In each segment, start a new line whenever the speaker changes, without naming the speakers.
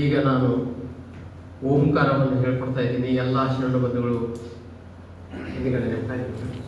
ಈಗ ನಾನು ಓಂಕಾರವನ್ನು ಹೇಳ್ಕೊಡ್ತಾ ಇದ್ದೀನಿ. ಎಲ್ಲ ಶರಣ ಬಂಧುಗಳು ಹಿಂದಿಗಡೆ ಹೇಳ್ತಾ ಇದ್ದೀನಿ.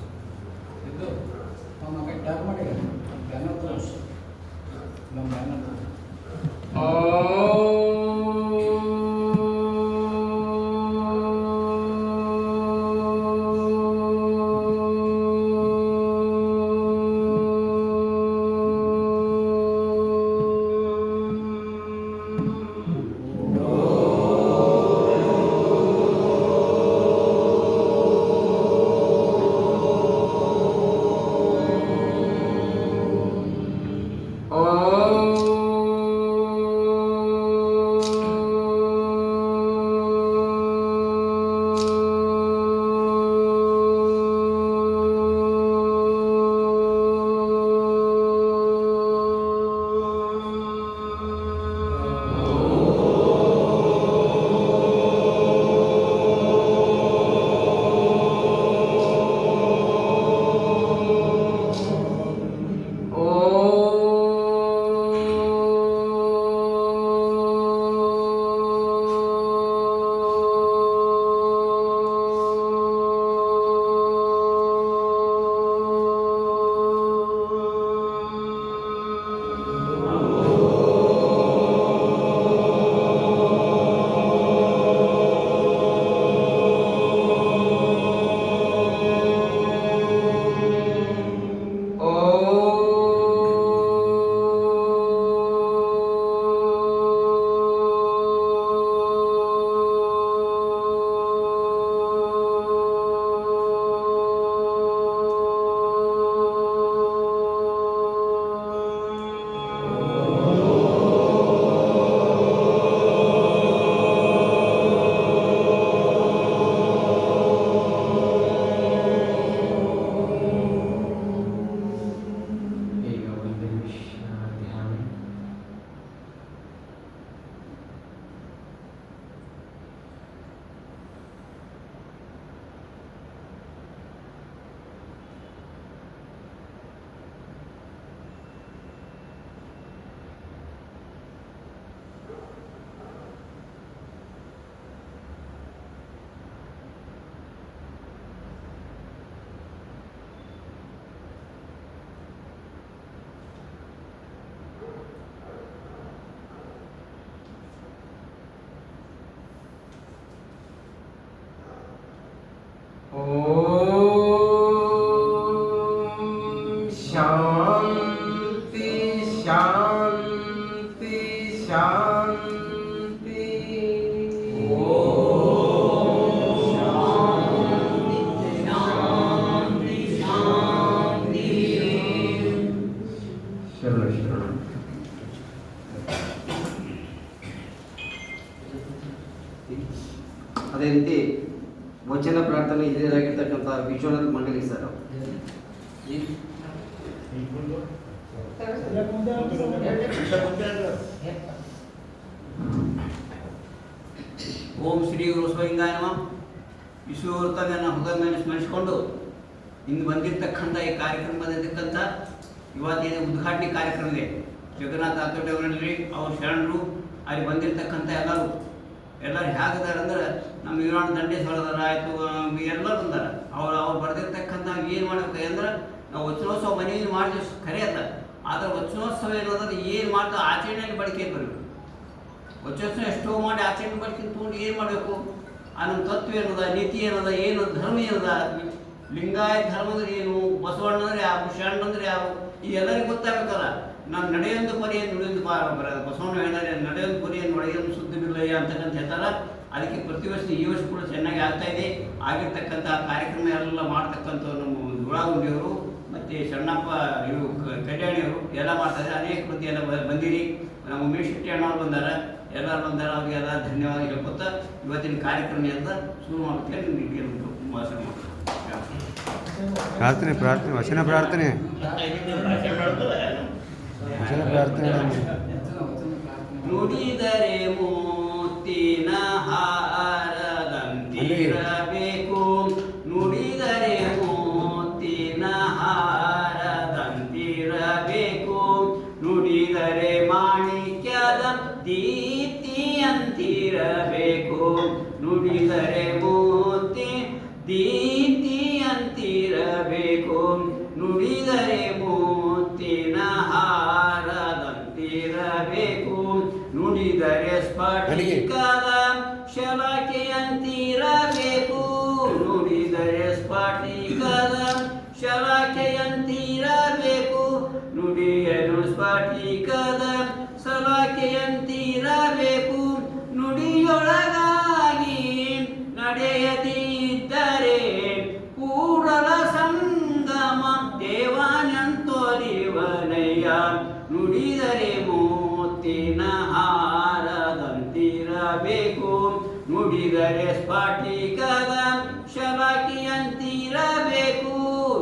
ಶಾಂತಿ ಶಾಂತಿ ಶಾಂತಿ. ಶರಣ ಶರಣ.
ಅದೇ ರೀತಿ ವಚನ ಪ್ರಾರ್ಥನೆ ಹಿರಿಯರಾಗಿರ್ತಕ್ಕಂಥ ವಿಶ್ವನಾಥ್ ಮಂಡಲಿ ಸರ್.
ಓಂ ಶ್ರೀ ಗುರು ಸ್ವಲಿಂಗಾಯ ನಮಃ. ವಿಶ್ವವರ್ತನ ಹೃದಯವನ್ನು ಸ್ಮರಿಸಿಕೊಂಡು ಇಂದು ಬಂದಿರತಕ್ಕಂಥ ಈ ಕಾರ್ಯಕ್ರಮದಲ್ಲಿರ್ತಕ್ಕಂಥ ಇವತ್ತಿನ ಉದ್ಘಾಟನೆ ಕಾರ್ಯಕ್ರಮ ಇದೆ. ಜಗನ್ನಾಥ ಆತೋಟೆ ಅವರಲ್ಲಿ ಅವ್ರ ಶರಣರು ಅಲ್ಲಿ ಬಂದಿರತಕ್ಕಂಥ ಎಲ್ಲರೂ ಹೇಗಿದ್ದಾರೆ ಅಂದ್ರೆ ನಮ್ಮ ವಿರಾಣ ದಂಡೇಶ್ವರದಾರ ಆಯಿತು ಎಲ್ಲರೂ ಬಂದಾರ. ಅವ್ರು ಬರೆದಿರ್ತಕ್ಕಂಥ ಏನು ಮಾಡಬೇಕು ಅಂದ್ರೆ ನಾವು ವಚನೋತ್ಸವ ಮನೆಯಲ್ಲಿ ಮಾಡಿದ್ರೆ ಖರೆ ಅಲ್ಲ, ಆದರೆ ವಚನೋತ್ಸವ ಏನಂದ್ರೆ ಏನು ಮಾಡ್ತಾ ಆಚರಣೆಯಲ್ಲಿ ಬಳಕೆ ಬರಬೇಕು. ವಚನೋತ್ಸವ ಎಷ್ಟೋ ಮಾಡಿ ಆಚರಣೆ ಬಳಕೆ ತೊಗೊಂಡು ಏನು ಮಾಡಬೇಕು, ಆ ನಮ್ಮ ತತ್ವ ಏನದ, ನೀತಿ ಏನದ, ಏನು ಧರ್ಮ ಏನದ, ಲಿಂಗಾಯತ ಧರ್ಮದ್ರೆ ಏನು, ಬಸವಣ್ಣಂದ್ರೆ ಯಾವ, ಶರಣಂದ್ರೆ ಯಾವ, ಈ ಎಲ್ಲರಿಗೂ ಗೊತ್ತಾಗಬೇಕಲ್ಲ. ನಾವು ನಡೆಯೊಂದು ಪರಿಯನ್ನು ನುಡಿಯೊಂದು ಬಸವಣ್ಣ ಹೇಳಿದ್ರೆ ನಡೆಯೊಂದು ಪರಿಯನ್ನು ಒಡೆಯೊಂದು ಸುದ್ದಿಬಿಲ್ಲಯ್ಯ ಅಂತಕ್ಕಂತ ಹೇಳ್ತಾರ. ಅದಕ್ಕೆ ಪ್ರತಿ ವರ್ಷ ಈ ವರ್ಷ ಕೂಡ ಚೆನ್ನಾಗಿ ಆಗ್ತಾ ಇದೆ. ಆಗಿರ್ತಕ್ಕಂಥ ಕಾರ್ಯಕ್ರಮ ಎಲ್ಲ ಮಾಡ್ತಕ್ಕಂಥ ನಮ್ಮ ದುಳಾಗುಂಡಿಯವರು ಮತ್ತು ಸಣ್ಣಪ್ಪ ಇವರು ಕಡ್ಯಾಣಿಯವರು ಎಲ್ಲ ಮಾಡ್ತಾರೆ. ಅನೇಕ ಮಂದಿ ಎಲ್ಲ ಬಂದಿರಿ. ನಮ್ಮ ಉಮೇಶ್ ಶೆಟ್ಟಿ ಅಣ್ಣವ್ರು ಬಂದಾರ, ಎಲ್ಲರೂ ಬಂದಾರ. ಅವರಿಗೆಲ್ಲ ಧನ್ಯವಾದ ಹೇಳ್ಕೊತಾ ಇವತ್ತಿನ ಕಾರ್ಯಕ್ರಮ ಅಂತ ಶುರು ಮಾಡ್ತೇನೆ. ಭಾಷಣ
ಪ್ರಾರ್ಥನೆ ಪ್ರಾರ್ಥನೆ ವಚನ ಪ್ರಾರ್ಥನೆ ವಚನ ಪ್ರಾರ್ಥನೆ.
ನುಡಿದರೆ ಮುತ್ತಿನ ಹಾರದಂತಿರಬೇಕು, ನುಡಿದರೆ ಮುತ್ತಿನ ಹಾರದಂತಿರಬೇಕು, ನುಡಿದರೆ ಮಾಣಿಕ್ಯದ ದೀಪ್ತಿಯಂತಿರಬೇಕು ನುಡಿದರೆ ಮೂರ್ತಿ ದೀಪ್ತಿಯಂತಿರಬೇಕು ನುಡಿದರೆ ಮೂರ್ತಿನ ಹಾರದಂತಿರಬೇಕು ನುಡಿದರೆ ಸ್ಫಟಿಕದ ಶಲಾಕೆಯಂತಿರಬೇಕು ನುಡಿದರೆ ಸ್ಫಟಿಕದ ಶಲಾಕೆಯಂತಿರಬೇಕು ನುಡಿಯನು ಸ್ಫಟಿಕದ ಸಲಾಕೆಯಂತಿರಬೇಕು ನುಡಿಯೊಳಗಾಗಿ ನಡೆಯದಿದ್ದರೆ ಕೂಡಲ ಸಂಗಮ ದೇವಾನಂತೋರಿವನಯ್ಯ ನುಡಿದರೆ ಮೂರ್ತಿನ ಹಾರದಂತಿರಬೇಕು ನುಡಿದರೆ ಸ್ಫಟಿಕದ ಶಲಾಕೆಯಂತಿರಬೇಕು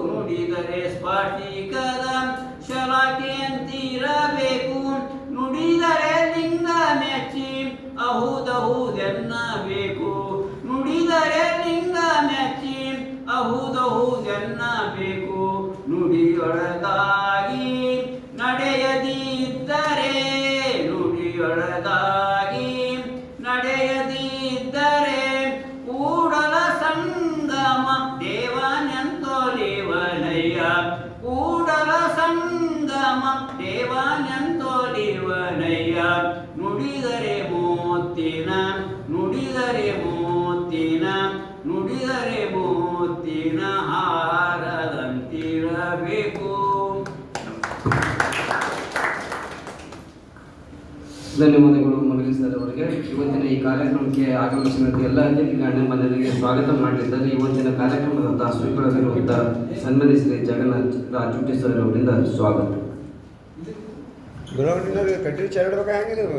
ನುಡಿದರೆ ಸ್ಫಟಿಕದ ಶಲಾಕೆಯಂತಿರಬೇಕು ನುಡಿದರೆ ಲಿಂಗ ಮೆಚ್ಚಿ ಅಹುದಹುದೆನ್ನಬೇಕು ನುಡಿದರೆ ಲಿಂಗ ಮೆಚ್ಚಿ ಅಹುದಹುದೆನ್ನಬೇಕು ನುಡಿಯೊಳಗಾಗಿ ನಡೆಯದಿದ್ದರೆ ನುಡಿಯೊಳಗಾಗಿ ನಡೆಯದಿದ್ದರೆ ಕೂಡಲ ಸಂಗಮ ದೇವಾನಂತೋಲಿವನಯ್ಯ ಕೂಡಲ ಸಂಗಮ ದೇವಾನಂತೋಲಿವನಯ್ಯ ನುಡಿದರೆ ಮೂರ್ತಿನ ನುಡಿದರೆ ಮೂರ್ತಿನ ನುಡಿದರೆ ಮೂರ್ತಿನ ಹಾರದಂತಿರಬೇಕು.
ಧನ್ಯವಾದಗಳು ಮಗಲಿ ಸರ್ ಅವರಿಗೆ. ಇವತ್ತಿನ ಈ ಕಾರ್ಯಕ್ರಮಕ್ಕೆ ಆಗಮಿಸಿದ ಎಲ್ಲ ಅತಿಥಿ ಗಣ್ಯಮಾನ್ಯರಿಗೆ ಸ್ವಾಗತ ಮಾಡಲಿದ್ದಾರೆ. ಇವತ್ತಿನ ಕಾರ್ಯಕ್ರಮದ ಸ್ವೀಕರಿಸಿರುವಂಥ ಸನ್ಮಾನ್ಯ ಶ್ರೀ ಜಗನ್ನಾಥ್ ರಾಜುಟಿ ಸರ್ ಅವರಿಂದ ಸ್ವಾಗತ.
ಗುಲಾಬಿ ಕಂಟಿನ್ಯೂ ಚಾಲಿಡ್ಬೇಕಾ ಹೆಂಗೆ ನೀವು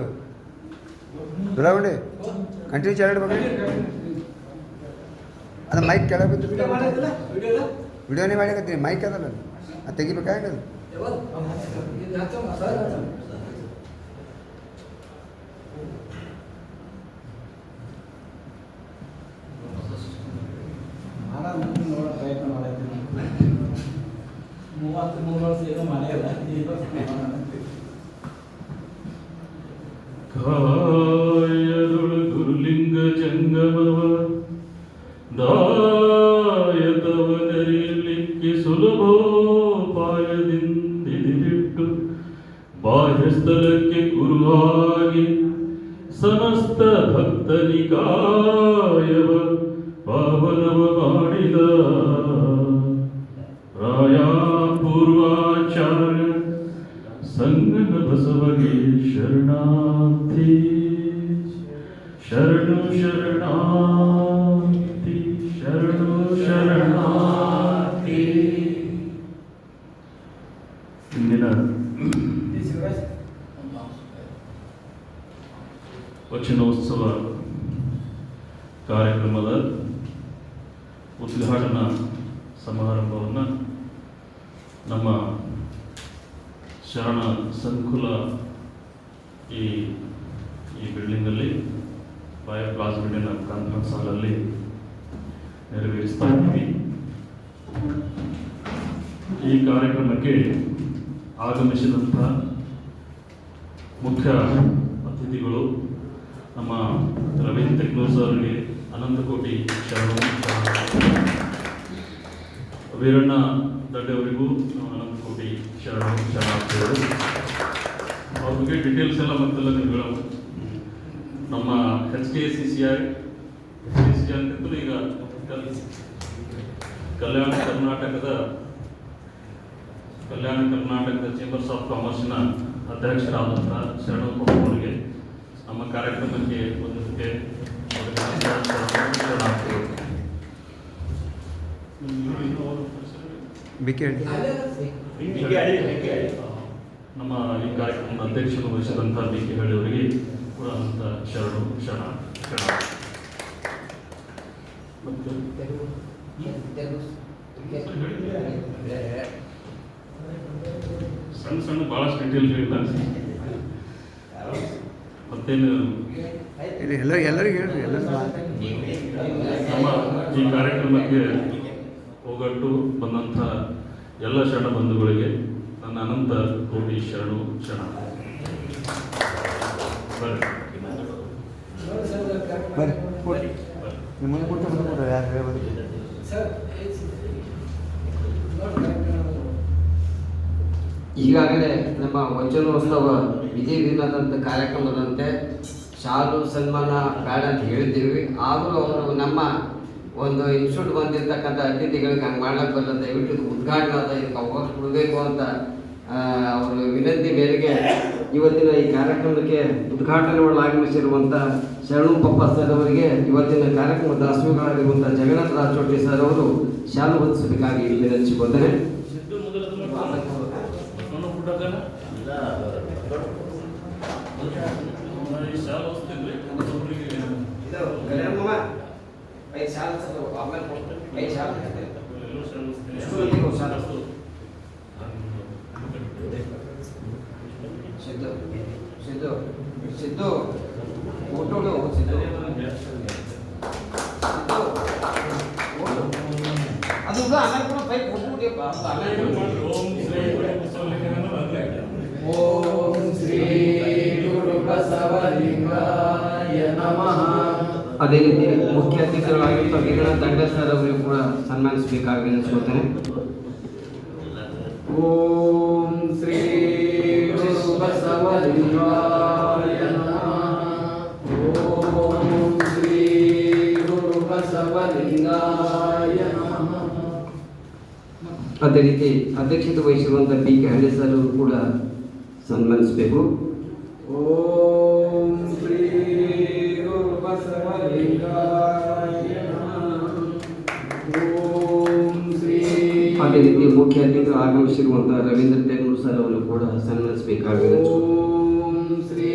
ಗುಲಾಬಿ ಕಂಟಿನ್ಯೂ ಚಾಲಿಡ್ಬೇಕಾ ಅದು ಮೈಕ್ ಕೆಳಗೆ ಬಿದ್ದು ವಿಡಿಯೋನೇ ಮಾಡಿಕತ್ತೀನಿ ಮೈಕ್ ಅದಲ್ಲ ಅದು ತೆಗಿಬೇಕಾ ಹೆಂಗೆ ಅದು
ಕಾಯದೊಳು ಗುರುಲಿಂಗ ಜಂಗಮವ ದಾಯಕವನರಿಯಲಿಕ್ಕೆ ಸುಲಭೋಪಾಯದಿಂದಿಡಿಬಿಟ್ಟು ಬಾಹ್ಯ ಸ್ಥಳಕ್ಕೆ ಗುರುವಾಗಿ ಸಮಸ್ತ ಭಕ್ತನಿಕಾಯವ ಪಾವನವ ಮಾಡಿದ ರಾಯಾಪೂರ್ವಾಚಾರ್ಯ ಸಂಗನ ಬಸವಗೆ ಶರಣಾರ್ಥಿ ಶರಣು ಶರಣಾರ್ಥಿ ಶರಣು ಶರಣಾರ್ಥಿ. ಇಂದಿನ ವಚನೋತ್ಸವ ಕಾರ್ಯಕ್ರಮದ ಉದ್ಘಾಟನಾ ಸಮಾರಂಭವನ್ನು ನಮ್ಮ ಶರಣ ಸಂಕುಲ ಈ ಬಿಲ್ಡಿಂಗಲ್ಲಿ ಬಾಯ್ ಪ್ಲಾಸ್ ಬಿಲ್ಡಿಂಗ್ ಕಾನ್ಫರೆನ್ಸ್ ಹಾಲಲ್ಲಿ ನೆರವೇರಿಸ್ತಾ ಇದ್ದೀವಿ. ಈ ಕಾರ್ಯಕ್ರಮಕ್ಕೆ ಆಗಮಿಸಿದಂಥ ಮುಖ್ಯ ಅತಿಥಿಗಳು ನಮ್ಮ ರವೀಂದ್ರ ಟೆಕ್ನೋಸ್ ಅವರಿಗೆ ಅನಂತಕೋಟಿ ಶರಣು. ವೀರಣ್ಣ ದಡ್ಡೆಯವರಿಗೂ ಅನಂತಕೋಟಿ ಶರಣು ಶರಣಾರ್ಥಿಗಳು. ಅವ್ರ ಬಗ್ಗೆ ಡೀಟೇಲ್ಸ್ ಎಲ್ಲ ಮತ್ತೆಲ್ಲ ನೀವು ನಮ್ಮ HKCCI ಅಂತಂದ್ರೆ ಈಗ ಕಲ್ಯಾಣ ಕರ್ನಾಟಕದ ಚೇಂಬರ್ಸ್ ಆಫ್ ಕಾಮರ್ಸ್ನ ಅಧ್ಯಕ್ಷರಾದಂಥ ಶರಣು ಅವರಿಗೆ ನಮ್ಮ ಕಾರ್ಯಕ್ರಮಕ್ಕೆ ಬಂದದಕ್ಕೆ ನಮ್ಮ ಈ ಕಾರ್ಯಕ್ರಮದ ಅಧ್ಯಕ್ಷರು ವಹಿಸಿದಂಥ BK ಹಳ್ಳಿ ಅವರಿಗೆ ಕೂಡ ಅಂತ ಶರಣು ಶರಣ ಸಣ್ಣ ಸಣ್ಣ ಭಾಳಷ್ಟು ಡೀಟೇಲ್ ಹೇಳಿಲ್ಲ. ಮತ್ತೇನು
ಎಲ್ಲರಿಗೂ ಹೇಳ್ರಿ ಎಲ್ಲರೂ
ನಮ್ಮ ಈ ಕಾರ್ಯಕ್ರಮಕ್ಕೆ ಹೋಗಟ್ಟು ಬಂದಂಥ ಎಲ್ಲ ಶರಣ ಬಂಧುಗಳಿಗೆ ನನ್ನ ಅನಂತ ಕೋಟಿ ಶರಣು ಶರಣ.
ಬರ್ರಿ ಕೊಡಿ ನಿಮ್ಮ ಮುಂದೆ ಕೊಟ್ಟು ಮುಂದೆ ಕೊಡ್ರಿ ಯಾರು ಹೇಳ್ಬೋದು
ಈಗಾಗಲೇ ನಮ್ಮ ವಚನೋತ್ಸವ ವಿಧಿವಿಧಾನದ ಕಾರ್ಯಕ್ರಮದಂತೆ ಶಾಲು ಸನ್ಮಾನ ಬೇಡ ಅಂತ ಹೇಳಿದ್ದೀವಿ. ಆದರೂ ಅವರು ನಮ್ಮ ಒಂದು ಇನ್ಸ್ಟಿಟ್ಯೂಟ್ ಬಂದಿರತಕ್ಕಂಥ ಅತಿಥಿಗಳಿಗೆ ಹಂಗೆ ಮಾಡ್ಲಿಕ್ಕೆ ಬರಲ್ಲ, ದಯವಿಟ್ಟು ಇದು ಉದ್ಘಾಟನೆ ಆದ ಇದಕ್ಕೆ ಅವಕಾಶ ಕೊಡಬೇಕು ಅಂತ ಅವರು ವಿನಂತಿ ಮೇರೆಗೆ ಇವತ್ತಿನ ಈ ಕಾರ್ಯಕ್ರಮಕ್ಕೆ ಉದ್ಘಾಟನೆ ಆಗಮಿಸಿರುವಂಥ ಶರಣು ಪಪ್ಪ ಸರ್ ಅವರಿಗೆ ಇವತ್ತಿನ ಕಾರ್ಯಕ್ರಮದ ದಾಸೋಹಗಳಾಗಿರುವಂಥ ಜಗನ್ನಾಥ ರಾಜೋಟಿ ಸರ್ ಅವರು ಶಾಲು ಹೊದಿಸಬೇಕಾಗಿ ವಿನಂತಿಸಿಕೊಳ್ತಾರೆ. ಸಿದ್ದು ಫೋಟೋ ಸಿದ್ದು ಅದು ಆಮೇಲೆ ಕೂಡ ಬೈಕ್
ಓಂ ಶ್ರೀ ಗುರು ಬಸವಲಿಂಗಾಯ ನಮಃ.
ಅದೇ ರೀತಿ ಮುಖ್ಯ ಅತಿಥಿಗಳಾಗಿರುವ ವೀರಣ್ಣ ದಂಡ ಸರ್ ಅವರಿಗೂ ಕೂಡ ಸನ್ಮಾನಿಸಬೇಕಾಗಿ ವಿನಂತಿಸುತ್ತೇನೆ.
ಓಂ ಶ್ರೀ ಗುರು ಬಸವಲಿಂಗಾಯ ನಮಃ. ಓಂ ಶ್ರೀ ಗುರು ಬಸವಲಿಂಗಾಯ ನಮಃ.
ಅದೇ ರೀತಿ ಅಧ್ಯಕ್ಷತೆ ವಹಿಸಿರುವಂಥ PK ಹಳ್ಳಿ ಸರ್ ಅವರು ಕೂಡ ಸನ್ಮಾನಿಸಬೇಕು.
ಓಂ ಶ್ರೀ ಗುರು ಬಸವಲಿಂಗಾಯ ನಮಃ. ಓಂ ಶ್ರೀ.
ಅದೇ ರೀತಿ ಮುಖ್ಯ ಅತಿಥಿಗಳು ಆಗಮಿಸಿರುವಂಥ ರವೀಂದ್ರ ಟೆಗ್ನೂರ್ ಸರ್ ಅವರು ಕೂಡ ಸನ್ಮಾನಿಸಬೇಕಾಗಿ
ಓಂ ಶ್ರೀ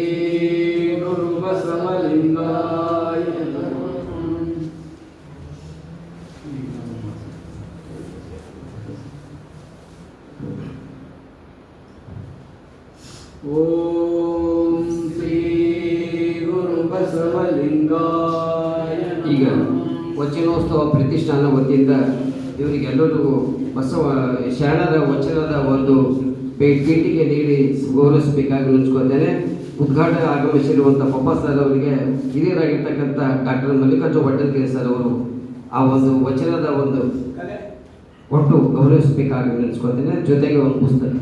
ಗುರು ಬಸವಲಿಂಗಾಯ ನಮಃ. ಓಂ ಶ್ರೀ ಗುರು ಬಸವಲಿಂಗಾಯ.
ಈಗ ವಚನೋತ್ಸವ ಪ್ರತಿಷ್ಠಾನ ವತಿಯಿಂದ ಇವರಿಗೆಲ್ಲರಿಗೂ ಬಸವ ಶರಣರ ವಚನದ ಒಂದು ಪೀಠಿಗೆ ನೀಡಿ ಗೌರವಿಸಬೇಕಾಗಿ ವಿನಂತಿಸಿಕೊಳ್ತೇನೆ. ಉದ್ಘಾಟನೆ ಆಗಮಿಸಿರುವಂಥ ಪಪ್ಪ ಸರ್ ಅವರಿಗೆ ಹಿರಿಯರಾಗಿರ್ತಕ್ಕಂಥ ಡಾಕ್ಟರ್ ಮಲ್ಲಿಕಾರ್ಜುನ ವಡ್ಡರ್ಗೆರೆ ಸರ್ ಅವರು ಆ ಒಂದು ವಚನದ ಒಂದು ಒಟ್ಟು ಗೌರವಿಸಬೇಕಾಗಿ ವಿನಂತಿಸಿಕೊಳ್ತೇನೆ. ಜೊತೆಗೆ ಒಂದು ಪುಸ್ತಕ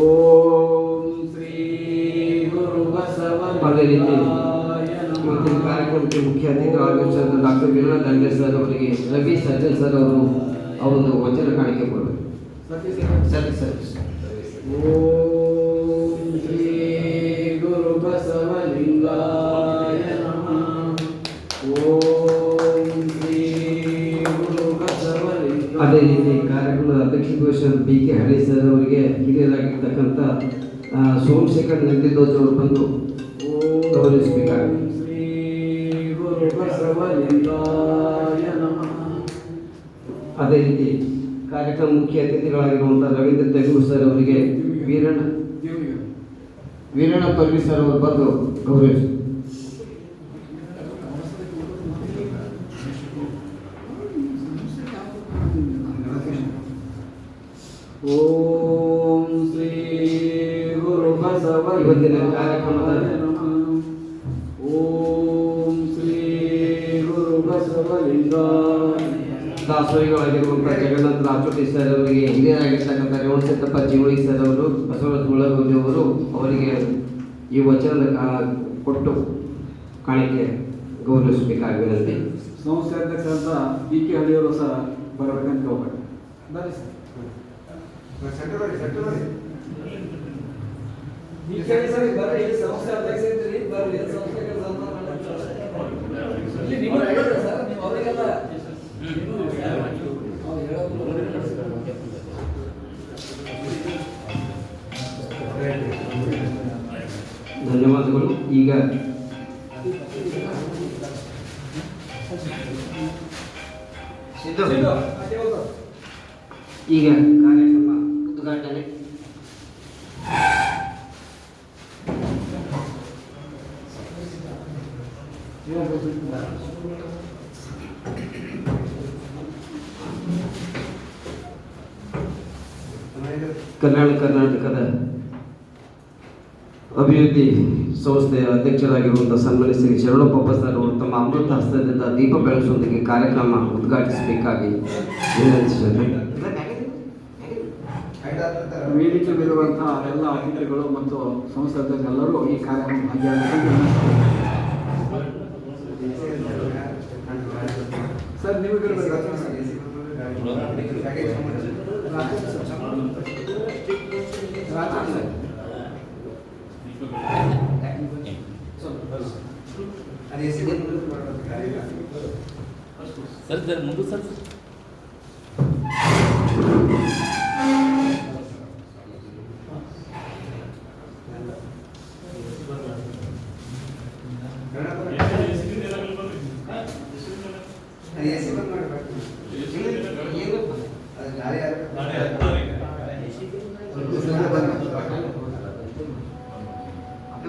ಓಂ ಶ್ರೀ ಗುರು
ಅದೇ ರೀತಿ
ಬಸವಲಿಂಗಾಯ
ಇವತ್ತಿನ
ನಮಃ.
ಕಾರ್ಯಕ್ರಮಕ್ಕೆ ಮುಖ್ಯ ಅತಿಥಿಗಳಾಗಿರುವ ಡಾಕ್ಟರ್ ವೀರಣ್ಣ ದಂಡೆ ಸರ್ ಅವರಿಗೆ ರವಿ ಸರ್ಜನ್ ಸರ್ ಅವರು ಅವರೊಂದು ವಚನ ಕಾಣಿಕೆ ಕೊಡಬೇಕು. ಸರಿ ಸರಿ.
ಓಂ ಶ್ರೀ ಗುರು ಬಸವಲಿಂಗಾಯ ನಮಃ. ಓಂ ಶ್ರೀ ಗುರು ಬಸವಲಿಂಗಾಯ.
ಅದೇ ರೀತಿ ಕಾರ್ಯಕ್ರಮದ ಅಧ್ಯಕ್ಷತೆ ವಹಿಸಿದ PK ಹಳ್ಳಿ ಸರ್ ಅವರಿಗೆ ಹಿರಿಯರಾಗಿರ್ತಕ್ಕಂಥ ಸೋಮಶೇಖರ್ ನಂದಿದೋಜ್ ಅವರು ಬಂದು ಗೌರವಿಸಬೇಕಾಗಿದೆ.
ಓಂ ಶ್ರೀ ಗುರು ಬಸವಲಿಂಗಾಯ ನಮಃ.
ಅದೇ ರೀತಿ ಕಾರ್ಯಕ್ರಮ ಮುಖ್ಯ ಅತಿಥಿಗಳಾಗಿರುವಂಥ ರವೀಂದ್ರ ಟೆಗ್ನೂರ್ ಸರ್ ಅವರಿಗೆ ವೀರಣ್ಣ ಪಲ್ವಿ ಸರ್ ಅವರು ಬಂದು ಗೌರವಿಸಿ.
ಓಂ ಶ್ರೀ ಗುರು ಬಸವಲಿಂಗಾಯ
ಇವತ್ತಿನ ಕಾರ್ಯಕ್ರಮದ
ನಮಃ. ಓಂ ಶ್ರೀ ಗುರು ಬಸವಲಿಂಗಾಯ.
ದಾಸೋಹಿಗಳಾಗಿರುವಂಥ ಜಗನ್ನಾಥ ರಾಜೋಟಿ ಸರ್ ಅವರಿಗೆ ಹಿರಿಯರಾಗಿರ್ತಕ್ಕಂಥ ರೇವಣ ಸಿದ್ದಪ್ಪ ಜೀವಳಿ ಸರ್ ಅವರು ಬಸವರಾಜ ಮುಳಗೋದಿ ಅವರು ಅವರಿಗೆ ಈ ವಚನದ ಕೊಟ್ಟು ಕಾಣಿಕೆ ಗೌರವಿಸಬೇಕಾಗಿ ವಿನಂತಿ.
ಸಂಸ್ಥೆ ಅಧ್ಯಕ್ಷರಾದ PK ಹಳ್ಳಿಯವರು ಸಹ ಬರಬೇಕಂತ ಹೋಗ್ಬೇಕು. ಬರ್ರಿ ಸರ್.
ಸೆಂಟರ್ ಬರ್ರಿ ಸೆಂಟರ್ ಬರ್ರಿ
PK ಹಳ್ಳಿ ಸರ್ ಬರ್ರಿ. ಸಂಸ್ಥೆ ಅಧ್ಯಕ್ಷ ಇದ್ರಿ ಬರ್ರಿ. ಸಂಸ್ಥೆಗೆ ಸನ್ಮಾನ ಮಾಡ್ತಾರೆ. ಇಲ್ಲಿ ನೀವು ಬರ್ರಿ ಸರ್. ನೀವು ಅವರಿಗೆಲ್ಲ
ಧನ್ಯವಾದಗಳು. ಈಗ ಈಗ ಕಾರ್ಯಕ್ರಮ ಉದ್ಘಾಟನೆ.
ನೀವು
ಕಲ್ಯಾಣ ಕರ್ನಾಟಕದ ಅಭಿವೃದ್ಧಿ ಸಂಸ್ಥೆಯ ಅಧ್ಯಕ್ಷರಾಗಿರುವಂಥ ಸನ್ಮಾನ್ಯ ಶ್ರೀ ಶರಣಪ್ಪ ಸರ್ ಅವರು ತಮ್ಮ ಅಮೃತ ಹಸ್ತದಿಂದ ದೀಪ ಬೆಳಗುವುದಕ್ಕೆ ಕಾರ್ಯಕ್ರಮ ಉದ್ಘಾಟಿಸಬೇಕಾಗಿ ವಿನಂತಿಸುತ್ತೇನೆ.
ವೇದಿಕೆ ಮೇಲಿರುವಂತಹ ಎಲ್ಲ ಅತಿಥಿಗಳು ಮತ್ತು ಸಂಸದರೆಲ್ಲರೂ ಈ ಕಾರ್ಯಕ್ರಮ ಭಾಗಿಯಾಗಬೇಕು. ಸರ್ ನೀವು
ಸರ್ ಮುಂದೆ ಸರ್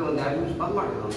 ಒಂದು 2 ನಿಮಿಷ ಬಂದ್ ಮಾಡಿದ್ರು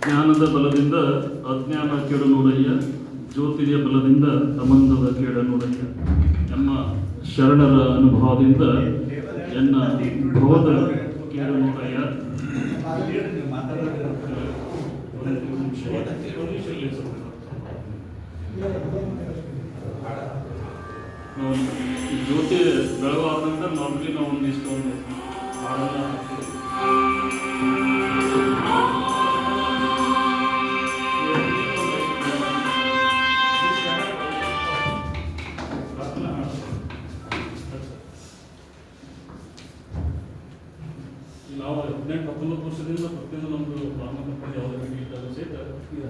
ಜ್ಞಾನದ ಬಲದಿಂದ ಅಜ್ಞಾನ ಕೆಡನುಡಯ್ಯ, ಜ್ಯೋತಿಯ ಬಲದಿಂದ ಸಂಬಂಧದ ಕೆಡನುಡಯ್ಯ. ನಮ್ಮ ಶರಣರ ಅನುಭವದಿಂದ ಎನ್ನ ಭವದ ಕೆಡನುಡಯ್ಯ. ಜ್ಯೋತಿ ಬೆಳಗಾದಂತ ಮಾಮೂಲಿ ನಾವು ಒಂದಿಷ್ಟು ಒಂದು ಹಾಡನ್ನ ನಾವು 18-19 ವರ್ಷದಿಂದ ಪ್ರತಿಯೊಂದು ನಮ್ಮದು ಬ್ರಾಹ್ಮಣ ಯಾವುದೇ ಇದ್ದಾಗ ಸಹಿತ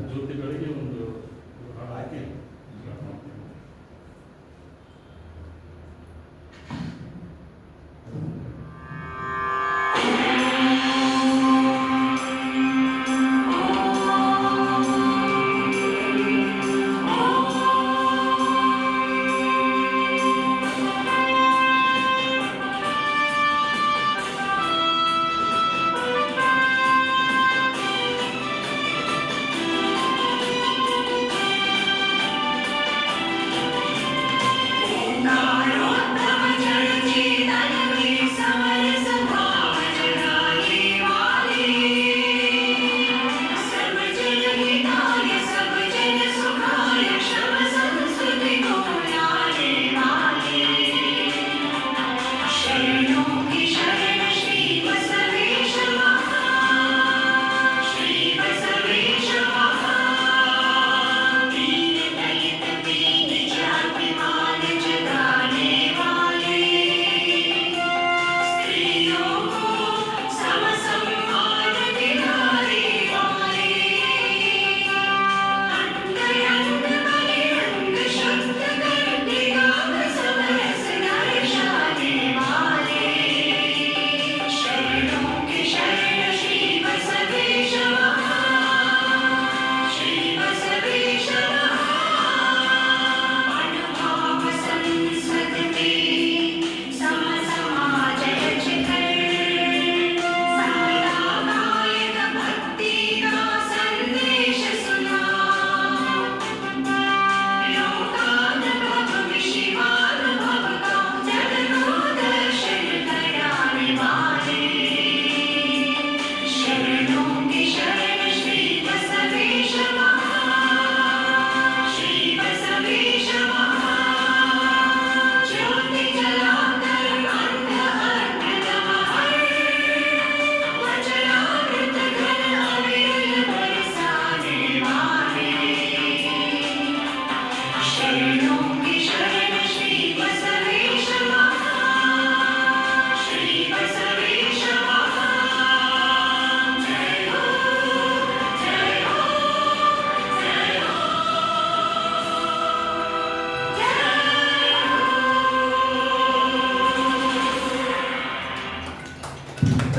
ಜ್ಯೋತಿಗಳಿಗೆ ಒಂದು ಹಾಕಿ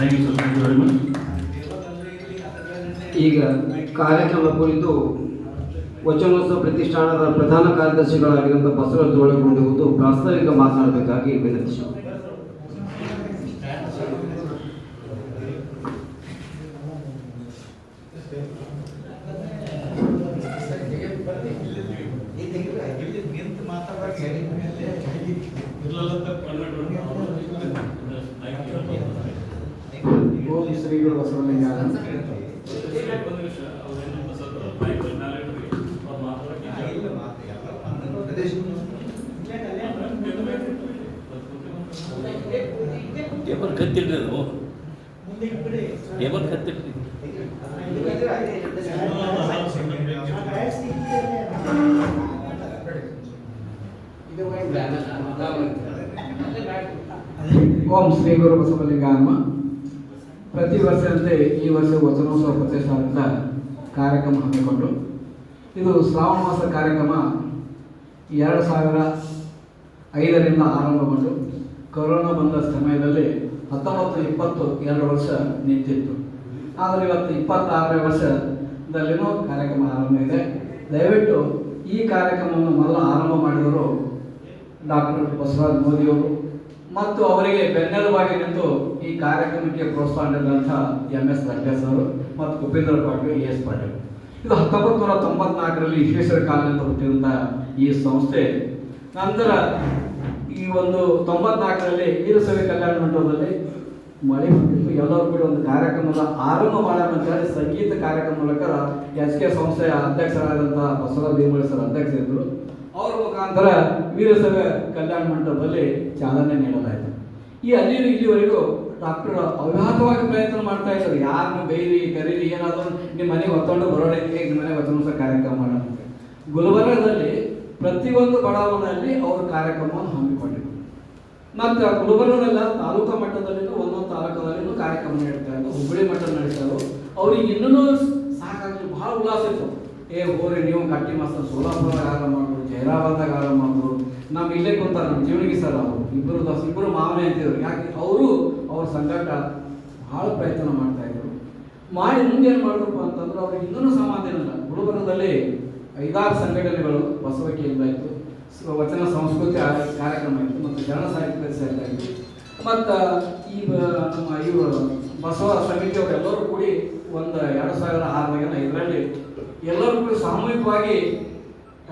thank you sir, thank you very much.
ಈಗ ಕಾರ್ಯಕ್ರಮ ಕುರಿತು ವಚನೋತ್ಸವ ಪ್ರತಿಷ್ಠಾನದ ಪ್ರಧಾನ ಕಾರ್ಯದರ್ಶಿಗಳಾಗಿರುವಂಥ ಬಸವರಾಜ್ ಒಳಗೊಂಡಿರುವುದು ಪ್ರಾಸ್ತಾವಿಕ ಮಾತನಾಡಬೇಕಾಗಿ ವಿನಂತಿ.
ಓಂ ಶ್ರೀ ಗುರು ಬಸವಲಿಂಗಾಯ.
ಟೇಬಲ್ ಕತ್ತಿಲ್ರಿ ಅದು, ಟೇಬಲ್ ಕತ್ತಿಲ್ರಿ.
ಓಂ ಶ್ರೀ ಗುರು ಬಸವಲಿಂಗಾಯ. ಪ್ರತಿ ವರ್ಷದಂತೆ ಈ ವರ್ಷ ವಚನೋತ್ಸವ ಪ್ರತಿಷ್ಠಾನದ ಕಾರ್ಯಕ್ರಮ ಹಮ್ಮಿಕೊಂಡು ಇದು ಶ್ರಾವಣ ಮಾಸ ಕಾರ್ಯಕ್ರಮ 2005ರಿಂದ ಆರಂಭಗೊಂಡು ಕೊರೋನಾ ಬಂದ ಸಮಯದಲ್ಲಿ 19-20 2 ವರ್ಷ ನಿಂತಿತ್ತು. ಆದರೆ ಇವತ್ತು 26ನೇ ವರ್ಷದಲ್ಲಿನೂ ಕಾರ್ಯಕ್ರಮ ಆರಂಭ ಇದೆ. ದಯವಿಟ್ಟು ಈ ಕಾರ್ಯಕ್ರಮವನ್ನು ಮೊದಲು ಆರಂಭ ಮಾಡಿದವರು ಡಾಕ್ಟರ್ ಬಸವರಾಜ್ ಮೋದಿಯವರು ಮತ್ತು ಅವರಿಗೆ ಬೆನ್ನೆಲುಬಾಗಿ ನಿಂತು ಈ ಕಾರ್ಯಕ್ರಮಕ್ಕೆ ಪ್ರೋತ್ಸಾಹ ನೀಡಿದಂಥ MS ಲಂಕೇಶ್ ಅವರು ಮತ್ತು ಉಪೇಂದ್ರ ಪಾಟೀಲ್ ES ಪಾಟೀಲ್. ಇದು 1994ರಲ್ಲಿ ವಿಶ್ವೇಶ್ವರ ಕಾಲದಿಂದ ಹುಟ್ಟಿದಂಥ ಈ ಸಂಸ್ಥೆ. ನಂತರ ಈ ಒಂದು 94ರಲ್ಲಿ ವೀರಶೈವ ಕಲ್ಯಾಣ ಮಂಟಪದಲ್ಲಿ ಮಳೆ ಬಂದಿತ್ತು. ಎಲ್ಲರೂ ಕೂಡ ಒಂದು ಕಾರ್ಯಕ್ರಮದ ಆರಂಭ ಮಾಡೋಣ ಅಂತ ಹೇಳಿ ಸಂಗೀತ ಕಾರ್ಯಕ್ರಮ ಮೂಲಕ SK ಸಂಸ್ಥೆಯ ಅಧ್ಯಕ್ಷರಾದಂಥ ಬಸವರಾಜ ಭೀಮಳಿ ಸರ್ ಅಧ್ಯಕ್ಷರಿದ್ದರು. ಅವರ ಮುಖಾಂತರ ವೀರಶೈವ ಕಲ್ಯಾಣ ಮಂಟಪದಲ್ಲಿ ಚಾಲನೆ ನೀಡಲಾಯಿತು. ಈ ಇಲ್ಲಿವರೆಗೂ ಡಾಕ್ಟರ್ ಅವ್ಯಾಹತವಾಗಿ ಪ್ರಯತ್ನ ಮಾಡ್ತಾ ಇದ್ದಾರೆ. ಯಾರನ್ನು ಬೈರಿ ಕರೀರಿ ಏನಾದರೂ ನಿಮ್ಮ ಮನೆಗೆ ಹೊತ್ತೊಂಡು ಬರೋಡಕ್ಕೆ ನಿಮ್ಮ ಮನೆಗೆ ವಚನೋತ್ಸವ ಕಾರ್ಯಕ್ರಮ ಮಾಡೋಣ. ಗುಲ್ಬರ್ಗದಲ್ಲಿ ಪ್ರತಿಯೊಂದು ಬಡಾವಣೆಯಲ್ಲಿ ಅವರು ಕಾರ್ಯಕ್ರಮವನ್ನು ಹಮ್ಮಿಕೊಂಡಿದ್ರು. ಮತ್ತು ಗುಲ್ಬರ್ಗದಲ್ಲ ತಾಲೂಕಾ ಮಟ್ಟದಲ್ಲಿ ಒಂದೊಂದು ತಾಲೂಕಲ್ಲಿ ಕಾರ್ಯಕ್ರಮ ನಡೀತಾ ಇತ್ತು. ಹುಬ್ಬಳ್ಳಿ ಮಟ್ಟ ನಡೀತಾ ಇದ್ರು. ಅವ್ರಿಗೆ ಇನ್ನೂ ಸಾಕಾಗಲಿ ಭಾಳ ಉಲ್ಲಾಸ ಇತ್ತು. ಹೋರಿ ನೀವು ಕಟ್ಟಿ ಮಾಸ ಸೋಲಾಪುರದಾಗ ಆರಂಭ ಮಾಡಿದ್ರು, ಜೈರಾಬಾದ್ದಾಗ ಆರಂಭ ಮಾಡಿದ್ರು. ನಾವು ಇಲ್ಲೇ ಕೂತಾರೆ ನಮ್ಮ ಜೀವನಿಗೆ ಸರ್ ಅವರು ಇಬ್ಬರು ಮಾವನೇ ಅಂತಿದ್ರು. ಯಾಕೆ ಅವರು ಅವ್ರ ಸಂಘಟ ಭಾಳ ಪ್ರಯತ್ನ ಮಾಡ್ತಾ ಇದ್ರು. ಮಾಡಿ ಮುಂದೆ ಏನು ಮಾಡಿದ್ರಪ್ಪ ಅಂತಂದ್ರೆ ಅವ್ರಿಗೆ ಇನ್ನೂ ಸಮಾಧಾನ ಇಲ್ಲ. ಗುಲ್ಬರ್ಗದಲ್ಲಿ 5-6 ಸಂಘಟನೆಗಳು ಬಸವ ಕೇಂದ್ರ ಇತ್ತು, ವಚನ ಸಂಸ್ಕೃತಿ ಕಾರ್ಯಕ್ರಮ ಇತ್ತು ಮತ್ತು ಶರಣ ಸಾಹಿತ್ಯ ಪರಿಸರ ಇತ್ತು. ಮತ್ತು ಈ ನಮ್ಮ ಇವರು ಬಸವ ಸಮಿತಿಯವರೆಲ್ಲರೂ ಕೂಡಿ ಒಂದು 2006 ಇದರಲ್ಲಿ ಎಲ್ಲರೂ ಕೂಡ ಸಾಮೂಹಿಕವಾಗಿ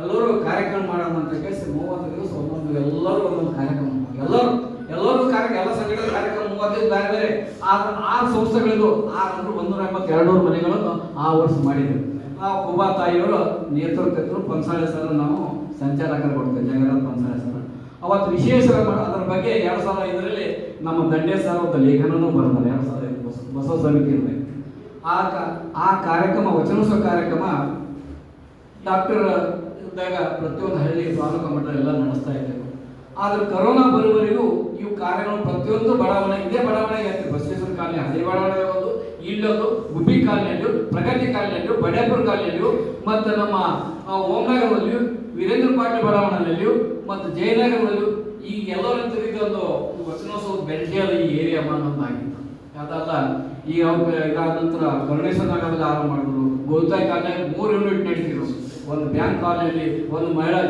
ಎಲ್ಲರೂ ಕಾರ್ಯಕ್ರಮ ಮಾಡೋಣ ಅಂತ ಕೇಳಿಸಿ 30 ದಿವಸ ಎಲ್ಲರೂ ಒಂದೊಂದು ಕಾರ್ಯಕ್ರಮ ಎಲ್ಲರೂ ಎಲ್ಲ ಸಂಘಟನೆ ಕಾರ್ಯಕ್ರಮ 35 ಬೇರೆ ಬೇರೆ 6 ಸಂಸ್ಥೆಗಳಿದ್ದು 182 ಮನೆಗಳನ್ನು ಆ ವರ್ಷ ಮಾಡಿದ್ರು. ನಾವು ಕುಬಾ ತಾಯಿಯವರು ನೇತೃತ್ವ ಪಂಚಾಳೆ ಸರ್ ನಾವು ಸಂಚಾಲಕರು ಕೊಡ್ತೇವೆ, ಜಗನ್ನಾಥ್ ಪಂಚಾಳೆ ಸರ್. ಅವತ್ತು ವಿಶೇಷ ಅದರ ಬಗ್ಗೆ 2005ರಲ್ಲಿ ನಮ್ಮ ದಂಡೇ ಸರ್ ಒಂದು ಲೇಖನನೂ ಬರ್ತಾರೆ 2005 ಬಸವ ಸಮಿತಿಯಲ್ಲಿ. ಆ ಕಾರ್ಯಕ್ರಮ ವಚನೋತ್ಸವ ಕಾರ್ಯಕ್ರಮ ಡಾಕ್ಟರ್ ಇದ್ದಾಗ ಪ್ರತಿಯೊಂದು ಹಳ್ಳಿ ತಾಲೂಕು ಮಟ್ಟ ಎಲ್ಲ ನಡೆಸ್ತಾ ಇದ್ದೇವೆ. ಆದರೆ ಕೊರೋನಾ ಬರುವವರೆಗೂ ಇವು ಕಾರ್ಯಗಳು ಪ್ರತಿಯೊಂದು ಬಡಾವಣೆ ಇದೇ ಬಡಾವಣೆಗೆ ಆಗ್ತದೆ. ಬಸವೇಶ್ವರ ಕಾಲನಿ ಹಳ್ಳಿ ಬಡಾವಣೆ ಒಂದು, ಇಲ್ಲೊಂದು ಗುಬ್ಬಿ ಕಾಲನಿಯಲ್ಲಿಯೂ, ಪ್ರಗತಿ ಕಾಲನಿಯಲ್ಲಿಯೂ, ಬಡ್ಯಾಪುರ ಕಾಲನಿಯಲ್ಲಿಯೂ ಮತ್ತು ನಮ್ಮ ಓಂನಗರದಲ್ಲಿಯೂ, ವೀರೇಂದ್ರ ಪಾಟೀಲ್ ಬಡಾವಣೆಯಲ್ಲಿಯೂ ಮತ್ತು ಜಯನಗರದಲ್ಲಿಯೂ ಈ ಎಲ್ಲರಿಂದ ಇದೊಂದು ವಚನೋತ್ಸವ ಬೆಲ್ಜಿಯಲ್ ಈ ಏರಿಯಾ ಅನ್ನೋದಾಗಿತ್ತು. ಅದಲ್ಲ ಈಗ ಇದಾದ ನಂತರ ಕರುಣೇಶ್ವರ ನಗರದಲ್ಲಿ ಆರಂಭ ಮಾಡಿದ್ರು. ಗೋಲ್ತಾಯಿ ಕಾಲನಿಯಾಗ 3 ಯೂನಿಟ್ ನಡೆಸಿದ್ರು. ಒಂದು ಬ್ಯಾಂಕ್ ಕಾಲನಿಯಲ್ಲಿ ಒಂದು ಮಹಿಳಾ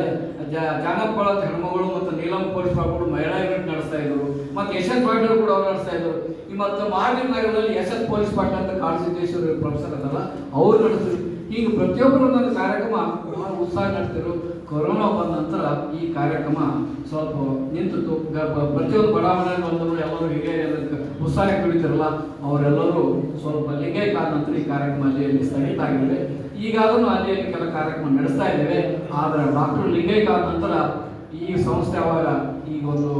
ಜಾನಪದ ಹೆಣ್ಮಗಳು ಮತ್ತು ನೀಲಂ ಪೊಲೀಸ್ ಪಾರ್ಗಳು ಮಹಿಳಾ ಯೂನಿಟ್ ನಡೆಸ್ತಾ ಇದ್ರು. ಮತ್ತು ಯಶಸ್ ಪಾಟೀಲ್ ಕೂಡ ಅವ್ರು ನಡೆಸ್ತಾ ಇದ್ರು. ಮತ್ತು ಮಾರ್ಟಿನ್ ನಗರದಲ್ಲಿ ಯಶಸ್ ಪೊಲೀಸ್ ಪಾಟೀಲ್ ಅಂತ ಕಾಳಸಿದ್ದೇಶ್ವರ ಪ್ರೊಫೆಸರ್ ಅದಲ್ಲ ಅವ್ರು ನಡೆಸಿದ್ರು. ಹೀಗೆ ಪ್ರತಿಯೊಬ್ಬರು ಒಂದೊಂದು ಕಾರ್ಯಕ್ರಮ ಬಹಳ ಉತ್ಸಾಹ ನಡೆಸಿದ್ರು. ಕೊರೋನಾ ಬಂದ ನಂತರ ಈ ಕಾರ್ಯಕ್ರಮ ಸ್ವಲ್ಪ ನಿಂತಿತ್ತು. ಪ್ರತಿಯೊಂದು ಬಡಾವಣೆಯಲ್ಲಿ ಒಂದೊಂದು ಎಲ್ಲರೂ ಹಿರಿಯರು ಉತ್ಸಾಹ ಕುಡಿತಾರಲ್ಲ ಅವರೆಲ್ಲರೂ ಸ್ವಲ್ಪ ಲಿಂಗೈಕ್ಯ ಆದ ನಂತರ ಈ ಕಾರ್ಯಕ್ರಮ ಅಲ್ಲಿ ಸ್ಥಗಿತ ಆಗಿದೆ. ಈಗಾದರೂ ಅಲ್ಲಿ ಕೆಲ ಕಾರ್ಯಕ್ರಮ ನಡೆಸ್ತಾ ಇದ್ದೇವೆ. ಆದರೆ ಡಾಕ್ಟರ್ ಲಿಂಗೈಕ್ಯ ಆದ ನಂತರ ಈ ಸಂಸ್ಥೆ ಅವಾಗ ಈಗ ಒಂದು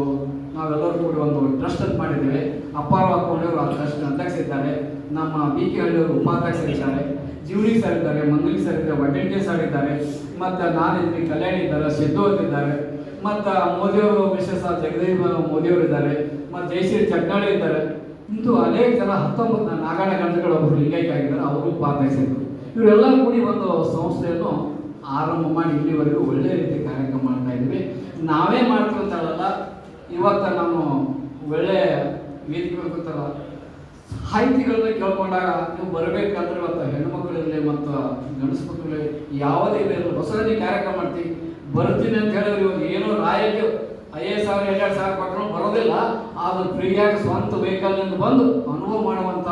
ನಾವೆಲ್ಲರೂ ಕೂಡ ಒಂದು ಟ್ರಸ್ಟ್ ಅಂತ ಮಾಡಿದ್ದೇವೆ. ಅಪ್ಪಾರು ಹಾಕೊಂಡವರು ಆ ಟ್ರಸ್ಟ್ ಅಧ್ಯಕ್ಷ ಇದ್ದಾರೆ. ನಮ್ಮ BK ಹಳ್ಳಿಯವರು ಉಪಾಧ್ಯಕ್ಷರಿದ್ದಾರೆ. ಜೀವನಿ ಸರ್ ಇದ್ದಾರೆ, ಮಂಗಲಿ ಸರ್ ಇದ್ದಾರೆ, ವಡ್ಡೆಂಟೆ ಸರ್ ಇದ್ದಾರೆ, ಮತ್ತು ನಾನಿದ್ದೀನಿ, ಕಲ್ಯಾಣಿ ಇದ್ದಾರೆ, ಸಿದ್ದು ಇದ್ದಾರೆ, ಮತ್ತು ಮೋದಿಯವರು ವಿಶೇಷ ಜಗದೀಪ್ ಮೋದಿಯವರು ಇದ್ದಾರೆ, ಮತ್ತು ಜಯಶ್ರೀ ಚಟ್ನಾಳಿ ಇದ್ದಾರೆ. ಇಂದು ಅನೇಕ ಜನ 19 ನಾಗಾಣ ಗಂಟೆಗಳು ಒಬ್ಬರು ಲಿಂಗೈಕ್ಯ ಆಗಿದ್ದಾರೆ, ಅವರು ಉಪಾಧ್ಯಕ್ಷರು. ಇವರೆಲ್ಲ ಕೂಡಿ ಒಂದು ಸಂಸ್ಥೆಯನ್ನು ಆರಂಭ ಮಾಡಿ ಇಲ್ಲಿವರೆಗೂ ಒಳ್ಳೆಯ ರೀತಿ ಕಾರ್ಯಕ್ರಮ ಮಾಡ್ತಾ ಇದ್ದೀವಿ. ನಾವೇ ಮಾಡ್ತೀವಿ ಅಂತ ಹೇಳಲ್ಲ, ಇವತ್ತು ನಾವು ಒಳ್ಳೆಯ ವೇದಿಕೆ ಬೇಕಂತಲ್ಲ ಸಾಹಿತಿಗಳನ್ನ ಕೇಳ್ಕೊಂಡಾಗ ನೀವು ಬರಬೇಕಂದ್ರೆ ಇವತ್ತು ಹೆಣ್ಮಕ್ಳಿರಲಿ ಮತ್ತು ಗಂಡಸು ಮಕ್ಕಳಿರಲಿ ಯಾವುದೇ ಇಲ್ಲ ಹೊಸದನ್ನೇ ಕಾರ್ಯಕ್ರಮ ಮಾಡ್ತೀವಿ ಬರ್ತೀನಿ ಅಂತ ಹೇಳಿದ್ರೆ ಇವಾಗ ಏನೋ ರಾಯಕ್ಕೆ 5,000 2,000 ಕೊಟ್ಟರು ಬರೋದಿಲ್ಲ. ಆದ್ರೆ ಫ್ರೀಯಾಗಿ ಸ್ವಂತ ವೆಹಿಕಲ್ನಿಂದ ಬಂದು ಅನುಭವ ಮಾಡುವಂಥ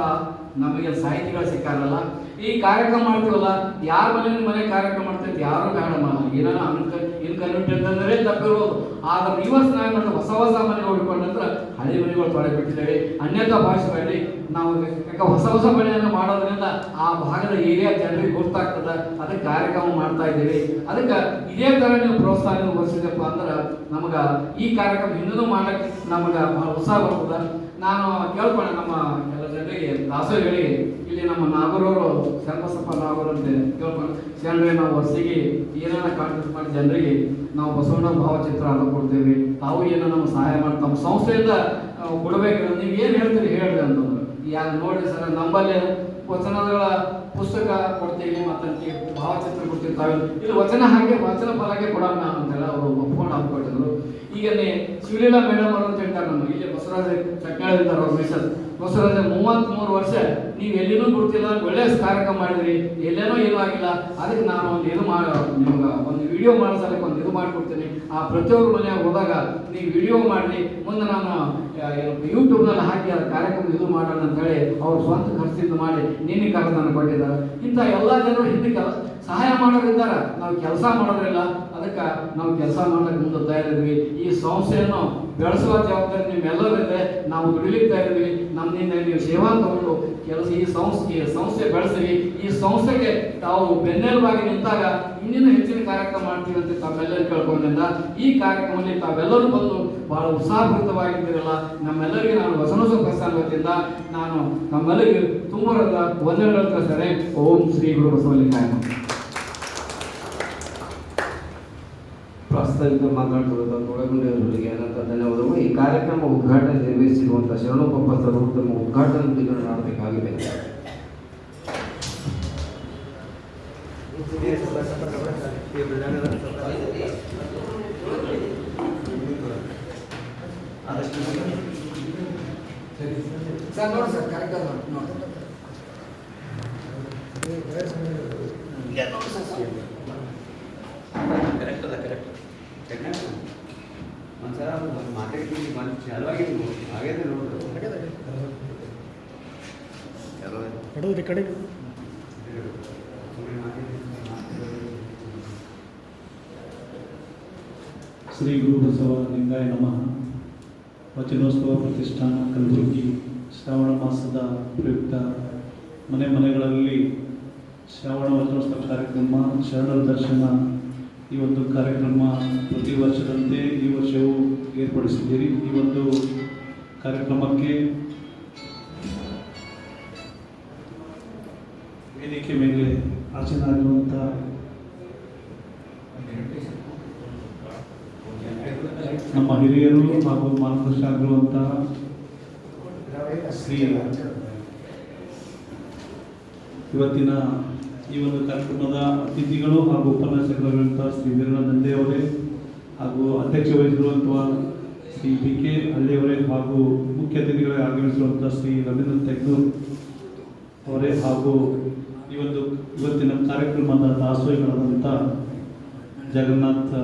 ನಮಗೆ ಸಾಹಿತಿಗಳು ಸಿಕ್ಕಾರಲ್ಲ. ಈ ಕಾರ್ಯಕ್ರಮ ಮಾಡ್ತೀವಲ್ಲ, ಯಾರ ಮನೆ ಕಾರ್ಯಕ್ರಮ ಮಾಡ್ತೈತೆ ಯಾರು ಬೇಡಮ್ಮ, ಏನಾರ ಇನ್ಕನ್ವಿನಿಯಂಟ್ ಅಂದ್ರೆ ತಪ್ಪಿರ್ಬೋದು. ಆದ್ರೆ ರಿವರ್ಸ್ ನಾವು ಮಾಡಿದ್ರೆ ಹೊಸ ಮನೆ ಹುಡ್ಕೊಂಡ್ರೆ ಹಳೆ ಮನೆಗಳು ತೊಳೆ ಬಿಟ್ಟಿದ್ದೇವೆ. ಅನ್ಯತಾ ಭಾಷೆಗಳಲ್ಲಿ ನಾವು ಯಾಕೆ ಹೊಸ ಮನೆಯನ್ನು ಮಾಡೋದ್ರಿಂದ ಆ ಭಾಗದ ಏರಿಯಾ ಜನರಿಗೆ ಗೊತ್ತಾಗ್ತದೆ. ಅದಕ್ಕೆ ಕಾರ್ಯಕ್ರಮ ಮಾಡ್ತಾ ಇದ್ದೀವಿ. ಅದಕ್ಕೆ ಇದೇ ಥರ ನೀವು ಪ್ರೋತ್ಸಾಹ ವಹಿಸಿದಪ್ಪ ಅಂದ್ರೆ ನಮಗೆ ಈ ಕಾರ್ಯಕ್ರಮ ಇನ್ನೂ ಮಾಡಕ್ಕೆ ನಮಗೆ ಬಹಳ ಉತ್ಸಾಹ ಬರ್ತದೆ. ನಾನು ಕೇಳ್ಕೊಂಡೆ ನಮ್ಮ ಎಲ್ಲ ಜನರಿಗೆ ದಾಸೋಹಿಗಳಿಗೆ, ಇಲ್ಲಿ ನಮ್ಮ ನಾಗೂರವರು ಶರಣಬಸಪ್ಪ ನಾಗೂರು ಅಂತ ಕೇಳ್ಕೊಂಡು, ಶರಣರೇ ನಾವು ವರ್ಷಿಗೆ ಏನಾರ ಕಾಂಟ್ಯಾಕ್ಟ್ ಮಾಡಿ ಜನರಿಗೆ ನಾವು ಬಸವಣ್ಣ ಭಾವಚಿತ್ರ ಅಂತ ಕೊಡ್ತೇವೆ, ತಾವು ಏನೋ ನಮ್ಮ ಸಹಾಯ ಮಾಡಿ ತಮ್ಮ ಸಂಸ್ಥೆಯಿಂದ ಕೊಡಬೇಕು, ನೀವು ಏನು ಹೇಳ್ತೀರಿ ಹೇಳ್ರಿ ಅಂತಂದ್ರು. ಯಾರು ನೋಡ್ರಿ ಸರ್, ನಮ್ಮಲ್ಲಿ ವಚನಗಳ ಪುಸ್ತಕ ಕೊಡ್ತೀವಿ ಮತ್ತು ಭಾವಚಿತ್ರ ಕೊಡ್ತೀವಿ, ತಾವು ಇಲ್ಲಿ ವಚನ ಫಲಕ್ಕೆ ಕೊಡೋಣ ಅಂತೆಲ್ಲ ಅವರು ಒಪ್ಕೊಂಡು ಹಾಕೊಟ್ಟಿದ್ರು. ಈಗ ಶಿವಲೀಲಾ ಮೇಡಮ್ ಅವರು ಅಂತ ಹೇಳ್ತಾರೆ, ನಮ್ಮ ಇಲ್ಲಿ ಬಸವರಾಜ ಚಕ್ನಾಳಿದ್ದಾರೆ ಅವ್ರ ಮಿಸಸ್ ಬಸವರಾಜ. 33 ವರ್ಷ ನೀವು ಎಲ್ಲಿನೂ ಬಿಡ್ತಿಲ್ಲ, ಒಳ್ಳೆ ಕಾರ್ಯಕ್ರಮ ಮಾಡಿದ್ರಿ, ಎಲ್ಲೇನೋ ಏನೂ ಆಗಿಲ್ಲ. ಅದಕ್ಕೆ ನಾನು ಒಂದು ನಿಮ್ಗೆ ಒಂದು ವಿಡಿಯೋ ಮಾಡಿಸಲಿಕ್ಕೆ ಒಂದು ಮಾಡಿಕೊಡ್ತೀನಿ. ಆ ಪ್ರತಿಯೊಬ್ಬರು ಮನೆಯಾಗ ಹೋದಾಗ ನೀವು ವಿಡಿಯೋ ಮಾಡಿ ಮುಂದೆ ನಾನು ಯೂಟ್ಯೂಬ್ನಲ್ಲಿ ಹಾಕಿ ಆ ಕಾರ್ಯಕ್ರಮ ಮಾಡೋಣ ಅಂತೇಳಿ ಅವ್ರು ಸ್ವಂತ ಖರ್ಚಿಂದ ಮಾಡಿ ನಿನ್ನೆ ಕಾರ್ಯಕ್ರಮ ಕೊಟ್ಟಿದ್ದಾರೆ. ಇಂಥ ಎಲ್ಲ ಜನರು ಹಿಂದೆ ಸಹಾಯ ಮಾಡೋರಿದ್ದಾರೆ, ನಾವು ಕೆಲಸ ಮಾಡೋದಿಲ್ಲ. ಅದಕ್ಕೆ ನಾವು ಕೆಲಸ ಮಾಡೋಕ್ಕೆ ಮುಂದೆ ತಯಾರಿದ್ವಿ. ಈ ಸಂಸ್ಥೆಯನ್ನು ಬೆಳೆಸುವ ಜವಾಬ್ದಾರಿ ನಿಮ್ಮೆಲ್ಲರಿದೆ. ನಾವು ದುಡಿಲಿಕ್ಕೆ ತಯಾರಿದ್ವಿ. ನಮ್ಮಿಂದ ನೀವು ಸೇವಾ ತಗೊಂಡು ಈ ಸಂಸ್ಥೆ ಬೆಳೆಸಿ ಈ ಸಂಸ್ಥೆಗೆ ತಾವು ಬೆನ್ನೆಲುಬಾಗಿ ನಿಂತಾಗ ಇನ್ನೂ ಹೆಚ್ಚಿನ ಕಾರ್ಯಕ್ರಮ ಮಾಡ್ತೀವಿ ಅಂತ ತಾವೆಲ್ಲರೂ ಕೇಳ್ಕೊಂಡಿದ್ದ. ಈ ಕಾರ್ಯಕ್ರಮದಲ್ಲಿ ತಾವೆಲ್ಲರೂ ಬಂದು ಬಹಳ ಉತ್ಸಾಹಭರಿತವಾಗಿದ್ದೀರಲ್ಲ, ನಮ್ಮೆಲ್ಲರಿಗೆ ನಾನು ಬಸವನೋತ್ಸವ ಪ್ರಸ್ಥಾನ ವತಿಯಿಂದ ನಾನು ನಮ್ಮೆಲ್ಲರಿಗೆ ತುಂಬ ವಂದನೆಗಳು ತಿಳಿಸ್ತೇನೆ. ಓಂ ಶ್ರೀ ಗುರು ಬಸವಲಿಂಗಾಯ.
ಪ್ರಾಸ್ತಾವಿಕ ಮಾತನಾಡುತ್ತಿರುವಂಥ ಒಳಗೊಂಡಿರುವವರಿಗೆ ಅನಂತ ಧನ್ಯವಾದಗಳು. ಈ ಕಾರ್ಯಕ್ರಮ ಉದ್ಘಾಟನೆ ನಿರ್ವಹಿಸಿರುವಂಥ ಶರಣಪ್ಪ ಸರ್ ತಮ್ಮ ಉದ್ಘಾಟನಾ ನುಡಿಗಳನ್ನು ಆಡಬೇಕಾಗಿದೆ.
ಸರ್ ನೋಡಿ ಸರ್ ಕಾರ್ಯಕ್ರಮ ನೋಡಿ
ಕರೆಕ್ಟ್ ಅದ ಕರೆಕ್ಟ್ ಒಂದ್ಸಲ ಮಾತಾಡ್ತೀನಿ ಬಂದು ಚಾಲುವಾಗಿ ಹಾಗೇನೆ ನೋಡ್ರಿ
ಕಡೆ ಶ್ರೀ ಗುರು ಬಸವ ಲಿಂಗಾಯ ನಮಃ. ವಚನೋತ್ಸವ ಪ್ರತಿಷ್ಠಾನ ಕಲಬುರಗಿ ಶ್ರಾವಣ ಮಾಸದ ಪ್ರಯುಕ್ತ ಮನೆಗಳಲ್ಲಿ ಶ್ರಾವಣ ವಚನೋತ್ಸವ ಕಾರ್ಯಕ್ರಮ, ಶರಣರ ದರ್ಶನ, ಈ ಒಂದು ಕಾರ್ಯಕ್ರಮ ಪ್ರತಿ ವರ್ಷದಂತೆ ಈ ವರ್ಷವೂ ಏರ್ಪಡಿಸಿದ್ದೀರಿ. ಈ ಒಂದು ಕಾರ್ಯಕ್ರಮಕ್ಕೆ ವೇದಿಕೆ ಮೇಲೆ ಆಸೀನರಾಗಿರುವಂಥ ನಮ್ಮ ಹಿರಿಯರು ಹಾಗೂ ಮಾರ್ಗದರ್ಶಕರಾಗಿರುವಂತಹ ಶ್ರೀ ಇವತ್ತಿನ ಈ ಒಂದು ಕಾರ್ಯಕ್ರಮದ ಅತಿಥಿಗಳು ಹಾಗೂ ಉಪನ್ಯಾಸಕರಾಗಿರುವಂತಹ ಶ್ರೀ ವೀರಣ್ಣ ನಂದೆ ಅವರೇ, ಹಾಗೂ ಅಧ್ಯಕ್ಷ ವಹಿಸಿರುವಂತಹ ಶ್ರೀ BK ಹಳ್ಳಿಯವರೇ, ಹಾಗೂ ಮುಖ್ಯ ಅತಿಥಿಗಳೇ ಆಗಮಿಸಿರುವಂತಹ ಶ್ರೀ ರವೀಂದ್ರ ತೆಗ್ನೂರ್ ಅವರೇ, ಹಾಗೂ ಇವತ್ತಿನ ಕಾರ್ಯಕ್ರಮದ ದಾಸೋಹಿಗಳಾದಂಥ ಜಗನ್ನಾಥ್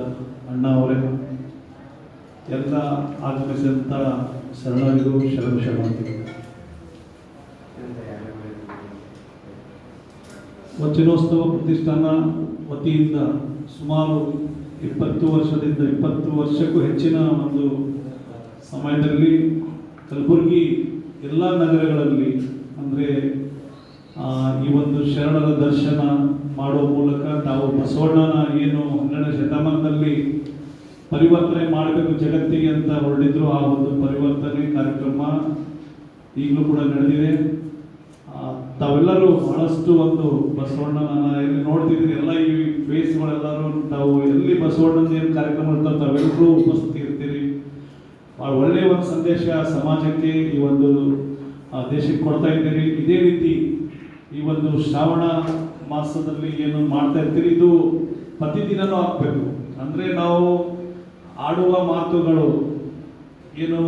ಅಣ್ಣ ಅವರೇ, ಎಲ್ಲ ಆಗಮಿಸಿದಂಥ ಶರಣರಿಗೂ ಶರಣಾರ್ಥಿಗಳು. ವಚನೋತ್ಸವ ಪ್ರತಿಷ್ಠಾನ ವತಿಯಿಂದ ಸುಮಾರು 20 ವರ್ಷಕ್ಕೂ ಹೆಚ್ಚಿನ ಒಂದು ಸಮಯದಲ್ಲಿ ಕಲಬುರಗಿ ಎಲ್ಲ ನಗರಗಳಲ್ಲಿ ಅಂದರೆ ಈ ಒಂದು ಶರಣರ ದರ್ಶನ ಮಾಡುವ ಮೂಲಕ ತಾವು ಬಸವಣ್ಣನ ಏನು 12ನೇ ಶತಮಾನದಲ್ಲಿ ಪರಿವರ್ತನೆ ಮಾಡಬೇಕು ಜಗತ್ತಿಗೆ ಅಂತ ಹೊರಟಿದ್ರು, ಆ ಒಂದು ಪರಿವರ್ತನೆ ಕಾರ್ಯಕ್ರಮ ಈಗಲೂ ಕೂಡ ನಡೆದಿದೆ. ತಾವೆಲ್ಲರೂ ಬಹಳಷ್ಟು ಒಂದು ಬಸವಣ್ಣನ ಎಲ್ಲಿ ನೋಡ್ತಿದ್ದೀರಿ, ಎಲ್ಲ ಈ ಫೇಸ್ಗಳೆಲ್ಲರೂ ತಾವು ಎಲ್ಲಿ ಬಸವಣ್ಣನ ಏನು ಕಾರ್ಯಕ್ರಮ ಇರ್ತಾವೆ ತಾವೆಲ್ಲರೂ ಉಪಸ್ಥಿತಿ ಇರ್ತೀರಿ. ಭಾಳ ಒಳ್ಳೆಯ ಒಂದು ಸಂದೇಶ ಸಮಾಜಕ್ಕೆ ಈ ಒಂದು ದೇಶಕ್ಕೆ ಕೊಡ್ತಾ ಇದ್ದೀರಿ. ಇದೇ ರೀತಿ ಈ ಒಂದು ಶ್ರಾವಣ ಮಾಸದಲ್ಲಿ ಏನು ಮಾಡ್ತಾ ಇರ್ತೀರಿ, ಇದು ಪ್ರತಿದಿನನೂ ಆಗಬೇಕು. ಅಂದರೆ ನಾವು ಆಡುವ ಮಾತುಗಳು ಏನು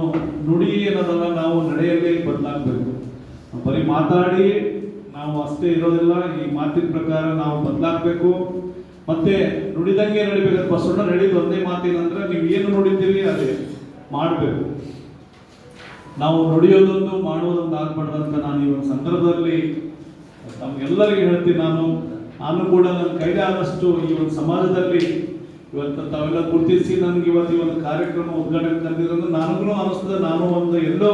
ನುಡಿ ಏನದಲ್ಲ, ನಾವು ನಡೆಯಲ್ಲೇ ಬದಲಾಗಬೇಕು. ಬರೀ ಮಾತಾಡಿ ನಾವು ಅಷ್ಟೇ ಇರೋದಿಲ್ಲ. ಈ ಮಾತಿನ ಪ್ರಕಾರ ನಾವು ಬದಲಾಗಬೇಕು, ಮತ್ತೆ ನುಡಿದಂಗೆ ನಡಿಬೇಕು. ಬಸವಣ್ಣ ಹೇಳಿದ ಒಂದೇ ಮಾತೇನಂದ್ರೆ, ನೀವು ಏನು ನುಡಿತೀರಿ ಅದೇ ಮಾಡಬೇಕು. ನಾವು ನುಡಿಯೋದೊಂದು ಮಾಡುವುದೊಂದು ಆಗ್ಬಾರ್ದಂತ ನಾನು ಈ ಒಂದು ಸಂದರ್ಭದಲ್ಲಿ ತಮಗೆಲ್ಲರಿಗೂ ಹೇಳ್ತೀನಿ. ನಾನು ಕೂಡ ನನ್ನ ಕೈಲಿ ಆದಷ್ಟು ಈ ಒಂದು ಸಮಾಜದಲ್ಲಿ ಇವತ್ತು ತಾವೆಲ್ಲ ಗುರುತಿಸಿ ನನಗೆ ಇವತ್ತು ಈ ಒಂದು ಕಾರ್ಯಕ್ರಮ ಉದ್ಘಾಟನೆ ತಂದಿರೋದು ನನಗೂ ಅನಿಸ್ತದೆ, ನಾನು ಒಂದು ಎಲ್ಲೋ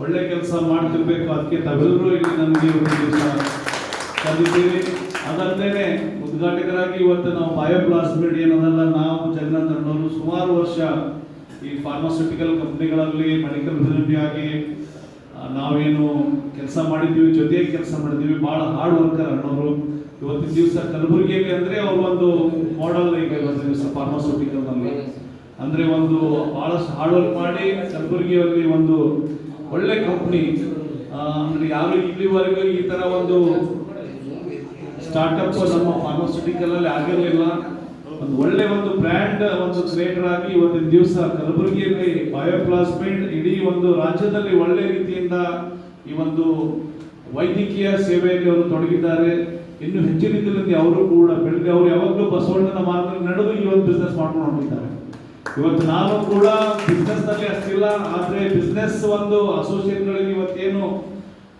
ಒಳ್ಳೆ ಕೆಲಸ ಮಾಡ್ತಿರ್ಬೇಕು. ಅದಕ್ಕೆ ತಾವೆಲ್ಲರೂ ಇಲ್ಲಿ ನನಗೆ ಒಂದು ದಿವಸ ತಂದಿದ್ದೀವಿ. ಅದಲ್ಲದೆ ಉದ್ಘಾಟಕರಾಗಿ ಇವತ್ತು ನಾವು ಬಯೋಪ್ಲಾಸ್ಮಿಡ್ ಏನದಲ್ಲ, ನಾವು ಜಗನ್ನಾಥ್ ಅಣ್ಣವರು ಸುಮಾರು ವರ್ಷ ಈ ಫಾರ್ಮಾಸ್ಯೂಟಿಕಲ್ ಕಂಪ್ನಿಗಳಲ್ಲಿ ಮೆಡಿಕಲ್ ಫಿಸಿಲಿಟಿ ಆಗಿ ನಾವೇನು ಕೆಲಸ ಮಾಡಿದ್ದೀವಿ, ಜೊತೆಗೆ ಕೆಲಸ ಮಾಡಿದ್ದೀವಿ. ಭಾಳ ಹಾರ್ಡ್ ವರ್ಕರ್ ಅಣ್ಣವರು. ಇವತ್ತಿನ ದಿವಸ ಕಲಬುರಗಿಯಲ್ಲಿ ಅಂದರೆ ಅವರು ಒಂದು ಮಾಡೆಲ್. ಈಗ ಇವತ್ತಿನ ದಿವಸ ಫಾರ್ಮಾಸ್ಯೂಟಿಕಲ್ನಲ್ಲಿ ಅಂದರೆ ಒಂದು ಭಾಳಷ್ಟು ಹಾರ್ಡ್ ವರ್ಕ್ ಮಾಡಿ ಕಲಬುರಗಿಯಲ್ಲಿ ಒಂದು ಒಳ್ಳೆ ಕಂಪ್ನಿ, ಅಂದರೆ ಯಾರು ಇಲ್ಲಿವರೆಗೂ ಈ ಥರ ಒಂದು ಸ್ಟಾರ್ಟಪ್ ನಮ್ಮ ಫಾರ್ಮಾಸ್ಯೂಟಿಕಲಲ್ಲಿ ಆಗಿರಲಿಲ್ಲ. ಒಂದು ಒಳ್ಳೆ ಒಂದು ಬ್ರ್ಯಾಂಡ್ ಒಂದು ಕ್ರಿಯೇಟರ್ ಆಗಿ ಇವತ್ತಿನ ದಿವಸ ಕಲಬುರಗಿಯಲ್ಲಿ ಬಯೋಪ್ಲಾಸ್ಮಿಡ್ ಇಡೀ ಒಂದು ರಾಜ್ಯದಲ್ಲಿ ಒಳ್ಳೆ ರೀತಿಯಿಂದ ಈ ಒಂದು ವೈದ್ಯಕೀಯ ಸೇವೆಯಲ್ಲಿ ಅವರು ತೊಡಗಿದ್ದಾರೆ. ಇನ್ನು ಹೆಚ್ಚಿನ ರೀತಿಯಲ್ಲಿ ಅವರು ಕೂಡ ಬೆಳೆದು ಅವರು ಯಾವಾಗಲೂ ಬಸವಣ್ಣನ ಮಾರ್ಗದಲ್ಲಿ ನಡೆದು ಈ ಒಂದು ಬಿಸ್ನೆಸ್ ಮಾಡ್ಕೊಂಡು ಹೊಂದಿದ್ದಾರೆ. ಇವತ್ತು ನಾನು ಕೂಡ ಬಿಸ್ನೆಸ್ ನಲ್ಲಿ ಅಷ್ಟಿಲ್ಲ, ಆದ್ರೆ ಬಿಸ್ನೆಸ್ ಒಂದು ಅಸೋಸಿಯೇಟ್ಗಳಿಗೆ ಇವತ್ತೇನು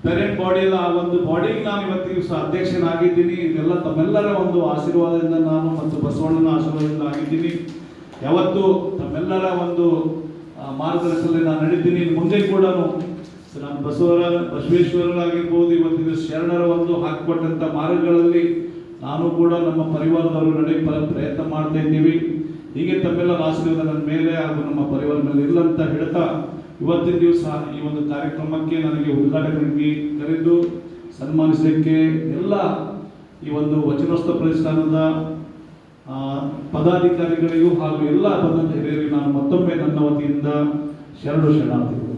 ಪೇರೆಂಟ್ ಬಾಡಿ ಇಲ್ಲ, ಆ ಒಂದು ಬಾಡಿಗೆ ನಾನು ಇವತ್ತಿಗೆ ಅಧ್ಯಕ್ಷನಾಗಿದ್ದೀನಿ. ಇದೆಲ್ಲ ತಮ್ಮೆಲ್ಲರ ಒಂದು ಆಶೀರ್ವಾದದಿಂದ ನಾನು ಮತ್ತು ಬಸವಣ್ಣನ ಆಶೀರ್ವಾದದಿಂದ ಆಗಿದ್ದೀನಿ. ಯಾವತ್ತು ತಮ್ಮೆಲ್ಲರ ಒಂದು ಮಾರ್ಗದರ್ಶನದಲ್ಲಿ ನಾನು ನಡೆದಿದ್ದೀನಿ. ಮುಂದೆ ಕೂಡ ನಾನು ಬಸವೇಶ್ವರರಾಗಿರ್ಬೋದು, ಇವತ್ತಿನ ಶರಣರ ಒಂದು ಹಾಕಿಕೊಟ್ಟಂಥ ಮಾರ್ಗಗಳಲ್ಲಿ ನಾನು ಕೂಡ ನಮ್ಮ ಪರಿವಾರದವರು ನಡೆಯ ಪ್ರಯತ್ನ ಮಾಡ್ತಾ ಇದ್ದೀವಿ. ಹೀಗೆ ತಮ್ಮೆಲ್ಲರ ಆಶೀರ್ವಾದ ನನ್ನ ಮೇಲೆ ಹಾಗೂ ನಮ್ಮ ಪರಿವಾರ ಮೇಲೆ ಇಲ್ಲಂತ ಹೇಳ್ತಾ, ಇವತ್ತಿನ ದಿವಸ ಈ ಒಂದು ಕಾರ್ಯಕ್ರಮಕ್ಕೆ ನನಗೆ ಉದ್ಘಾಟಕರಿಗೆ ಕರೆದು ಸನ್ಮಾನಿಸಲಿಕ್ಕೆ ಎಲ್ಲ ಈ ಒಂದು ವಚನೋತ್ಸವ ಪ್ರತಿಷ್ಠಾನದ ಪದಾಧಿಕಾರಿಗಳಿಗೂ ಹಾಗೂ ಎಲ್ಲ ಬಂದಂತ ಹಿರಿಯರಿಗೆ ನಾನು ಮತ್ತೊಮ್ಮೆ ನನ್ನ ವತಿಯಿಂದ ಶರಣಾರ್ಥಿಗಳು.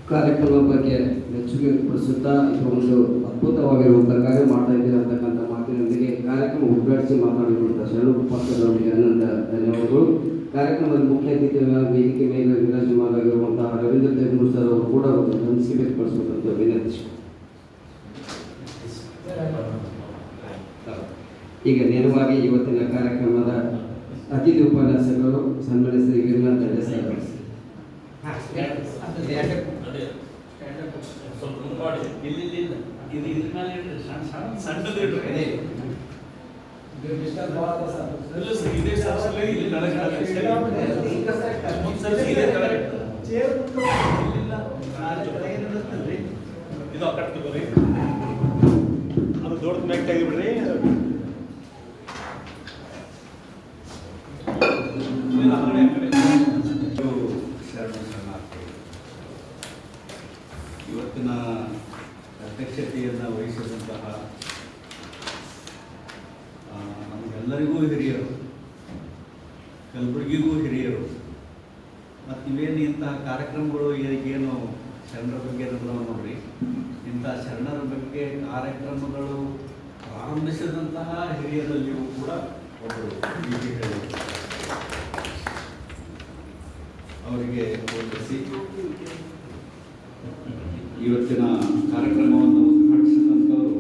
ಕಾರ್ಯಕ್ರಮದ ಬಗ್ಗೆ ಮೆಚ್ಚುಗೆ ವ್ಯಕ್ತಪಡಿಸುತ್ತಾ ಇದು ಒಂದು ಅದ್ಭುತವಾಗಿರುವಂತಹ ಕಾರ್ಯ ಮಾಡ್ತಾ ಇದ್ದೀರಾ ಅಂತಕ್ಕಂಥ ಮಾತಿನೊಂದಿಗೆ ಕಾರ್ಯಕ್ರಮ ಉದ್ಘಾಟಿಸಿ ಮಾತನಾಡಿರುವಂತಹ ಶರಣು ಪಕ್ಷದವರಿಗೆ ಅನಂತ ಧನ್ಯವಾದಗಳು. ಕಾರ್ಯಕ್ರಮದ ಮುಖ್ಯ ಅತಿಥಿಯಾಗಿ ವೇದಿಕೆ ಮೇಲೆ ವಿರಾಜಮಾನರಾಗಿರುವಂತಹ ರವೀಂದ್ರ ತೆಗನೂರು ಸರ್ ಅವರು ಕೂಡ ಒಂದು ಅನಿಸಿಕೆ ವ್ಯಕ್ತಪಡಿಸಬೇಕಂತ ವಿನಂತಿ. ಈಗ ನೇರವಾಗಿ ಇವತ್ತಿನ ಕಾರ್ಯಕ್ರಮದ ಅತಿಥಿ ಉಪನ್ಯಾಸಕರು ಸನ್ಮಾನ್ಯ ಶ್ರೀ ವೀರನಾಥ್ ಹೆಗಡೆ ಸರ್.
ಅದು ದೊಡ್ಡ ಮ್ಯಾಕ್ ತೆಗಿಬಿಡ್ರಿ.
ಇವತ್ತಿನ ಅಧ್ಯಕ್ಷತೆಯನ್ನು ವಹಿಸಿದಂತಹ ನಮಗೆಲ್ಲರಿಗೂ ಹಿರಿಯರು, ಕಲಬುರಗಿಗೂ ಹಿರಿಯರು, ಮತ್ತು ಇವೇನು ಇಂತಹ ಕಾರ್ಯಕ್ರಮಗಳು ಏನು ಶರಣರ ಬಗ್ಗೆ ನೋಡ್ರಿ, ಇಂತಹ ಶರಣರ ಬಗ್ಗೆ ಕಾರ್ಯಕ್ರಮಗಳು ಪ್ರಾರಂಭಿಸಿದಂತಹ ಹಿರಿಯರಲ್ಲಿಯೂ ಕೂಡ ಒಬ್ಬರು ಅವರಿಗೆ ವಂದಿಸಿ ಇವತ್ತಿನ ಕಾರ್ಯಕ್ರಮವನ್ನು ಉದ್ಘಾಟಿಸಿದಂಥವರು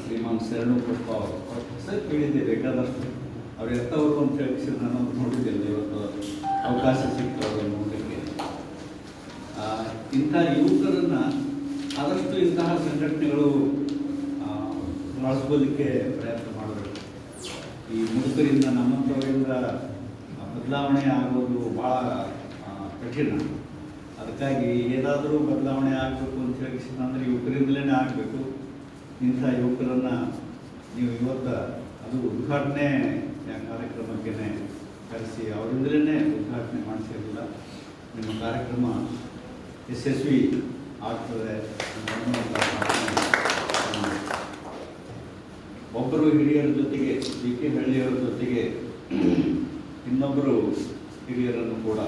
ಶ್ರೀಮಾನ್ ಶರಣು ಕೊಪ್ಪ ಅವರು. ಅವ್ರ ಹೆಸರು ಕೇಳಿದ್ದೆ ಬೇಕಾದಷ್ಟು, ಅವ್ರು ಎತ್ತವರು ಅಂತ ಹೇಳಿಸಿ ನಾನು ನೋಡಿದ್ದಿಲ್ಲ. ಇವತ್ತು ಅವಕಾಶ ಸಿಗ್ತವ್ರು ನೋಡಲಿಕ್ಕೆ. ಇಂಥ ಯುವಕರನ್ನು ಆದಷ್ಟು ಇಂತಹ ಸಂಘಟನೆಗಳು ಬಳಸ್ಕೊಳ್ಳಿಕ್ಕೆ ಪ್ರಯತ್ನ ಮಾಡಬೇಕು. ಈ ಮುದುಕರಿಂದ ನಮ್ಮಂಥವರಿಂದ ಬದಲಾವಣೆ ಆಗೋದು ಭಾಳ ಕಠಿಣ. ಅದಕ್ಕಾಗಿ ಏನಾದರೂ ಬದಲಾವಣೆ ಆಗಬೇಕು ಅಂತ ಹೇಳಿ ಅಂದರೆ ಯುವಕರಿಂದಲೇ ಆಗಬೇಕು. ಇಂಥ ಯುವಕರನ್ನು ನೀವು ಇವತ್ತು ಅದು ಉದ್ಘಾಟನೆ ಕಾರ್ಯಕ್ರಮಕ್ಕೆ ಕರೆಸಿ ಅವರಿಂದಲೇ ಉದ್ಘಾಟನೆ ಮಾಡಿಸಿರಲಿಲ್ಲ. ನಿಮ್ಮ ಕಾರ್ಯಕ್ರಮ ಯಶಸ್ವಿ ಆಗ್ತದೆ. ಒಬ್ಬರು ಹಿರಿಯರ ಜೊತೆಗೆ ಬಿ ಕೆ ಹಳ್ಳಿಯವರ ಜೊತೆಗೆ ಇನ್ನೊಬ್ಬರು ಹಿರಿಯರನ್ನು ಕೂಡ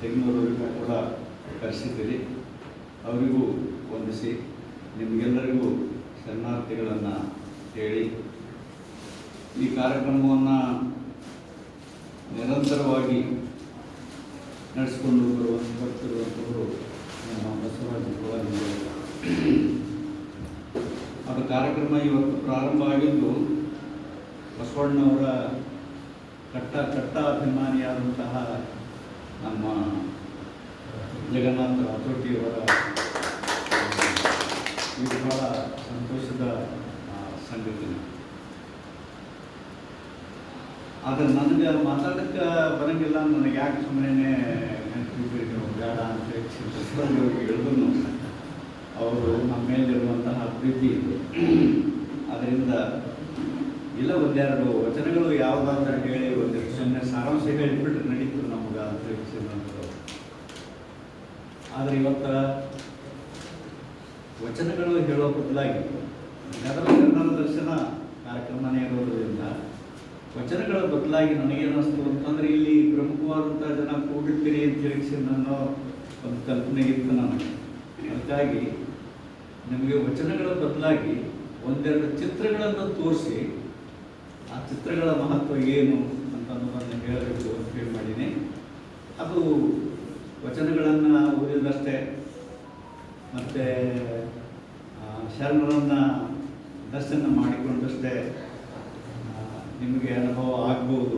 ತೆಗ್ನೂರವರಿಗೂ ಕೂಡ ಕರೆಸಿದ್ದೀರಿ. ಅವರಿಗೂ ವಂದಿಸಿ ನಿಮಗೆಲ್ಲರಿಗೂ ಶರಣಾರ್ಥಿಗಳನ್ನು ಹೇಳಿ ಈ ಕಾರ್ಯಕ್ರಮವನ್ನು ನಿರಂತರವಾಗಿ ನಡೆಸಿಕೊಂಡು ಬರ್ತಿರುವಂಥವರು ನಮ್ಮ ಬಸವರಾಜ ಪವಾರ್. ಅದು ಕಾರ್ಯಕ್ರಮ ಇವತ್ತು ಪ್ರಾರಂಭ ಆಗಿದ್ದು ಬಸವಣ್ಣವರ ಕಟ್ಟ ಅಭಿಮಾನಿಯಾದಂತಹ ನಮ್ಮ ಜಗನ್ನಾಥ ರಾಥೋಟಿಯವರ ಇದು ಬಹಳ ಸಂತೋಷದ ಸಂಗತಿ. ಆದರೆ ನನಗೆ ಮಾತಾಡೋಕ್ಕೆ ಬರೋಂಗಿಲ್ಲ, ನನಗೆ ಯಾಕೆ ಸುಮ್ಮನೆ ಬೇಡ ಅಂತ ಹೇಳಿದ್ರು ಅವರು ನಮ್ಮ ಮೇಲಿರುವಂತಹ ಪ್ರೀತಿ ಅದರಿಂದ ಇಲ್ಲ ಒಂದೆರಡು ವಚನಗಳು ಯಾವುದಾದ್ರೂ ಹೇಳಿ ಒಂದೆರಡು ಸುಮ್ಮನೆ ಸಾರಾಂಶ ಹೇಳಿಬಿಟ್ರೆ ನಡೀತು ನಮ್ಗೆ ಅಂತ ಹೇಳಿಸಿದಂಥದ್ದು. ಆದರೆ ಇವತ್ತು ವಚನಗಳು ಹೇಳೋ ಬದಲಾಗಿ ನನ್ನ ದರ್ಶನ ಕಾರ್ಯಕ್ರಮನೇ ಇರೋದ್ರಿಂದ ವಚನಗಳ ಬದಲಾಗಿ ನನಗೇನು ಅನಿಸ್ತು ಅಂತಂದರೆ ಇಲ್ಲಿ ಪ್ರಮುಖವಾದಂಥ ಜನ ಕೂಡಿರ್ತೀರಿ ಅಂತ ಹೇಳಿಸಿ ಅನ್ನೋ ಒಂದು ಕಲ್ಪನೆ ಇತ್ತು ನನಗೆ. ಅದಕ್ಕಾಗಿ ನಿಮಗೆ ವಚನಗಳ ಬದಲಾಗಿ ಒಂದೆರಡು ಚಿತ್ರಗಳನ್ನು ತೋರಿಸಿ ಆ ಚಿತ್ರಗಳ ಮಹತ್ವ ಏನು ಅಂತ ಅನ್ನೋದನ್ನು ಹೇಳಬೇಕು ಅಂತ ಹೇಳಿ ಮಾಡೀನಿ. ಅದು ವಚನಗಳನ್ನು ಓದಿದಷ್ಟೇ ಮತ್ತು ಶರಣರನ್ನು ದರ್ಶನ ಮಾಡಿಕೊಂಡಷ್ಟೇ ನಿಮಗೆ ಅನುಭವ ಆಗ್ಬೋದು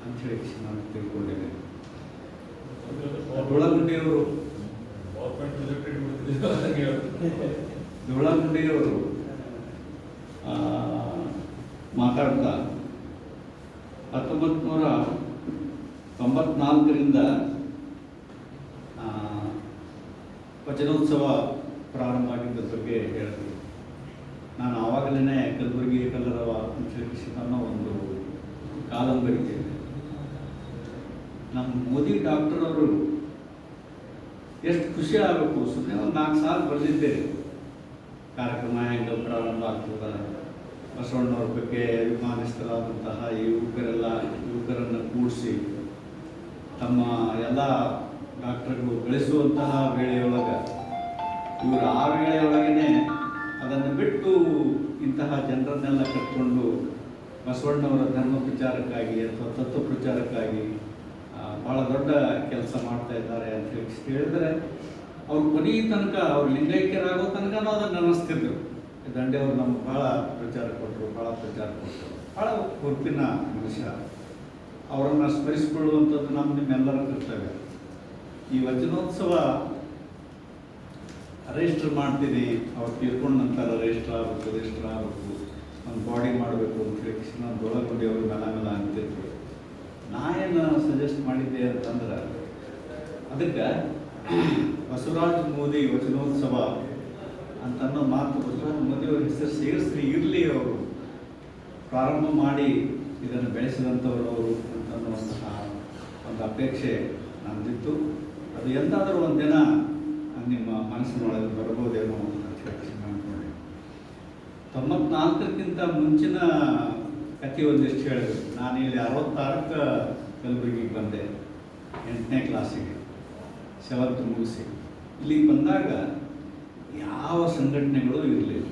ಅಂಥೇಳಿ ನಾನು ತಿಳ್ಕೊಂಡಿದ್ದೇನೆ. ಧೂಳಗುಂಡಿಯವರು ಮಾತಾಡ್ತಾ 1994ರಿಂದ ವಚನೋತ್ಸವ ಪ್ರಾರಂಭ ಆಗಿದ್ದ ಬಗ್ಗೆ ಹೇಳಿದ್ರು. ನಾನು ಆವಾಗಲೇ ಕಲಬುರಗಿ ಕಲ್ಲರವ ಅಂತ ಹೇಳಿ ಅನ್ನೋ ಒಂದು ಕಾದಂಬರಿ ಇದೆ. ನಮ್ಮ ಮೋದಿ ಡಾಕ್ಟರ್ ಅವರು ಎಷ್ಟು ಖುಷಿ ಆಗಬೇಕು, ಸುಮ್ಮನೆ ಒಂದು 4 ಸಾಲ ಬರೆದಿದ್ದೇನೆ. ಕಾರ್ಯಕ್ರಮ ಹೆಂಗೆ ಪ್ರಾರಂಭ ಆಗ್ತದೆ, ಬಸವಣ್ಣವ್ರ ಬಗ್ಗೆ ಅಭಿಮಾನಿಸ್ತರಾದಂತಹ ಯುವಕರನ್ನು ಕೂಡಿಸಿ ತಮ್ಮ ಎಲ್ಲ ಡಾಕ್ಟರ್ಗಳು ಗಳಿಸುವಂತಹ ವೇಳೆಯೊಳಗೆ ಇವರು ಆ ವೇಳೆಯೊಳಗೇ ಅದನ್ನು ಬಿಟ್ಟು ಇಂತಹ ಜನರನ್ನೆಲ್ಲ ಕಟ್ಕೊಂಡು ಬಸವಣ್ಣವರ ಧರ್ಮ ಪ್ರಚಾರಕ್ಕಾಗಿ ಅಥವಾ ತತ್ವ ಪ್ರಚಾರಕ್ಕಾಗಿ ಭಾಳ ದೊಡ್ಡ ಕೆಲಸ ಮಾಡ್ತಾ ಇದ್ದಾರೆ ಅಂತ ಹೇಳಿದರೆ ಅವ್ರು ಕೊನೆಯ ತನಕ ಅವ್ರು ಲಿಂಗೈಕ್ಯರಾಗೋ ತನಕನೂ ಅದನ್ನು ಅನ್ನಿಸ್ತಿದ್ರು. ದಂಡೆಯವರು ನಮ್ಗೆ ಭಾಳ ಪ್ರಚಾರ ಕೊಟ್ಟರು, ಭಾಳ ಹುರುಪಿನ ಮನುಷ್ಯ. ಅವರನ್ನು ಸ್ಮರಿಸಿಕೊಳ್ಳುವಂಥದ್ದು ನಿಮ್ಮೆಲ್ಲರ ಕರ್ತವ್ಯ. ಈ ವಚನೋತ್ಸವ ರಿಜಿಸ್ಟರ್ ಮಾಡ್ತೀರಿ, ಅವ್ರು ತೀರ್ಕೊಂಡ ನಂತರ ರಿಜಿಸ್ಟರ್ ಆಗಬೇಕು, ಒಂದು ಬಾಡಿ ಮಾಡಬೇಕು ಅಂತ ಹೇಳಿ ನಾನು ಧೂಳಗುಂಡಿಯವರು ಮೇಲ ಅಂತಿದ್ರು. ನಾ ಏನು ಸಜೆಸ್ಟ್ ಮಾಡಿದ್ದೆ ಅಂತಂದ್ರೆ ಅದಕ್ಕೆ ಬಸವರಾಜ ಮೋದಿ ವಚನೋತ್ಸವ ಅಂತನ್ನೋ ಮಾತು ಬಸವರಾಜ ಮೋದಿಯವ್ರ ಹೆಸರು ಸೇರಿಸ್ರಿ ಇರಲಿ, ಅವರು ಪ್ರಾರಂಭ ಮಾಡಿ ಇದನ್ನು ಬೆಳೆಸಿದಂಥವ್ರು ಅವರು ಅಂತನ್ನುವಂತಹ ಒಂದು ಅಪೇಕ್ಷೆ ನಂದಿತ್ತು. ಅದು ಎಂದಾದರೂ ಒಂದಿನ ನಿಮ್ಮ ಮನಸ್ಸಿನೊಳಗೆ ಬರ್ಬೋದೇನೋ ಅಂತ ಹೇಳಿ ಅಂದ್ಕೊಂಡೆ. 94ಕ್ಕಿಂತ ಮುಂಚಿನ ಕಥೆ ಒಂದಿಷ್ಟು ಹೇಳಿದ್ರು. ನಾನು ಇಲ್ಲಿ 66ಕ್ಕೆ ಕಲಬುರಗಿಗೆ ಬಂದೆ, 8ನೇ ಕ್ಲಾಸಿಗೆ 7th ಮುಗಿಸಿ. ಇಲ್ಲಿಗೆ ಬಂದಾಗ ಯಾವ ಸಂಘಟನೆಗಳು ಇರಲಿಲ್ಲ.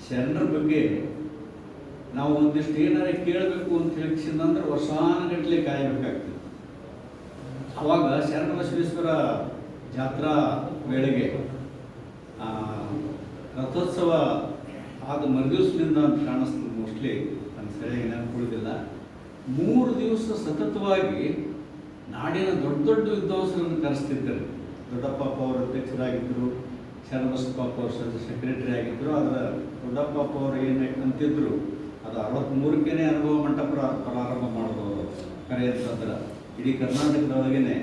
ಶರಣರ ಬಗ್ಗೆ ನಾವು ಒಂದಿಷ್ಟು ಏನಾರ ಕೇಳಬೇಕು ಅಂತ ಹೇಳಿಸಿದಂದ್ರೆ ವರ್ಷಾನುಗಟ್ಟಲೆ ಕಾಯಬೇಕಾಗ್ತದೆ. ಆವಾಗ ಶರಣ ಬಸವೇಶ್ವರ ಜಾತ್ರಾ ವೇಳೆಗೆ ರಥೋತ್ಸವ ಆದ ಮರುದಿವಸದಿಂದ ಅಂತ ಕಾಣಿಸ್ತದೆ, ಮೋಸ್ಟ್ಲಿ ನನ್ನ ಸರಿಯಾಗಿ ನೆನಪುಳಿದಿಲ್ಲ. 3 ದಿವಸ ಸತತವಾಗಿ ನಾಡಿನ ದೊಡ್ಡ ವಿದ್ವಾಂಸರನ್ನು ಕರೆಸ್ತಿದ್ದರು. ದೊಡ್ಡಪ್ಪ ಅವರು ಅಧ್ಯಕ್ಷರಾಗಿದ್ದರು, ಶರಣಬಸಪ್ಪ ಅವರು ಸೆಕ್ರೆಟರಿ ಆಗಿದ್ದರು. ಅದರ ದೊಡ್ಡಪ್ಪ ಅವರು ಏನು ಅಂತಿದ್ರು ಅದು 63ಕ್ಕೇ ಅನುಭವ ಮಂಟಪ ಪ್ರಾರಂಭ ಮಾಡೋದು ಕರೆ ಅಂತಂದ್ರೆ ಇಡೀ ಕರ್ನಾಟಕದೊಳಗೇನೆ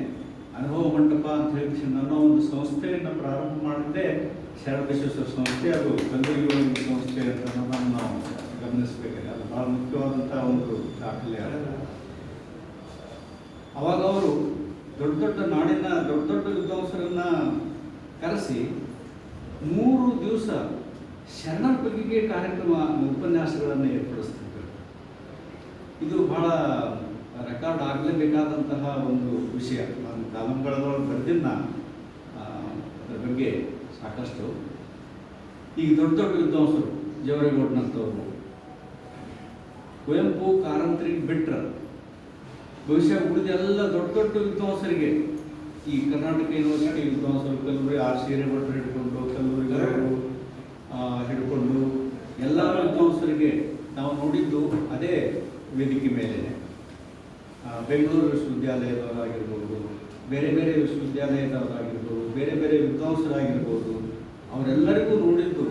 ಅನುಭವ ಮಂಟಪ ಅಂತ ಹೇಳಿ ಅನ್ನೋ ಒಂದು ಸಂಸ್ಥೆಯನ್ನು ಪ್ರಾರಂಭ ಮಾಡಿದ್ದೆ ಶರಣಬಸವೇಶ್ವರ ಸಂಸ್ಥೆ. ಅದು ಕಲಬುರಗಿ ಒಂದು ಸಂಸ್ಥೆ ಅಂತ ಅನ್ನೋದನ್ನು ನಾವು ಗಮನಿಸಬೇಕಾಗಿದೆ. ಅದು ಭಾಳ ಮುಖ್ಯವಾದಂಥ ಒಂದು ದಾಖಲೆ. ಅವಾಗ ಅವರು ದೊಡ್ಡ ನಾಡಿನ ದೊಡ್ಡ ವಿದ್ವಾಂಸರನ್ನು ಕರೆಸಿ 3 ದಿವಸ ಶರಣರ ಬಗೆಗೆ ಕಾರ್ಯಕ್ರಮ ಉಪನ್ಯಾಸಗಳನ್ನು ಏರ್ಪಡಿಸ್ತಿದ್ದರು. ಇದು ಭಾಳ ರೆಕಾರ್ಡ್ ಆಗಲೇಬೇಕಾದಂತಹ ಒಂದು ವಿಷಯ. ನಾನು ಕಾಲಂಗಳದೊಳಗೆ ಬರೆದಿನ್ನ ಅದರ ಬಗ್ಗೆ ಸಾಕಷ್ಟು. ಈಗ ದೊಡ್ಡ ದೊಡ್ಡ ವಿದ್ವಾಂಸರು ಜವರೇಗೌಡನಂತವ್ರು, ಕುವೆಂಪು ಕಾರಂತರಿಗೆ ಬಿಟ್ರ ಬಹುಶಃ ಉಳಿದೆಲ್ಲ ದೊಡ್ಡ ದೊಡ್ಡ ವಿದ್ವಾಂಸರಿಗೆ ಈ ಕರ್ನಾಟಕ ಯೂನಿವರ್ಸಿಟಿ ವಿದ್ವಾಂಸರು ಕಲಬುರಗಿ ಆರ್ ಶ್ರೀರೇಗೌಡರು ಹಿಡ್ಕೊಂಡು ಕಲಬುರಗಿ ಹಿಡ್ಕೊಂಡು ಎಲ್ಲ ವಿದ್ವಾಂಸರಿಗೆ ನಾವು ನೋಡಿದ್ದು ಅದೇ ವೇದಿಕೆ ಮೇಲೆ. ಬೆಂಗಳೂರು ವಿಶ್ವವಿದ್ಯಾಲಯದವರಾಗಿರ್ಬೋದು, ಬೇರೆ ಬೇರೆ ವಿಶ್ವವಿದ್ಯಾಲಯದವರಾಗಿರ್ಬೋದು, ಬೇರೆ ಬೇರೆ ವಿದ್ವಾಂಸರಾಗಿರ್ಬೋದು, ಅವರೆಲ್ಲರಿಗೂ ನೋಡಿದ್ದು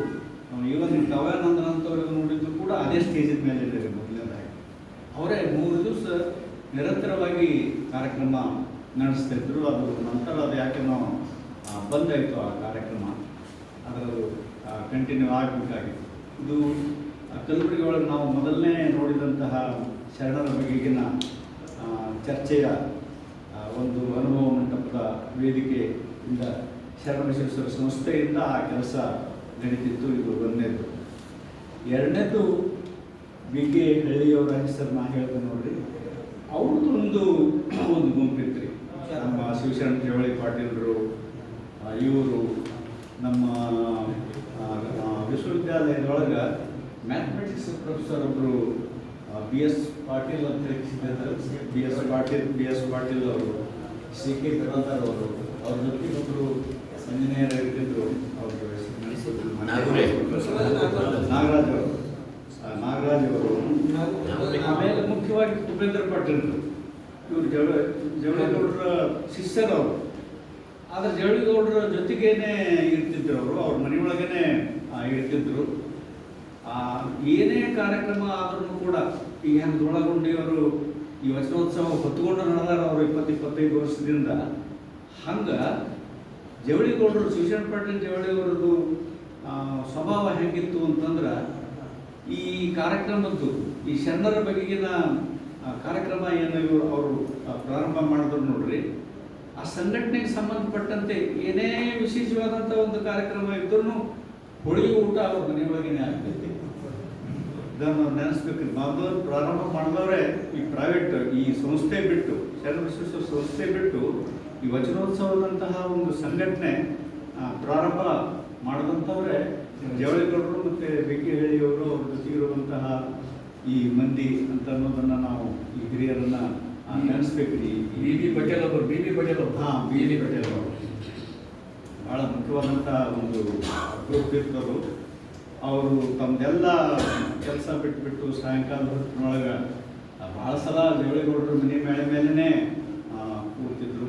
ಈವನ್ ಕವ್ಯಾನಂದನಂತವರಿಗೂ ನೋಡಿದ್ದು ಕೂಡ ಅದೇ ಸ್ಟೇಜಿನ ಮೇಲೆ ಇದ್ದಾರೆ. ಮೊದಲನೇದಾಗಿ ಅವರೇ 3 ದಿವಸ ನಿರಂತರವಾಗಿ ಕಾರ್ಯಕ್ರಮ ನಡೆಸ್ತಿದ್ರು. ಅದು ನಂತರ ಅದು ಯಾಕೆ ನಾವು ಬಂದಾಯಿತು ಆ ಕಾರ್ಯಕ್ರಮ, ಅದರದು ಕಂಟಿನ್ಯೂ ಆಗಬೇಕಾಗಿತ್ತು. ಇದು ಕಲಬುರಗಿ ಒಳಗೆ ನಾವು ಮೊದಲನೇ ನೋಡಿದಂತಹ ಶರಣರ ಬಗೆಗಿನ ಚರ್ಚೆಯ ಒಂದು ಅನುಭವ ಮಂಟಪದ ವೇದಿಕೆಯಿಂದ ಶರಣಬಸವೇಶ್ವರ ಸಂಸ್ಥೆಯಿಂದ ಆ ಕೆಲಸ ನಡೀತಿತ್ತು. ಇದು ಒಂದನೇದು. ಎರಡನೇದು BK ಹಳ್ಳಿಯವರ ಹೆಸರು ನಾ ಹೇಳ್ತೇನೆ ನೋಡ್ರಿ. ಅವ್ರದ್ದು ಒಂದು ಗುಂಪಿತ್ತು ರೀ. ನಮ್ಮ ಶಿವಶರಣ ಜವಳಿ ಪಾಟೀಲರು, ಇವರು ನಮ್ಮ ವಿಶ್ವವಿದ್ಯಾಲಯದೊಳಗೆ ಮ್ಯಾಥಮೆಟಿಕ್ಸ್ ಪ್ರೊಫೆಸರ್ ಒಬ್ಬರು BS ಪಾಟೀಲ್ ಅಂತ ಹೇಳಿದ್ದಾರೆ. BS ಪಾಟೀಲ್ ಅವರು, CK ಬಿರಾದಾರ್ ಅವರು, ಅವ್ರ ಜೊತೆಗೆ ಒಬ್ಬರು ಇಂಜಿನಿಯರ್ ಇರ್ತಿದ್ರು. ಅವರು ನಾಗರಾಜ್ ಅವರು, ಆಮೇಲೆ ಮುಖ್ಯವಾಗಿ ಉಪೇಂದ್ರ ಪಾಟೀಲ್, ಇವರು ಜವಳಿಗೌಡರ ಶಿಷ್ಯರು ಅವರು. ಆದರೆ ಜವಳಿಗೌಡರ ಜೊತೆಗೇನೆ ಇರ್ತಿದ್ರು ಅವರು, ಅವ್ರ ಮನೆಯೊಳಗೇನೆ ಇರ್ತಿದ್ರು. ಏನೇ ಕಾರ್ಯಕ್ರಮ ಆದ್ರೂ ಕೂಡ ಈಗ ಹೆಂಗೆ ಒಳಗೊಂಡಿಯವರು ಈ ವಚನೋತ್ಸವ ಹೊತ್ಕೊಂಡು ನಡೆದಾರ ಅವರು 20-25 ವರ್ಷದಿಂದ. ಹಂಗೆ ಜವಳಿಗೌಡರು, ಶಿವಶರಣ ಪಾಟೀಲ್ ಜವಳಿಗೌಡರದು ಸ್ವಭಾವ ಹೆಂಗಿತ್ತು ಅಂತಂದ್ರೆ, ಈ ಕಾರ್ಯಕ್ರಮದ್ದು ಈ ಶರಣರ ಬಗೆಗಿನ ಕಾರ್ಯಕ್ರಮ ಏನು ಇವರು ಅವರು ಪ್ರಾರಂಭ ಮಾಡಿದ್ರು ನೋಡ್ರಿ, ಆ ಸಂಘಟನೆಗೆ ಸಂಬಂಧಪಟ್ಟಂತೆ ಏನೇ ವಿಶೇಷವಾದಂಥ ಒಂದು ಕಾರ್ಯಕ್ರಮ ಇದ್ರೂ ಹೋಳಿಗೆ ಊಟ ಅವ್ರ ಮನೆಯೊಳಗೇನೆ ಆಗ್ತೈತಿ. ಇದನ್ನು ನೆನೆಸ್ಬೇಕ್ರಿ. ಮೊದಲು ಪ್ರಾರಂಭ ಮಾಡಿದವರೇ ಈ ಪ್ರೈವೇಟ್ ಈ ಸಂಸ್ಥೆ ಬಿಟ್ಟು, ಶರಣಬಸವೇಶ್ವರ ಸಂಸ್ಥೆ ಬಿಟ್ಟು ಈ ವಚನೋತ್ಸವದಂತಹ ಒಂದು ಸಂಘಟನೆ ಪ್ರಾರಂಭ ಮಾಡಿದಂಥವ್ರೆ ಜವಳಿಗೌಡರು ಮತ್ತು BK ಹಳ್ಳಿಯವರು, ಅವ್ರ ಜೊತೆಗಿರುವಂತಹ ಈ ಮಂದಿ ಅಂತ ಅನ್ನೋದನ್ನು ನಾವು ಈ ಹಿರಿಯರನ್ನು ನೆನೆಸ್ಬೇಕ್ರಿ.
BB ಪಟೇಲ್ ಅವರು
ಭಾಳ ಮುಖ್ಯವಾದಂಥ ಒಂದು ಗ್ರೂಪ್ ಇರ್ತರು. ಅವರು ತಮ್ಮದೆಲ್ಲ ಕೆಲಸ ಬಿಟ್ಬಿಟ್ಟು ಸಾಯಂಕಾಲ ಹೊತ್ತಿನೊಳಗೆ ಭಾಳ ಸಲ ಜವಳಿಗೌಡರು ಮನೆ ಮೇಲೆನೇ ಕೂಡ್ತಿದ್ರು.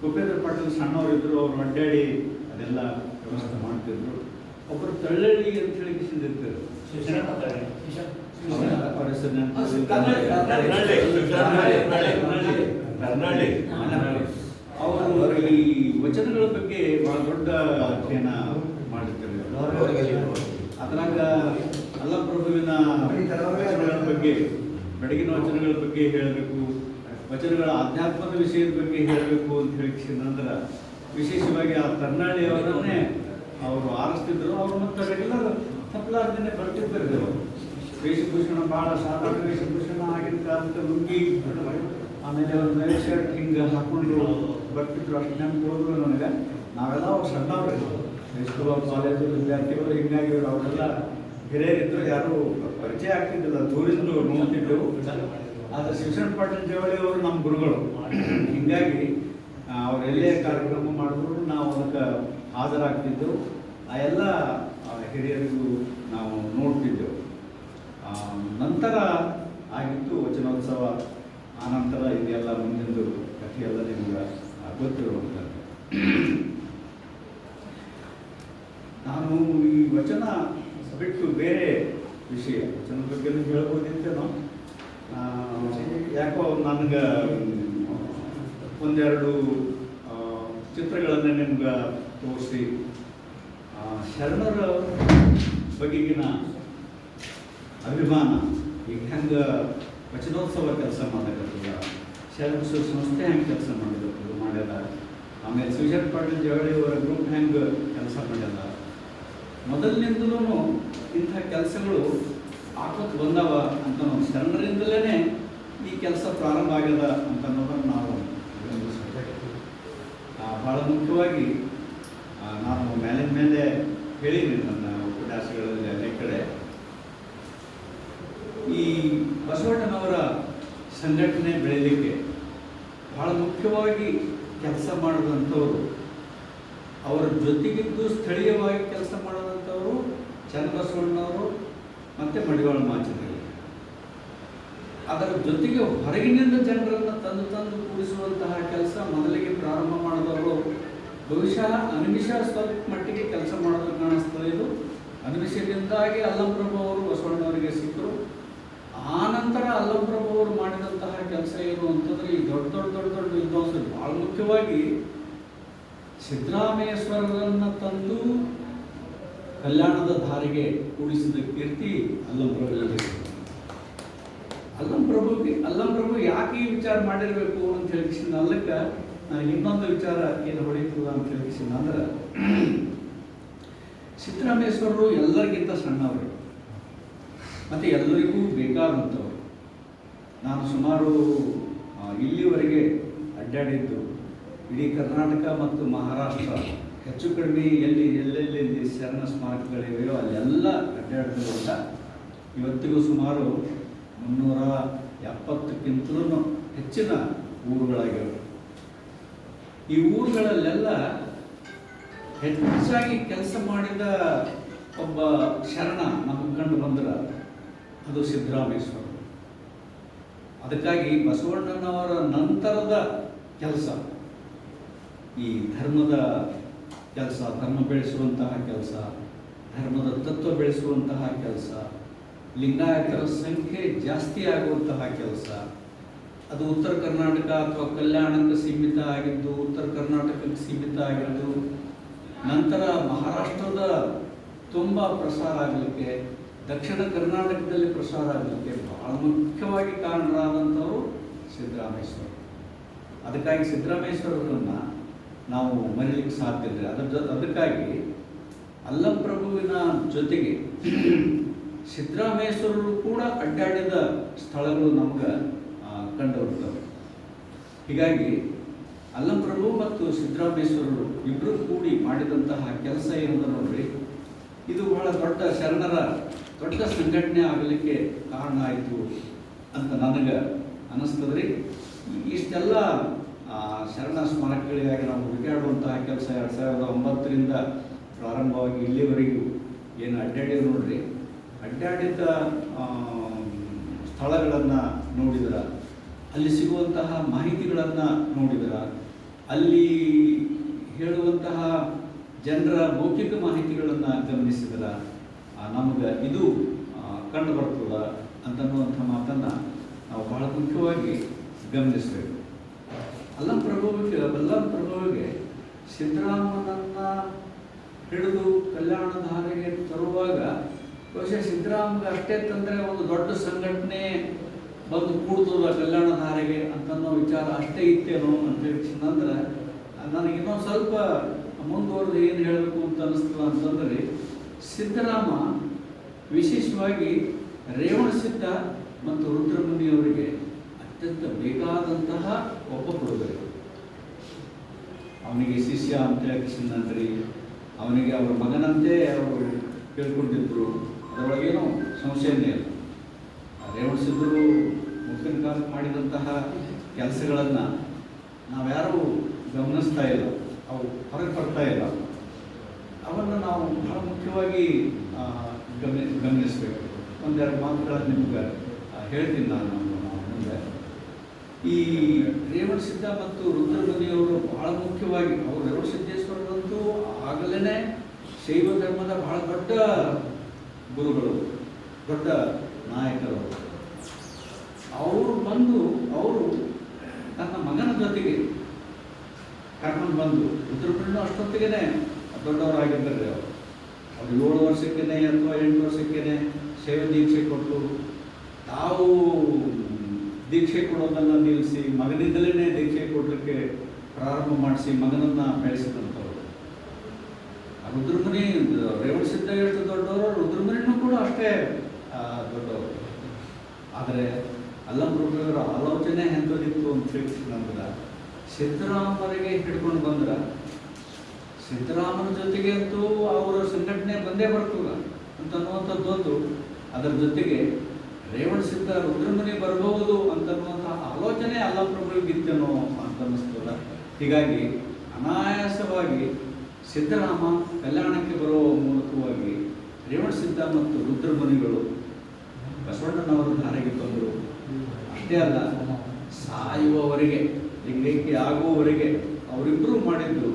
ಉಪೇಂದ್ರ ಪಾಟೀಲ್ ಸಣ್ಣವರಿದ್ರು, ಅವ್ರು ಅಡ್ಡಾಡಿ ಅದೆಲ್ಲ ವ್ಯವಸ್ಥೆ ಮಾಡ್ತಿದ್ರು. ಒಬ್ಬರು ತಳ್ಳಳ್ಳಿ ಅಂತ ಹೇಳಿ ಇರ್ತಾರೆ, ಅವ್ರ ಹೆಸರು ಅವರು ಈ ವಚನಗಳ ಬಗ್ಗೆ ಬಹಳ ದೊಡ್ಡ ಅಧ್ಯಯನ ಮಾಡಿರ್ತಾರೆ. ಅದ್ರಾಗ ಅಲ್ಲಪ್ರಭುವಿನ ವಚನಗಳ ಬಗ್ಗೆ, ಬೆಳಗಿನ ವಚನಗಳ ಬಗ್ಗೆ ಹೇಳಬೇಕು, ವಚನಗಳ ಆಧ್ಯಾತ್ಮದ ವಿಷಯದ ಬಗ್ಗೆ ಹೇಳಬೇಕು ಅಂತ ಹೇಳಿ ನಂತರ ವಿಶೇಷವಾಗಿ ಆ ಕರ್ನಾಳಿಯವರನ್ನೇ ಅವರು ಆರಿಸ್ತಿದ್ರು. ಅವರು ಮತ್ತೆ ರೆಗ್ಯುಲರ್ ತಪ್ಪಲಾರ್ದೇ ಬರ್ತಿರ್ತಾರೆ. ಅವರು ವೇಷಭೂಷಣ ಭಾಳ ಸಾಧಾರಣ ವೇಷಭೂಷಣ ಆಗಿನ ಕಾಲಕ್ಕೆ ಲುಂಗಿ, ಆಮೇಲೆ ಒಂದು ನೈಟ್ ಶರ್ಟ್ ಹಿಂಗೆ ಹಾಕೊಂಡು ಬರ್ತಿದ್ರು. ಅಷ್ಟು ನೆನಪು ನನಗೆ. ನಾವೆಲ್ಲ ಅವ್ರು ಸಣ್ಣವ್ರು, ಹೈಸ್ಕೂಲ್ ಕಾಲೇಜು ವಿದ್ಯಾರ್ಥಿಗಳು, ಹೀಗಾಗಿ ಅವರೆಲ್ಲ ಹಿರಿಯರಿದ್ರು, ಯಾರು ಪರಿಚಯ ಆಗ್ತಿದ್ದಿಲ್ಲ, ದೂರಿಂದ ನೋಡ್ತಿದ್ದೆವು. ಆದರೆ ಶಿವಶರಣ ಪಾಟೀಲ್ ಜವಳಿ ಅವರು ನಮ್ಮ ಗುರುಗಳು. ಹೀಗಾಗಿ ಅವರೆಲ್ಲೇ ಕಾರ್ಯಕ್ರಮ ಮಾಡಿದ್ರು ನಾವು ಅದಕ್ಕೆ ಹಾಜರಾಗ್ತಿದ್ದೆವು. ಆ ಎಲ್ಲ ಹಿರಿಯರಿಗೂ ನಾವು ನೋಡ್ತಿದ್ದೆವು. ನಂತರ ಆಗಿತ್ತು ವಚನೋತ್ಸವ. ಆನಂತರ ಇದೆಲ್ಲ ಮುಂದಿನ ಕಥೆಯೆಲ್ಲ ನಿಮ್ಗೆ ಗೊತ್ತಿರುವಂಥದ್ದು. ನಾನು ಈ ವಚನ ಬಿಟ್ಟು ಬೇರೆ ವಿಷಯ, ವಚನದ ಬಗ್ಗೆ ಹೇಳ್ಬೋದಿತ್ತೇನೋ, ಯಾಕೋ ನನಗೆ ಒಂದೆರಡು ಚಿತ್ರಗಳನ್ನು ನಿಮ್ಗೆ ತೋರಿಸಿ ಶರಣರ ಬಗೆಗಿನ ಅಭಿಮಾನ, ಈಗ ಹೆಂಗೆ ವಚನೋತ್ಸವ ಕೆಲಸ ಮಾಡಕತ್ತದ, ಶರಣಬಸವ ಸಂಸ್ಥೆ ಹೆಂಗೆ ಕೆಲಸ ಮಾಡ್ಯದ, ಆಮೇಲೆ ಶಿವಶರಣ ಪಾಟೀಲ್ ಜವಳಿಯವರ ಗ್ರೂಪ್ ಹೆಂಗೆ ಕೆಲಸ ಮಾಡ್ಯದ, ಮೊದಲಿನಿಂದಲೂ ಇಂಥ ಕೆಲಸಗಳು ಆಕೋತ್ ಬಂದವ ಅಂತ ನಾವು ಶರಣರಿಂದಲೇ ಈ ಕೆಲಸ ಪ್ರಾರಂಭ ಆಗ್ಯದ ಅಂತ ಅನ್ನೋದನ್ನು ನಾವು ಗಮನಿಸಬೇಕು. ಭಾಳ ಮುಖ್ಯವಾಗಿ ನಾನು ಮೇಲಿನ ಮೇಲೆ ಹೇಳಿದ್ದೀನಿ ನನ್ನ ಉಪನ್ಯಾಸಗಳಲ್ಲಿ ಅನೇಕ ಕಡೆ ಈ ಬಸವಣ್ಣನವರ ಸಂಘಟನೆ ಬೆಳೀಲಿಕ್ಕೆ ಭಾಳ ಮುಖ್ಯವಾಗಿ ಕೆಲಸ ಮಾಡಿದಂಥವರು, ಅವರ ಜೊತೆಗಿದ್ದು ಸ್ಥಳೀಯವಾಗಿ ಕೆಲಸ ಮಾಡಿದಂಥವರು ಚನ್ನಬಸವಣ್ಣವರು ಮತ್ತು ಮಡಿವಾಳ ಮಾಚಿದೇವರು. ಅದರ ಜೊತೆಗೆ ಹೊರಗಿನಿಂದ ಜನರನ್ನು ತಂದು ಕೂಡಿಸುವಂತಹ ಕೆಲಸ ಮೊದಲಿಗೆ ಪ್ರಾರಂಭ ಮಾಡಿದವರು ಬಹುಶಃ ಅನಿಮಿಷ ಸ್ವಲ್ಪ ಮಟ್ಟಿಗೆ ಕೆಲಸ ಮಾಡೋದು ಕಾಣಿಸ್ತದೆ. ಇದು ಅನಿಮಿಷದಿಂದಾಗಿ ಅಲ್ಲಂಪ್ರಭು ಅವರು ಬಸವಣ್ಣವರಿಗೆ ಸಿಕ್ಕರು. ಆನಂತರ ಅಲ್ಲಂಪ್ರಭು ಅವರು ಮಾಡಿದಂತಹ ಕೆಲಸ ಏನು ಅಂತಂದರೆ ಈ ದೊಡ್ಡ ವಿದ್ವಾಂಸರು ಭಾಳ ಮುಖ್ಯವಾಗಿ ಸಿದ್ದರಾಮೇಶ್ವರರನ್ನು ತಂದು ಕಲ್ಯಾಣದ ಧಾರೆಗೆ ಕೂಡಿಸಿದ ಕೀರ್ತಿ ಅಲ್ಲಂಪ್ರಭುವಿಗೆ. ಅಲ್ಲಂಪ್ರಭು ಯಾಕೆ ಈ ವಿಚಾರ ಮಾಡಿರಬೇಕು ಅಂತ ಹೇಳಿಸಿದ ಅಲ್ಲಕ್ಕೆ ನನಗೆ ಇನ್ನೊಂದು ವಿಚಾರ ಏನು ಹೊಡೀತದ ಅಂತ ಹೇಳಿಸಿದ ಅಂದ್ರೆ, ಸಿದ್ದರಾಮೇಶ್ವರರು ಎಲ್ಲರಿಗಿಂತ ಸಣ್ಣವರು ಮತ್ತು ಎಲ್ಲರಿಗೂ ಬೇಕಾದಂಥವ್ರು. ನಾನು ಸುಮಾರು ಇಲ್ಲಿವರೆಗೆ ಅಡ್ಡಾಡಿದ್ದು ಇಡೀ ಕರ್ನಾಟಕ ಮತ್ತು ಮಹಾರಾಷ್ಟ್ರ ಹೆಚ್ಚು ಕಡಿಮೆ ಎಲ್ಲೆಲ್ಲಿ ಶರಣ ಸ್ಮಾರಕಗಳಿವೆಯೋ ಅಲ್ಲೆಲ್ಲ ಅಡ್ಡಾಡಿದ್ರಿಂದ ಇವತ್ತಿಗೂ ಸುಮಾರು 370ಕ್ಕಿಂತಲೂ ಹೆಚ್ಚಿನ ಊರುಗಳಾಗಿವೆ. ಈ ಊರುಗಳಲ್ಲೆಲ್ಲ ಹೆಚ್ಚಾಗಿ ಕೆಲಸ ಮಾಡಿದ ಒಬ್ಬ ಶರಣ ನಮಗೆ ಕಂಡು ಬಂದ್ರೆ ಅದು ಸಿದ್ದರಾಮೇಶ್ವರ. ಅದಕ್ಕಾಗಿ ಬಸವಣ್ಣನವರ ನಂತರದ ಕೆಲಸ, ಈ ಧರ್ಮದ ಕೆಲಸ, ಧರ್ಮ ಬೆಳೆಸುವಂತಹ ಕೆಲಸ, ಧರ್ಮದ ತತ್ವ ಬೆಳೆಸುವಂತಹ ಕೆಲಸ, ಲಿಂಗಾಯತರ ಸಂಖ್ಯೆ ಜಾಸ್ತಿ ಆಗುವಂತಹ ಕೆಲಸ, ಅದು ಉತ್ತರ ಕರ್ನಾಟಕ ಅಥವಾ ಕಲ್ಯಾಣಕ್ಕೆ ಸೀಮಿತ ಆಗಿದ್ದು, ಉತ್ತರ ಕರ್ನಾಟಕಕ್ಕೆ ಸೀಮಿತ ಆಗಿದ್ದು, ನಂತರ ಮಹಾರಾಷ್ಟ್ರದ ತುಂಬ ಪ್ರಸಾರ ಆಗಲಿಕ್ಕೆ, ದಕ್ಷಿಣ ಕರ್ನಾಟಕದಲ್ಲಿ ಪ್ರಸಾರ ಆಗಲಿಕ್ಕೆ ಬಹಳ ಮುಖ್ಯವಾಗಿ ಕಾರಣರಾದಂಥವರು ಸಿದ್ದರಾಮೇಶ್ವರ. ಅದಕ್ಕಾಗಿ ಸಿದ್ದರಾಮೇಶ್ವರರನ್ನು ನಾವು ಮರೀಲಿಕ್ಕೆ ಸಾಧ್ಯ ಇಲ್ಲ. ಅದಕ್ಕಾಗಿ ಅಲ್ಲಂಪ್ರಭುವಿನ ಜೊತೆಗೆ ಸಿದ್ದರಾಮೇಶ್ವರರು ಕೂಡ ಅಡ್ಡಾಡಿದ ಸ್ಥಳಗಳು ನಮ್ಗೆ ಕಂಡು ಬರ್ತವೆ. ಹೀಗಾಗಿ ಅಲ್ಲಂಪ್ರಭು ಮತ್ತು ಸಿದ್ದರಾಮೇಶ್ವರರು ಇಬ್ಬರು ಕೂಡಿ ಮಾಡಿದಂತಹ ಕೆಲಸ ಏನಂತ ನೋಡ್ರಿ, ಇದು ಬಹಳ ದೊಡ್ಡ ಶರಣರ ದೊಡ್ಡ ಸಂಘಟನೆ ಆಗಲಿಕ್ಕೆ ಕಾರಣ ಆಯಿತು ಅಂತ ನನಗೆ ಅನ್ನಿಸ್ತದ್ರಿ. ಇಷ್ಟೆಲ್ಲ ಶರಣ ಸ್ಮಾರಕಗಳಿಗಾಗಿ ನಾವು ಹುಡುಕಾಡುವಂತಹ ಕೆಲಸ 2009ರಿಂದ ಪ್ರಾರಂಭವಾಗಿ ಇಲ್ಲಿವರೆಗೂ ಏನು ಅಡ್ಡಾಡಿದ್ರು ನೋಡ್ರಿ, ಅಡ್ಡಾಡಿದ ಸ್ಥಳಗಳನ್ನು ನೋಡಿದ್ರ, ಅಲ್ಲಿ ಸಿಗುವಂತಹ ಮಾಹಿತಿಗಳನ್ನು ನೋಡಿದ್ರ, ಅಲ್ಲಿ ಹೇಳುವಂತಹ ಜನರ ಮೌಖಿಕ ಮಾಹಿತಿಗಳನ್ನು ಗಮನಿಸಿದ್ರ ನಮಗೆ ಇದು ಕಂಡು ಬರ್ತದ ಅಂತನ್ನುವಂಥ ಮಾತನ್ನು ನಾವು ಬಹಳ ಮುಖ್ಯವಾಗಿ ಗಮನಿಸಬೇಕು. ಅಲ್ಲಂಪ್ರಭುವಿಗೆ ಸಿದ್ದರಾಮನನ್ನು ಹಿಡಿದು ಕಲ್ಯಾಣಧಾರೆಗೆ ತರುವಾಗ ಬಹುಶಃ ಸಿದ್ದರಾಮಗೆ ಅಷ್ಟೇ ತಂದರೆ ಒಂದು ದೊಡ್ಡ ಸಂಘಟನೆ ಬಂದು ಕೂಡ್ತದ ಕಲ್ಯಾಣಧಾರೆಗೆ ಅಂತನ್ನೋ ವಿಚಾರ ಅಷ್ಟೇ ಇತ್ತೇನೋ ಅಂತ ಹೇಳಿದ್ರೆ ನನಗೆ ಇನ್ನೊಂದು ಸ್ವಲ್ಪ ಮುಂದುವರೆದು ಏನು ಹೇಳಬೇಕು ಅಂತ ಅನ್ನಿಸ್ತದ ಅಂತಂದರೆ, ಸಿದ್ದರಾಮ ವಿಶೇಷವಾಗಿ ರೇವಣಸಿದ್ಧ ಮತ್ತು ರುದ್ರಮುನಿಯವರಿಗೆ ಅತ್ಯಂತ ಬೇಕಾದಂತಹ ಒಬ್ಬ ಹುಡುಗರು. ಅವನಿಗೆ ಶಿಷ್ಯ ಅಂತ ಕೃಷ್ಣನ್ರಿ, ಅವನಿಗೆ ಅವರ ಮಗನಂತೆ ಅವರು ಕೇಳ್ಕೊಂಡಿದ್ರು. ಅದರೊಳಗೇನೋ ಸಂಶಯನೇ ಇಲ್ಲ. ರೇವಣಸಿದ್ಧರು ಮುಖ್ಯನ ಕಾಲಕ್ಕೆ ಮಾಡಿದಂತಹ ಕೆಲಸಗಳನ್ನು ನಾವ್ಯಾರೂ ಗಮನಿಸ್ತಾ ಇಲ್ಲ, ಅವು ಹೊರಗೆ ಬರ್ತಾ ಇಲ್ಲ. ಅವನ್ನು ನಾವು ಬಹಳ ಮುಖ್ಯವಾಗಿ ಗಮನಿಸಬೇಕು. ಒಂದೆರಡು ಮಾತುಗಳನ್ನು ನಿಮ್ಗೆ ಹೇಳ್ತೀನಿ ನಾನು ಮುಂದೆ. ಈ ರೇವಣಸಿದ್ಧ ಮತ್ತು ರುದ್ರಮುನಿಯವರು ಬಹಳ ಮುಖ್ಯವಾಗಿ, ಅವರು ರೇವಣಸಿದ್ದೇಶ್ವರರಂತೂ ಆಗಲೇ ಶೈವ ಧರ್ಮದ ಬಹಳ ದೊಡ್ಡ ಗುರುಗಳು, ದೊಡ್ಡ ನಾಯಕರು. ಅವರು ತನ್ನ ಮಗನ ಜೊತೆಗೆ ಕರ್ಕೊಂಡು ಬಂದು, ರುದ್ರಮುನಿನೂ ಅಷ್ಟೊತ್ತಿಗೆ ದೊಡ್ಡವರಾಗಿದ್ದಾರೆ. ಅವರು 7 ವರ್ಷಕ್ಕೇ ಅಥವಾ 8 ವರ್ಷಕ್ಕೇ ಶೈವ ದೀಕ್ಷೆ ಕೊಟ್ಟು ತಾವು ದೀಕ್ಷೆ ಕೊಡೋದನ್ನು ನಿಲ್ಲಿಸಿ ಮಗನಿಂದಲೇ ದೀಕ್ಷೆ ಕೊಡಲಿಕ್ಕೆ ಪ್ರಾರಂಭ ಮಾಡಿಸಿ ಮಗನನ್ನು ಬೆಳೆಸಿದಂಥವ್ರು. ರುದ್ರಮುನಿ ರೇವಣಸಿದ್ಧ ಎಷ್ಟು ದೊಡ್ಡವರು, ರುದ್ರಮುನಿನೂ ಕೂಡ ಅಷ್ಟೇ ದೊಡ್ಡವರು. ಆದರೆ ಅಲ್ಲಂಪ್ರಭುವರ ಆಲೋಚನೆ ಎಂಥದಿತ್ತು ಅಂತ ಹೇಳಿ ನಮ್ಗೆ ಸಿದ್ದರಾಮರಿಗೆ ಹಿಡ್ಕೊಂಡು ಬಂದ್ರ ಸಿದ್ದರಾಮನ ಜೊತೆಗೆ ಅಂತೂ ಅವರ ಸಂಘಟನೆ ಬಂದೇ ಬರ್ತದ ಅಂತ ಅನ್ನುವಂಥದ್ದೊಂದು, ಅದರ ಜೊತೆಗೆ ರೇವಣಸಿದ್ದ ರುದ್ರಮುನಿ ಬರಬಹುದು ಅಂತನ್ನುವಂತಹ ಆಲೋಚನೆ ಅಲ್ಲಪ್ರಭುವಿಗಿತ್ತೇನೋ ಅಂತ ಅನ್ನಿಸ್ತದ. ಹೀಗಾಗಿ ಅನಾಯಾಸವಾಗಿ ಸಿದ್ದರಾಮ ಕಲ್ಯಾಣಕ್ಕೆ ಬರುವ ಮೂಲಕವಾಗಿ ರೇವಣಸಿದ್ದ ಮತ್ತು ರುದ್ರಮುನಿಗಳು ಬಸವಣ್ಣನವರು ಧಾರೆಗೆ ತಂದರು. ಅಷ್ಟೇ ಅಲ್ಲ, ಸಾಯುವವರೆಗೆ ಲಿಂಗೈಕ್ಯ ಆಗುವವರೆಗೆ ಅವರಿಬ್ಬರು ಮಾಡಿದ್ದು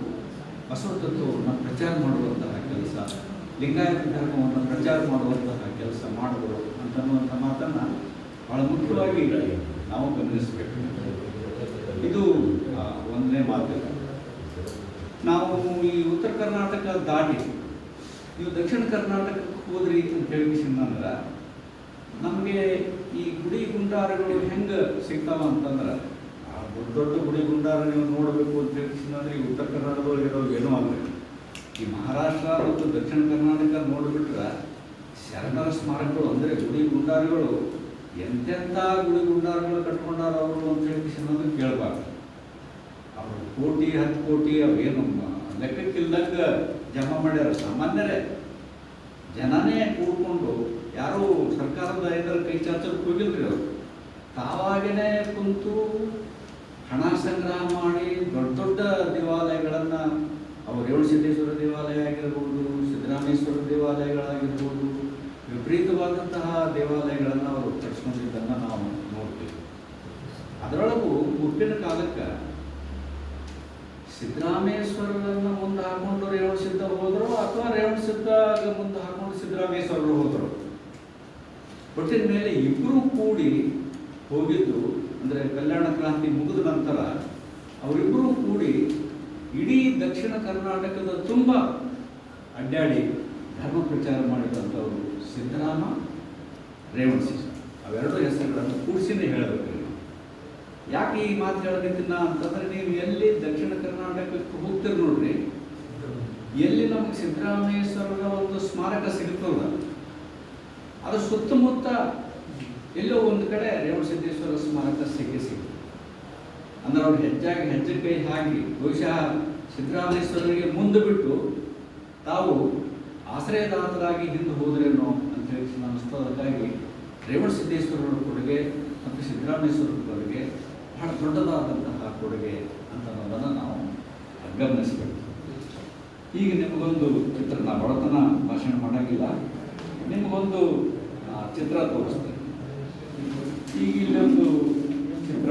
ಬಸವ ತತ್ವವನ್ನು ಪ್ರಚಾರ ಮಾಡುವಂತಹ ಕೆಲಸ, ಲಿಂಗಾಯತ ಧರ್ಮವನ್ನು ಪ್ರಚಾರ ಮಾಡುವಂತಹ ಕೆಲಸ ಮಾಡಿದ್ರು ಅಂತನ್ನುವಂಥ ಮಾತನ್ನು ಬಹಳ ಮುಖ್ಯವಾಗಿ ನಾವು ಗಮನಿಸಬೇಕು. ಇದು ಒಂದನೇ ಮಾತು. ನಾವು ಈ ಉತ್ತರ ಕರ್ನಾಟಕ ದಾಟಿ ನೀವು ದಕ್ಷಿಣ ಕರ್ನಾಟಕಕ್ಕೆ ಹೋದ್ರಿ ಅಂತ ಹೇಳಿದ್ರೆ ನಮಗೆ ಈ ಗುಡಿ ಗುಂಡಾರಗಳು ಹೆಂಗೆ ಸಿಗ್ತಾವ ಅಂತಂದ್ರೆ, ಆ ದೊಡ್ಡ ದೊಡ್ಡ ಗುಡಿ ಗುಂಡಾರ ನೀವು ನೋಡಬೇಕು ಅಂತ ಹೇಳಿದ್ರೆ ಈ ಉತ್ತರ ಕರ್ನಾಟಕದೊಳಗೆ ಇರೋ ಏನೂ ಆಗಬೇಕು. ಈ ಮಹಾರಾಷ್ಟ್ರ ಮತ್ತು ದಕ್ಷಿಣ ಕರ್ನಾಟಕ ನೋಡಿಬಿಟ್ರೆ ಶರಣರ ಸ್ಮಾರಕಗಳು ಅಂದರೆ ಗುಡಿ ಗುಂಡಾರಗಳು ಎಂತೆಂಥ ಗುಡಿ ಗುಂಡಾರಗಳು ಕಟ್ಕೊಂಡಾರ ಅವರು ಅಂತ ಹೇಳಿ ಕೇಳಬಾರ್ದು. ಅವರು ಕೋಟಿ 10 ಕೋಟಿ ಅವೇನು ಲೆಕ್ಕಕ್ಕಿಲ್ದಂಗೆ ಜಮಾ ಮಾಡ್ಯಾರ. ಸಾಮಾನ್ಯರೇ ಜನನೇ ಕೂಡ್ಕೊಂಡು ಯಾರು ಸರ್ಕಾರದ ಇದರ ಕೈ ಚಾಚಕ್ಕೆ ಹೋಗಿಲ್ರಿ. ಅವರು ತಾವಾಗೇ ಕುಂತು ಹಣ ಸಂಗ್ರಹ ಮಾಡಿ ದೊಡ್ಡ ದೊಡ್ಡ ದೇವಾಲಯಗಳನ್ನು, ಅವರು ರೇವಣಸಿದ್ದೇಶ್ವರ ದೇವಾಲಯ ಆಗಿರ್ಬೋದು, ಸಿದ್ದರಾಮೇಶ್ವರ ದೇವಾಲಯಗಳಾಗಿರ್ಬೋದು, ವಿಪರೀತವಾದಂತಹ ದೇವಾಲಯಗಳನ್ನು ಅವರು ಕಟ್ಸ್ಕೊಂಡಿದ್ದನ್ನು ನಾವು ನೋಡ್ತೀವಿ. ಅದರೊಳಗೂ ಮುಪ್ಪಿನ ಕಾಲಕ್ಕೆ ಸಿದ್ದರಾಮೇಶ್ವರರನ್ನು ಮುಂದೆ ಹಾಕೊಂಡು ರೇವಣಸಿದ್ದ ಹೋದರು ಅಥವಾ ರೇವಣಸಿದ್ದ ಮುಂದೆ ಹಾಕೊಂಡು ಸಿದ್ದರಾಮೇಶ್ವರರು ಹೋದರು. ಒಟ್ಟಿನ ಮೇಲೆ ಇಬ್ಬರು ಕೂಡಿ ಹೋಗಿದ್ದು ಅಂದರೆ ಕಲ್ಯಾಣ ಕ್ರಾಂತಿ ಮುಗಿದ ನಂತರ ಅವರಿಬ್ಬರು ಕೂಡಿ ಇಡೀ ದಕ್ಷಿಣ ಕರ್ನಾಟಕದ ತುಂಬ ಅಡ್ಡಾಡಿ ಧರ್ಮ ಪ್ರಚಾರ ಮಾಡಿದಂಥವರು ಸಿದ್ದರಾಮ, ರೇವಣಸಿದ್ದ. ಅವೆರಡು ಹೆಸರುಗಳನ್ನು ಕೂಡಿಸಿನೇ ಹೇಳಬೇಕು. ಯಾಕೆ ಈ ಮಾತು ಹೇಳಬೇಕಿನ್ನ ಅಂತಂದರೆ, ನೀವು ಎಲ್ಲಿ ದಕ್ಷಿಣ ಕರ್ನಾಟಕಕ್ಕೆ ಹೋಗ್ತೀರಿ ನೋಡ್ರಿ, ಎಲ್ಲಿ ನಮಗೆ ಸಿದ್ದರಾಮೇಶ್ವರರ ಒಂದು ಸ್ಮಾರಕ ಸಿಗುತ್ತಲ್ಲ, ಅದರ ಸುತ್ತಮುತ್ತ ಎಲ್ಲೋ ಒಂದು ಕಡೆ ರೇವಣಸಿದ್ದೇಶ್ವರ ಸ್ಮಾರಕ ಸಿಗುತ್ತೆ. ಅಂದ್ರೆ ಅವ್ರು ಹೆಜ್ಜೆ ಕೈ ಹಾಕಿ ಬಹುಶಃ ಸಿದ್ದರಾಮೇಶ್ವರರಿಗೆ ಮುಂದೆ ಬಿಟ್ಟು ತಾವು ಆಶ್ರಯದಾತರಾಗಿ ಹಿಂದೆ ಹೋದ್ರೇನೋ ಅಂತ ಹೇಳಿ ಅನ್ನಿಸ್ತದಕ್ಕಾಗಿ ರೇವಣಸಿದ್ದೇಶ್ವರರ ಕೊಡುಗೆ ಮತ್ತು ಸಿದ್ದರಾಮೇಶ್ವರರ ಕೊಡುಗೆ ಬಹಳ ದೊಡ್ಡದಾದಂತಹ ಕೊಡುಗೆ ಅಂತ ಅನ್ನೋದನ್ನು ನಾವು ಗಮನಿಸಬೇಕು. ಈಗ ನಿಮಗೊಂದು ಚಿತ್ರ, ನಾ ಬಡತನ ಭಾಷಣ ಮಾಡೋಂಗಿಲ್ಲ, ನಿಮಗೊಂದು ಚಿತ್ರ ತೋರಿಸ್ತೇನೆ. ಈಗ ಇಲ್ಲೊಂದು ಚಿತ್ರ,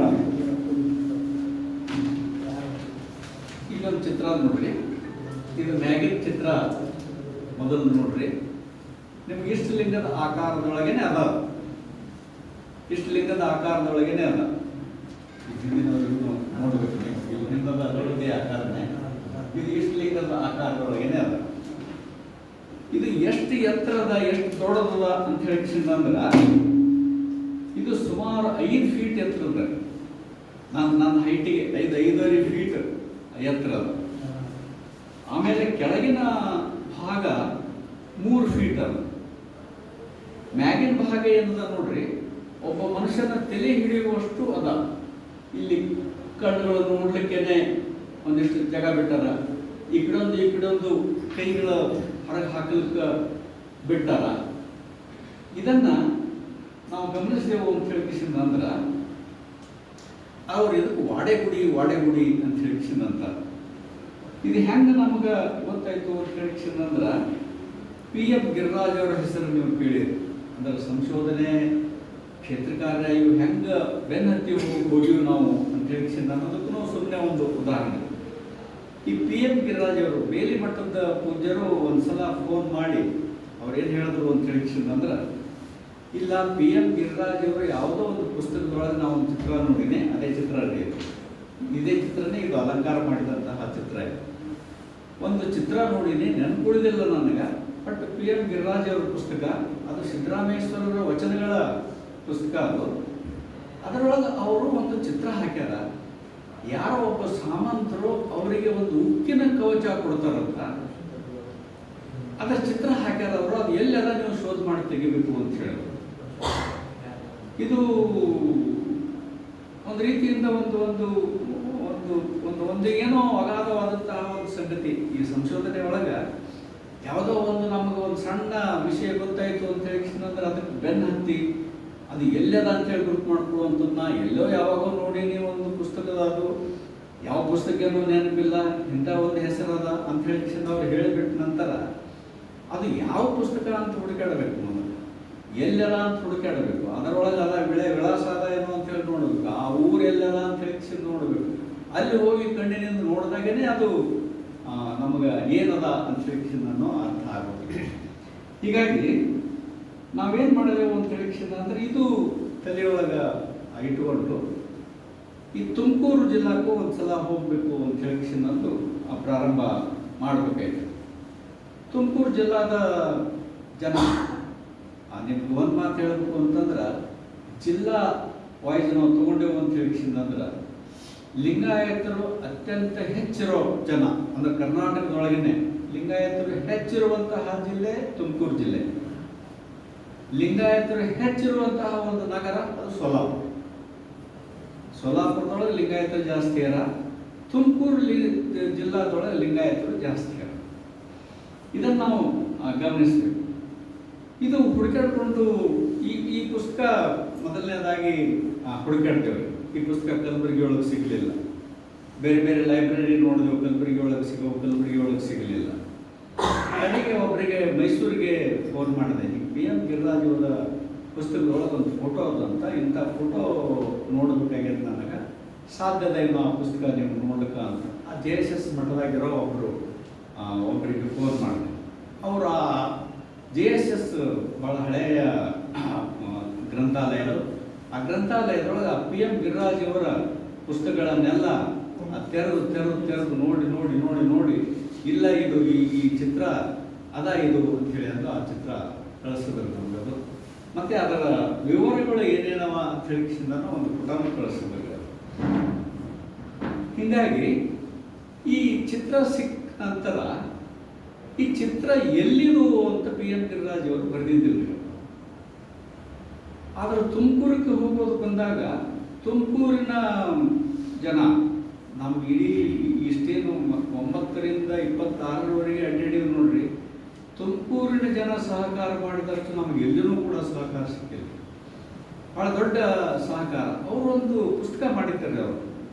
ಇಲ್ಲೊಂದು ಚಿತ್ರ ನೋಡ್ರಿ. ಇದು ಮ್ಯಾಗಿನ ಚಿತ್ರ ಮೊದಲು ನೋಡ್ರಿ. ನಿಮ್ಗೆ ಇಷ್ಟಲಿಂಗದ ಆಕಾರದೊಳಗೇನೆ ಅದ, ಇಷ್ಟಲಿಂಗದ ಆಕಾರದೊಳಗೇನೆ ಅದ. ನೋಡ್ಬೇಕು ನೀವು, ಹಿಂದದ ದೊಡ್ಡದೇ ಆಕಾರನೇ, ಇದು ಇಷ್ಟಲಿಂಗದ ಆಕಾರದೊಳಗೇನೆ ಅದ. ಇದು ಎಷ್ಟು ಎತ್ತರದ, ಎಷ್ಟು ದೊಡ್ಡದದ ಅಂತ ಹೇಳಿದ್ರೆ ಇದು ಸುಮಾರು 5 ಫೀಟ್ ಎತ್ತರದ. ನನ್ನ ಹೈಟಿಗೆ 5.5 ಫೀಟ್ ಎತ್ತರದ. ಆಮೇಲೆ ಕೆಳಗಿನ ಭಾಗ 3 ಫೀಟ್ ಅದ. ಮ್ಯಾಗಿನ ಭಾಗ ಏನದ ನೋಡ್ರಿ, ಒಬ್ಬ ಮನುಷ್ಯನ ತಲೆ ಹಿಡಿಯುವಷ್ಟು ಅದ. ಇಲ್ಲಿ ಕಣ್ಣುಗಳು ನೋಡ್ಲಿಕ್ಕೇನೆ ಒಂದಿಷ್ಟು ಜಾಗ ಬಿಟ್ಟಾರ. ಈ ಕಡೆಯೊಂದು ಕೈಗಳ ಹೊರಗೆ ಹಾಕಲಿಕ್ಕೆ ಬಿಟ್ಟಾರ. ಇದನ್ನ ನಾವು ಗಮನಿಸಿದೆವು ಅಂತ ಹೇಳಿಸಿದ ಅಂದ್ರೆ ಅವ್ರು ಇದಕ್ಕೆ ವಾಡೆಗುಡಿ ಅಂತ ಹೇಳಿಸಿದಂತ. ಇದು ಹೆಂಗೆ ನಮಗೆ ಗೊತ್ತಾಯ್ತು ಅಂತ ಹೇಳಿಸಿದಂದ್ರೆ, PM ಗಿರಿರಾಜ್ ಅವರ ಹೆಸರು ನೀವು ಕೇಳಿರಿ. ಅಂದ್ರೆ ಸಂಶೋಧನೆ ಕ್ಷೇತ್ರ ಕಾರ್ಯ ಇವು ಹೆಂಗೆ ಬೆನ್ನತ್ತಿ ಹೋಗಿವು ನಾವು ಅಂತ ಹೇಳಿಸಿದ ಅನ್ನೋದಕ್ಕೂ ಸುಮ್ಮನೆ ಒಂದು ಉದಾಹರಣೆ. ಈ PM ಗಿರಿರಾಜ್ ಅವರು ಬೇಲಿ ಮಟ್ಟದ ಪೂಜ್ಯರು ಒಂದ್ಸಲ ಫೋನ್ ಮಾಡಿ ಅವ್ರೇನು ಹೇಳಿದ್ರು ಅಂತ ಹೇಳಿಸಿದಂದ್ರೆ, ಇಲ್ಲ PM ಗಿರಿರಾಜ್ ಅವರು ಯಾವುದೋ ಒಂದು ಪುಸ್ತಕದೊಳಗೆ ನಾವು ಒಂದು ಚಿತ್ರ ನೋಡಿನೇ, ಅದೇ ಚಿತ್ರ ಇದೇ ಚಿತ್ರನೇ ಇದು ಅಲಂಕಾರ ಮಾಡಿದಂತಹ ಚಿತ್ರ ಇದೆ. ಒಂದು ಚಿತ್ರ ನೋಡಿನಿ, ನೆನ್ಕೊಳ್ಳಿಲ್ಲ ನನಗೆ. ಬಟ್ PM ಗಿರಿರಾಜ್ ಅವರ ಪುಸ್ತಕ ಅದು ಸಿದ್ದರಾಮೇಶ್ವರರ ವಚನಗಳ ಪುಸ್ತಕ. ಅದು ಅದರೊಳಗೆ ಅವರು ಒಂದು ಚಿತ್ರ ಹಾಕ್ಯಾರ. ಯಾರೋ ಒಬ್ಬ ಸಾಮಂತರು ಅವರಿಗೆ ಒಂದು ಉಕ್ಕಿನ ಕವಚ ಕೊಡ್ತಾರಂತ, ಅದರ ಚಿತ್ರ ಹಾಕ್ಯಾರ ಅವರು. ಅದು ಎಲ್ಲೆಲ್ಲ ನೀವು ಶೋಧ ಮಾಡಿ ತೆಗಿಬೇಕು ಅಂತ ಹೇಳಿದ್ರು. ಇದು ಒಂದು ರೀತಿಯಿಂದ ಒಂದು ಒಂದು ಒಂದು ಒಂದು ಏನೋ ಅಗಾಧವಾದಂತಹ ಒಂದು ಸಂಗತಿ. ಈ ಸಂಶೋಧನೆ ಒಳಗೆ ಯಾವುದೋ ಒಂದು ನಮಗೆ ಒಂದು ಸಣ್ಣ ವಿಷಯ ಗೊತ್ತಾಯಿತು ಅಂತ ಹೇಳಿದ್ರೆ ಅದಕ್ಕೆ ಬೆನ್ನು ಹತ್ತಿ ಅದು ಎಲ್ಲದ ಅಂತೇಳಿ ಗುರುತು ಮಾಡ್ಕೊಳ್ಳುವಂಥದ್ದನ್ನ ಎಲ್ಲೋ ಯಾವಾಗೋ ನೋಡಿ ನೀವು ಒಂದು ಪುಸ್ತಕದ ಅದು ಯಾವ ಪುಸ್ತಕನೂ ನೆನಪಿಲ್ಲ, ಇಂಥ ಒಂದು ಹೆಸರದ ಅಂತ ಹೇಳಿ ಅವ್ರು ಹೇಳಿಬಿಟ್ಟ ನಂತರ ಅದು ಯಾವ ಪುಸ್ತಕ ಅಂತ ಹುಡುಕಾಡಬೇಕು, ಮೊದಲು ಎಲ್ಲದ ಅಂತ ಹುಡುಕಾಡಬೇಕು. ಅದರೊಳಗೆ ಅದ ವಿಳಾಸ ಅದ ಏನೋ ಅಂತ ಹೇಳಿ ನೋಡಬೇಕು, ಆ ಊರು ಎಲ್ಲದ ಅಂತ ಹೇಳಿ ನೋಡಬೇಕು. ಅಲ್ಲಿ ಹೋಗಿ ಕಣ್ಣಿನಿಂದ ನೋಡಿದಾಗೇ ಅದು ನಮಗೆ ಏನದ ಅಂತ ಹೇಳಿ ನಾನು ಅರ್ಥ ಆಗೋದು. ಹೀಗಾಗಿ ನಾವೇನು ಮಾಡಬೇಕು ಅಂತ ಹೇಳಿ ಅಂದರೆ ಇದು ತಲೆಯೊಳಗೆ ಇಟ್ಟುಕೊಂಡು ಈ ತುಮಕೂರು ಜಿಲ್ಲಾಕ್ಕೂ ಒಂದ್ಸಲ ಹೋಗಬೇಕು ಅಂತ ಹೇಳಿ ನಂದು ಪ್ರಾರಂಭ ಮಾಡಬೇಕಾಯ್ತು. ತುಮಕೂರು ಜಿಲ್ಲಾದ ಜನ ನಿಮ್ಗೆ ಒಂದು ಮಾತು ಹೇಳಬೇಕು ಅಂತಂದ್ರೆ ಜಿಲ್ಲಾ ವಾಯ್ಸ್ ನಾವು ತಗೊಂಡೇವು ಅಂತ ಹೇಳಿಸಿದ್ರೆ ಲಿಂಗಾಯತರು ಅತ್ಯಂತ ಹೆಚ್ಚಿರೋ ಜನ ಅಂದ್ರೆ ಕರ್ನಾಟಕದೊಳಗೇನೆ ಲಿಂಗಾಯತರು ಹೆಚ್ಚಿರುವಂತಹ ಜಿಲ್ಲೆ ತುಮಕೂರು ಜಿಲ್ಲೆ. ಲಿಂಗಾಯತರು ಹೆಚ್ಚಿರುವಂತಹ ಒಂದು ನಗರ ಅದು ಸೊಲ್ಲಾಪುರ. ಸೊಲ್ಲಾಪುರದೊಳಗೆ ಲಿಂಗಾಯತರು ಜಾಸ್ತಿ ಅರ, ತುಮಕೂರು ಜಿಲ್ಲಾದೊಳಗೆ ಲಿಂಗಾಯತರು ಜಾಸ್ತಿ ಅರ. ಇದನ್ನು ನಾವು ಗಮನಿಸಬೇಕು. ಇದು ಹುಡುಕಾಡ್ಕೊಂಡು ಈ ಪುಸ್ತಕ ಮೊದಲನೇದಾಗಿ ಹುಡುಕಾಡ್ತೇವೆ. ಈ ಪುಸ್ತಕ ಕಲಬುರಗಿ ಒಳಗೆ ಸಿಗಲಿಲ್ಲ. ಬೇರೆ ಬೇರೆ ಲೈಬ್ರರಿ ನೋಡಿದೆವು, ಕಲಬುರಗಿ ಒಳಗೆ ಕಲಬುರಗಿ ಒಳಗೆ ಸಿಗಲಿಲ್ಲ. ಕಡೆಗೆ ಒಬ್ಬರಿಗೆ ಮೈಸೂರಿಗೆ ಫೋನ್ ಮಾಡಿದೆ, PM ಗಿರಿರಾಜ್ ಅವರ ಪುಸ್ತಕದೊಳಗೆ ಒಂದು ಫೋಟೋ ಅದಂತ, ಇಂಥ ಫೋಟೋ ನೋಡಬೇಕಾಗ್ಯದ ನನಗೆ, ಸಾಧ್ಯದ ಏನೋ ಆ ಪುಸ್ತಕ ನೀವು ನೋಡಕ ಅಂತ. ಆ JSS ಮಠದಾಗಿರೋ ಒಬ್ಬರಿಗೆ ಫೋನ್ ಮಾಡಿದೆ. ಅವರು ಆ JSS ಭಾಳ ಹಳೆಯ ಗ್ರಂಥಾಲಯಗಳು, ಆ ಗ್ರಂಥಾಲಯದೊಳಗೆ PM ಗಿರಿರಾಜ್ ಅವರ ಪುಸ್ತಕಗಳನ್ನೆಲ್ಲ ತೆರೆದು ನೋಡಿ ಇಲ್ಲ ಇದು ಈ ಚಿತ್ರ ಅದ ಇದು ಅಂತೇಳಿ ಅಂತ ಆ ಚಿತ್ರ ಕಳಿಸಿದ್ರು ನಮಗದು. ಮತ್ತು ಅದರ ವಿವರಗಳು ಏನೇನವ ಅಂತ ಹೇಳಿಸಿದ ಒಂದು ಪುಟವನ್ನು ಕಳಿಸಿದ್ರು. ಹೀಗಾಗಿ ಈ ಚಿತ್ರ ಸಿಕ್ಕ ನಂತರ ಈ ಚಿತ್ರ ಎಲ್ಲಿದು ಅಂತ PM ಗಿರಿರಾಜ್ ಅವರು ಬರೆದಿದ್ದಿಲ್ಲ. ಆದರೆ ತುಮಕೂರಿಗೆ ಹೋಗೋದು ಬಂದಾಗ ತುಮಕೂರಿನ ಜನ ನಮ್ಗೆ ಇಡೀ ಇಷ್ಟೇನು 9ರಿಂದ 26ರವರೆಗೆ ಅಡ್ಡಾಡಿವಿ ನೋಡ್ರಿ, ತುಮಕೂರಿನ ಜನ ಸಹಕಾರ ಮಾಡಿದಷ್ಟು ನಮ್ಗೆ ಎಲ್ಲಿನೂ ಕೂಡ ಸಹಕಾರ ಸಿಕ್ಕಿಲ್ಲ. ಭಾಳ ದೊಡ್ಡ ಸಹಕಾರ. ಅವರು ಒಂದು ಪುಸ್ತಕ ಮಾಡಿದ್ದಾರೆ. ಅವರು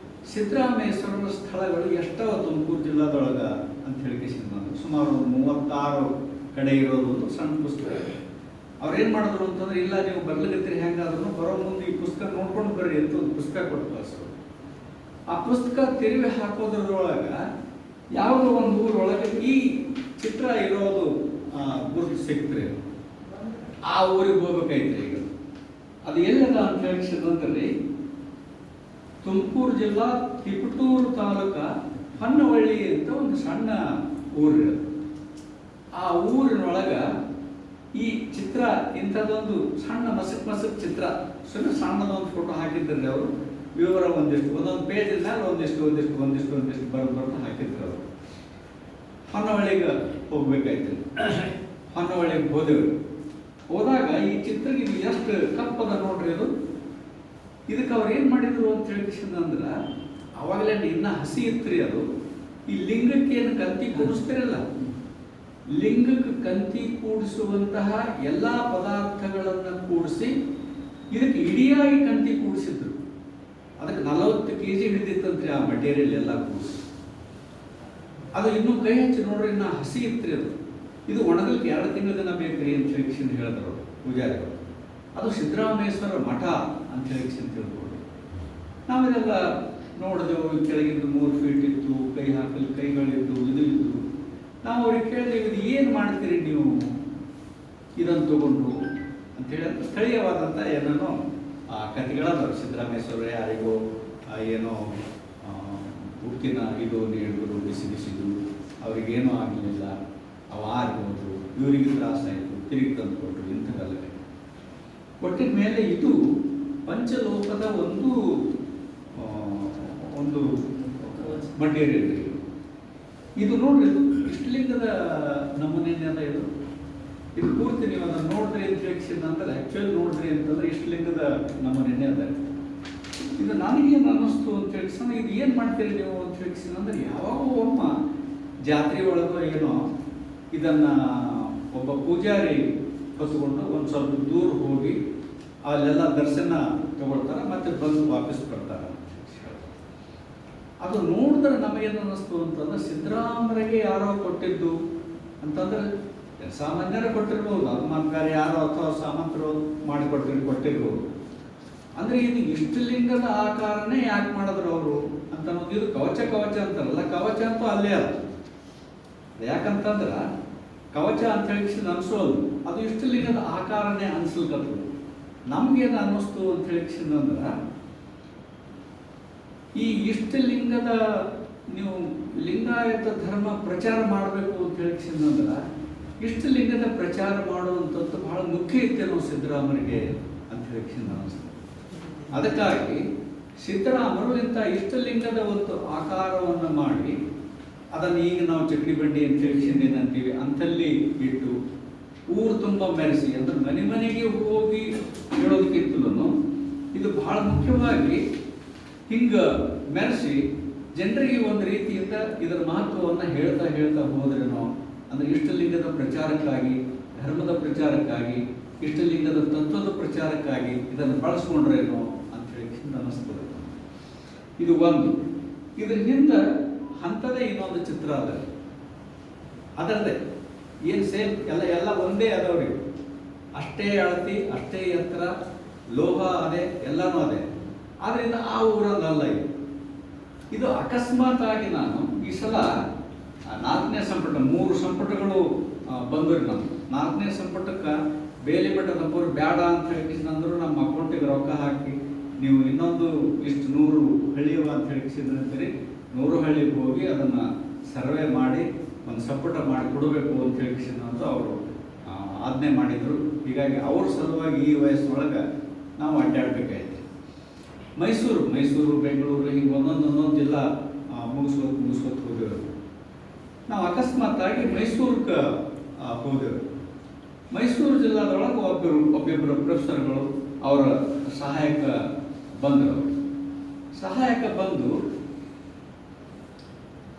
ಸಿದ್ದರಾಮೇಶ್ವರನ ಸ್ಥಳಗಳು ಎಷ್ಟವ ತುಮಕೂರು ಜಿಲ್ಲಾದೊಳಗೆ ಅಂತ ಹೇಳಿ ಸುಮಾರು 36 ಕಡೆ ಇರೋದು ಒಂದು ಸಣ್ಣ ಪುಸ್ತಕ. ಅವ್ರೇನು ಮಾಡಿದ್ರು ಅಂತಂದ್ರೆ, ಇಲ್ಲ ನೀವು ಬರ್ಲಿಕ್ಕತ್ತೀರಿ, ಹೆಂಗಾದ್ರೂ ಬರೋ ಮುಂದೆ ಈ ಪುಸ್ತಕ ನೋಡ್ಕೊಂಡು ಬರ್ರಿ ಅಂತ ಒಂದು ಪುಸ್ತಕ ಕೊಟ್ಟು ಕಳಿಸೋರು. ಆ ಪುಸ್ತಕ ತಿರುವಿ ಹಾಕೋದ್ರೊಳಗೆ ಯಾವುದೋ ಒಂದು ಊರೊಳಗೆ ಈ ಚಿತ್ರ ಇರೋದು ಗುರುತು ಸಿಕ್ತ್ರಿ. ಆ ಊರಿಗೆ ಹೋಗ್ಬೇಕಾಯ್ತು. ಈಗ ಅದು ಎಲ್ಲದ ಅಂತ ಹೇಳಿಸಿದ್ರೆ ತುಮಕೂರು ಜಿಲ್ಲಾ ತಿಪಟೂರು ತಾಲೂಕ ಹೊನ್ನವಳ್ಳಿ ಅಂತ ಒಂದು ಸಣ್ಣ ಊರಿರೋದು. ಆ ಊರಿನೊಳಗೆ ಈ ಚಿತ್ರ ಇಂಥದ್ದೊಂದು ಸಣ್ಣ ಮಸಕ್ ಚಿತ್ರ, ಸಣ್ಣದೊಂದು ಫೋಟೋ ಹಾಕಿದ್ದಾರೆ ಅವರು. ವಿವರ ಒಂದೊಂದು ಪೇಜ್ ಮೇಲೆ ಒಂದಿಷ್ಟು ಬರೆದು ಹಾಕಿದ್ರು ಅವರು. ಹೊನ್ನವಳ್ಳಿಗೆ ಹೋಗ್ಬೇಕಾಯ್ತು. ಹೊನ್ನವಳ್ಳಿಗೆ ಹೋದಾಗ ಈ ಚಿತ್ರಕ್ಕೆ ಇದು ಎಷ್ಟು ಕಪ್ಪದ ನೋಡ್ರಿ. ಅದು ಇದಕ್ಕೆ ಅವ್ರು ಏನು ಮಾಡಿದ್ರು ಅಂತ ಹೇಳಿದ್ರೆ, ಅವಾಗಲೇ ಇನ್ನ ಹಸಿ ಇತ್ರಿ ಅದು. ಈ ಲಿಂಗಕ್ಕೆ ಏನು ಕಂತಿ ಕೂಡಿಸ್ತಿರಲ್ಲ, ಲಿಂಗಕ್ಕೆ ಕಂತಿ ಕೂಡಿಸುವಂತಹ ಎಲ್ಲ ಪದಾರ್ಥಗಳನ್ನು ಕೂಡಿಸಿ ಇದಕ್ಕೆ ಇಡಿಯಾಗಿ ಕಂತಿ ಕೂಡಿಸಿದ್ರು. ಅದಕ್ಕೆ 40 kg ಹಿಡಿದಿತ್ತಂತ್ರಿ ಆ ಮಟೀರಿಯಲ್ ಎಲ್ಲ ಕೂಡಿಸಿ. ಅದು ಇನ್ನೂ ಕೈ ಹಚ್ಚಿ ನೋಡ್ರಿ, ಇನ್ನ ಹಸಿ ಇತ್ರಿ ಅದು. ಇದು ಒಣಗಲಿಕ್ಕೆ 2 ತಿಂಗಳ ದಿನ ಬೇಕ್ರಿ ಅಂತ ಹೇಳಿ ಹೇಳಿದ್ರು ಪೂಜಾರಿಗಳು. ಅದು ಸಿದ್ದರಾಮೇಶ್ವರ ಮಠ ಅಂತ ಹೇಳಿ ತಿಳ್ಕೊಂಡು ನಾವಿದೆಲ್ಲ ನೋಡಿದೆವು. ಕೆಳಗಿದ್ದು 3 ಫೀಟ್ ಇತ್ತು, ಕೈ ಹಾಕಲು ಕೈಗಳಿದ್ದು, ಇದು ಇದ್ದು. ನಾವು ಅವ್ರಿಗೆ ಕೇಳಿದೆವು, ಇದು ಏನು ಮಾಡ್ತೀರಿ ನೀವು ಇದನ್ನು ತಗೊಂಡು ಅಂತೇಳಿ. ಅಂತ ಸ್ಥಳೀಯವಾದಂಥ ಏನೇನೋ ಕಥೆಗಳಾದವರು. ಸಿದ್ದರಾಮೇಶ್ವರ ಯಾರಿಗೋ ಏನೋ ಉಕ್ಕಿನ ಇದು ನೀಡಿದ್ರು, ಬಿಸಿದು ಅವ್ರಿಗೇನೂ ಆಗಲಿಲ್ಲ, ಅವು ಆರ್ಬೋದು, ಇವರಿಗೆ ತ್ರಾಸಾಯಿತು, ತಿರುಗಿ ತಂದು ಕೊಟ್ಟರು. ಇಂಥದ್ದಲ್ಲ ಕೊಟ್ಟಿದ ಮೇಲೆ ಇದು ಪಂಚಲೋಕದ ಒಂದು ಮಟೀರಿಯಲ್. ಇದು ನೋಡ್ರಿ, ಇದು ಇಷ್ಟಲಿಂಗದ ನಮೂನೆನೇ ಅದ. ಇದು ಪೂರ್ತಿ ನೀವು ಅದನ್ನು ನೋಡ್ರಿ ಅಂತ ಹೇಳಿಸಿದ ನಂತರ ಆ್ಯಕ್ಚುಲಿ ನೋಡ್ರಿ ಅಂತಂದ್ರೆ ಇಷ್ಟಲಿಂಗದ ನಮೂನೆನೇ ಅದ. ಇದು ನನಗೇನು ಅನ್ನಿಸ್ತು ಅಂತ ಹೇಳಿಸೋಣ, ಇದು ಏನು ಮಾಡ್ತೀರಿ ನೀವು ಅಂತ ಹೇಳಿಸೋಣ ಅಂದ್ರೆ, ಯಾವಾಗ ಒಮ್ಮ ಜಾತ್ರೆ ಒಳಗೋ ಏನೋ ಇದನ್ನು ಒಬ್ಬ ಪೂಜಾರಿ ಹೊತ್ಕೊಂಡು ಒಂದು ಸ್ವಲ್ಪ ದೂರ ಹೋಗಿ ಅಲ್ಲೆಲ್ಲ ದರ್ಶನ ತಗೊಳ್ತಾರೆ, ಮತ್ತೆ ಬಂದು ವಾಪಸ್ ಬರ್ತಾರೆ. ಅದು ನೋಡಿದ್ರೆ ನಮಗೇನು ಅನ್ನಿಸ್ತು ಅಂತಂದ್ರೆ, ಸಿದ್ದರಾಮಯ್ಯಗೆ ಯಾರೋ ಕೊಟ್ಟಿದ್ದು ಅಂತಂದ್ರೆ ಸಾಮಾನ್ಯರೇ ಕೊಟ್ಟಿರ್ಬೋದು, ಹನುಮಾನ್ಗಾರ ಯಾರೋ ಅಥವಾ ಸಾಮಂತರು ಕೊಟ್ಟಿರ್ಬೋದು. ಅಂದರೆ ಇದು ಇಷ್ಟಲಿಂಗದ ಆಕಾರನೇ ಯಾಕೆ ಮಾಡಿದ್ರು ಅವರು ಅಂತ ಅನ್ನೋದು. ಇದು ಕವಚ ಅಂತಾರಲ್ಲ, ಕವಚ ಅಂತೂ ಅಲ್ಲೇ ಅಲ್ಲ. ಯಾಕಂತಂದ್ರೆ ಕವಚ ಅಂತ ಹೇಳಿ ಅನ್ಸೋದು, ಅದು ಇಷ್ಟಲಿಂಗದ ಆಕಾರನೇ ಅನ್ಸಲ್ಕತ್ತದು. ನಮ್ಗೇನು ಅನ್ನಿಸ್ತು ಅಂತ ಹೇಳಿದ್ರೆ, ಈ ಇಷ್ಟಲಿಂಗದ ನೀವು ಲಿಂಗಾಯತ ಧರ್ಮ ಪ್ರಚಾರ ಮಾಡಬೇಕು ಅಂತ ಹೇಳಿದ್ರೆ, ಇಷ್ಟಲಿಂಗದ ಪ್ರಚಾರ ಮಾಡುವಂಥದ್ದು ಬಹಳ ಮುಖ್ಯ ಇತ್ತೇನೋ ಸಿದ್ದರಾಮಯ್ಯಗೆ ಅಂತ ಹೇಳಿ ಅನ್ನಿಸ್ತದೆ. ಅದಕ್ಕಾಗಿ ಸಿದ್ದರಾಮಯ್ಯರು ಇಂಥ ಇಷ್ಟಲಿಂಗದ ಒಂದು ಆಕಾರವನ್ನು ಮಾಡಿ ಅದನ್ನು ಈಗ ನಾವು ಚಕ್ರಿ ಬಂಡಿ ಅಂತ ಹೇಳಿ ಏನಂತೀವಿ ಅಂತಲ್ಲಿ ಇಟ್ಟು ಊರು ತುಂಬ ಮೆರೆಸಿ, ಅಂದ್ರೆ ಮನೆಗೆ ಹೋಗಿ ಹೇಳೋದಕ್ಕಿಂತಲೂ ಇದು ಬಹಳ ಮುಖ್ಯವಾಗಿ ಹಿಂಗೆ ಮೆರೆಸಿ ಜನರಿಗೆ ಒಂದು ರೀತಿಯಿಂದ ಇದರ ಮಹತ್ವವನ್ನು ಹೇಳ್ತಾ ಹೋದ್ರೇನೋ, ಅಂದರೆ ಇಷ್ಟಲಿಂಗದ ಪ್ರಚಾರಕ್ಕಾಗಿ, ಧರ್ಮದ ಪ್ರಚಾರಕ್ಕಾಗಿ, ಇಷ್ಟಲಿಂಗದ ತತ್ವದ ಪ್ರಚಾರಕ್ಕಾಗಿ ಇದನ್ನು ಬಳಸ್ಕೊಂಡ್ರೇನೋ ಅಂತ ಹೇಳಿ ಅನ್ನಿಸ್ತದೆ. ಇದು ಒಂದು. ಇದರಿಂದ ಹಂತದೇ ಇನ್ನೊಂದು ಚಿತ್ರ ಅದ, ಅದರದೇ ಏನು ಸೇಮ್ ಎಲ್ಲ ಒಂದೇ ಅದವ್ರಿ, ಅಷ್ಟೇ ಅಳತಿ, ಅಷ್ಟೇ ಎತ್ತರ, ಲೋಹ ಅದೇ, ಎಲ್ಲನೂ ಅದೇ. ಆದ್ದರಿಂದ ಆ ಊರಲ್ಲ ಇದು ಅಕಸ್ಮಾತ್ ಆಗಿ ನಾನು ಈ ಸಲ 4ನೇ ಸಂಪುಟ, 3 ಸಂಪುಟಗಳು ಬಂದ್ರಿ. ನಮ್ಮ 4ನೇ ಸಂಪುಟಕ್ಕೆ ಬೇಲಿ ಮಠದಪ್ಪರು ಬೇಡ ಅಂತ ಹೇಳಿಸಿದಂದ್ರು ನಮ್ಮ ಅಕೌಂಟಿಗೆ ರೊಕ್ಕ ಹಾಕಿ ನೀವು ಇನ್ನೊಂದು ಇಷ್ಟು 100 ಹಳ್ಳಿಯವ ಅಂತ ಹೇಳಿಸಿದ್ರಿ, 100 ಹಳ್ಳಿಗೆ ಹೋಗಿ ಅದನ್ನು ಸರ್ವೆ ಮಾಡಿ ಒಂದು ಸಂಪುಟ ಮಾಡಿ ಕೊಡಬೇಕು ಅಂತ ಹೇಳಿಸಿದಂತ ಅವರು ಆಜ್ಞೆ ಮಾಡಿದರು. ಹೀಗಾಗಿ ಅವ್ರ ಸಲುವಾಗಿ ಈ ವಯಸ್ಸಿನೊಳಗೆ ನಾವು ಅಡ್ಡಾಡಬೇಕಾಯ್ತು. ಮೈಸೂರು, ಬೆಂಗಳೂರು, ಹೀಗೆ ಒಂದೊಂದು ಜಿಲ್ಲಾ ಮುಗಿಸ್ಕೊತ ಹೋದೆವು. ನಾವು ಅಕಸ್ಮಾತ್ತಾಗಿ ಮೈಸೂರಿಗೆ ಹೋದೆವು. ಮೈಸೂರು ಜಿಲ್ಲಾದೊಳಗೆ ಒಬ್ಬೊಬ್ಬರು ಪ್ರೊಫೆಸರ್ಗಳು ಅವರ ಸಹಾಯಕ ಬಂದರು. ಬಂದು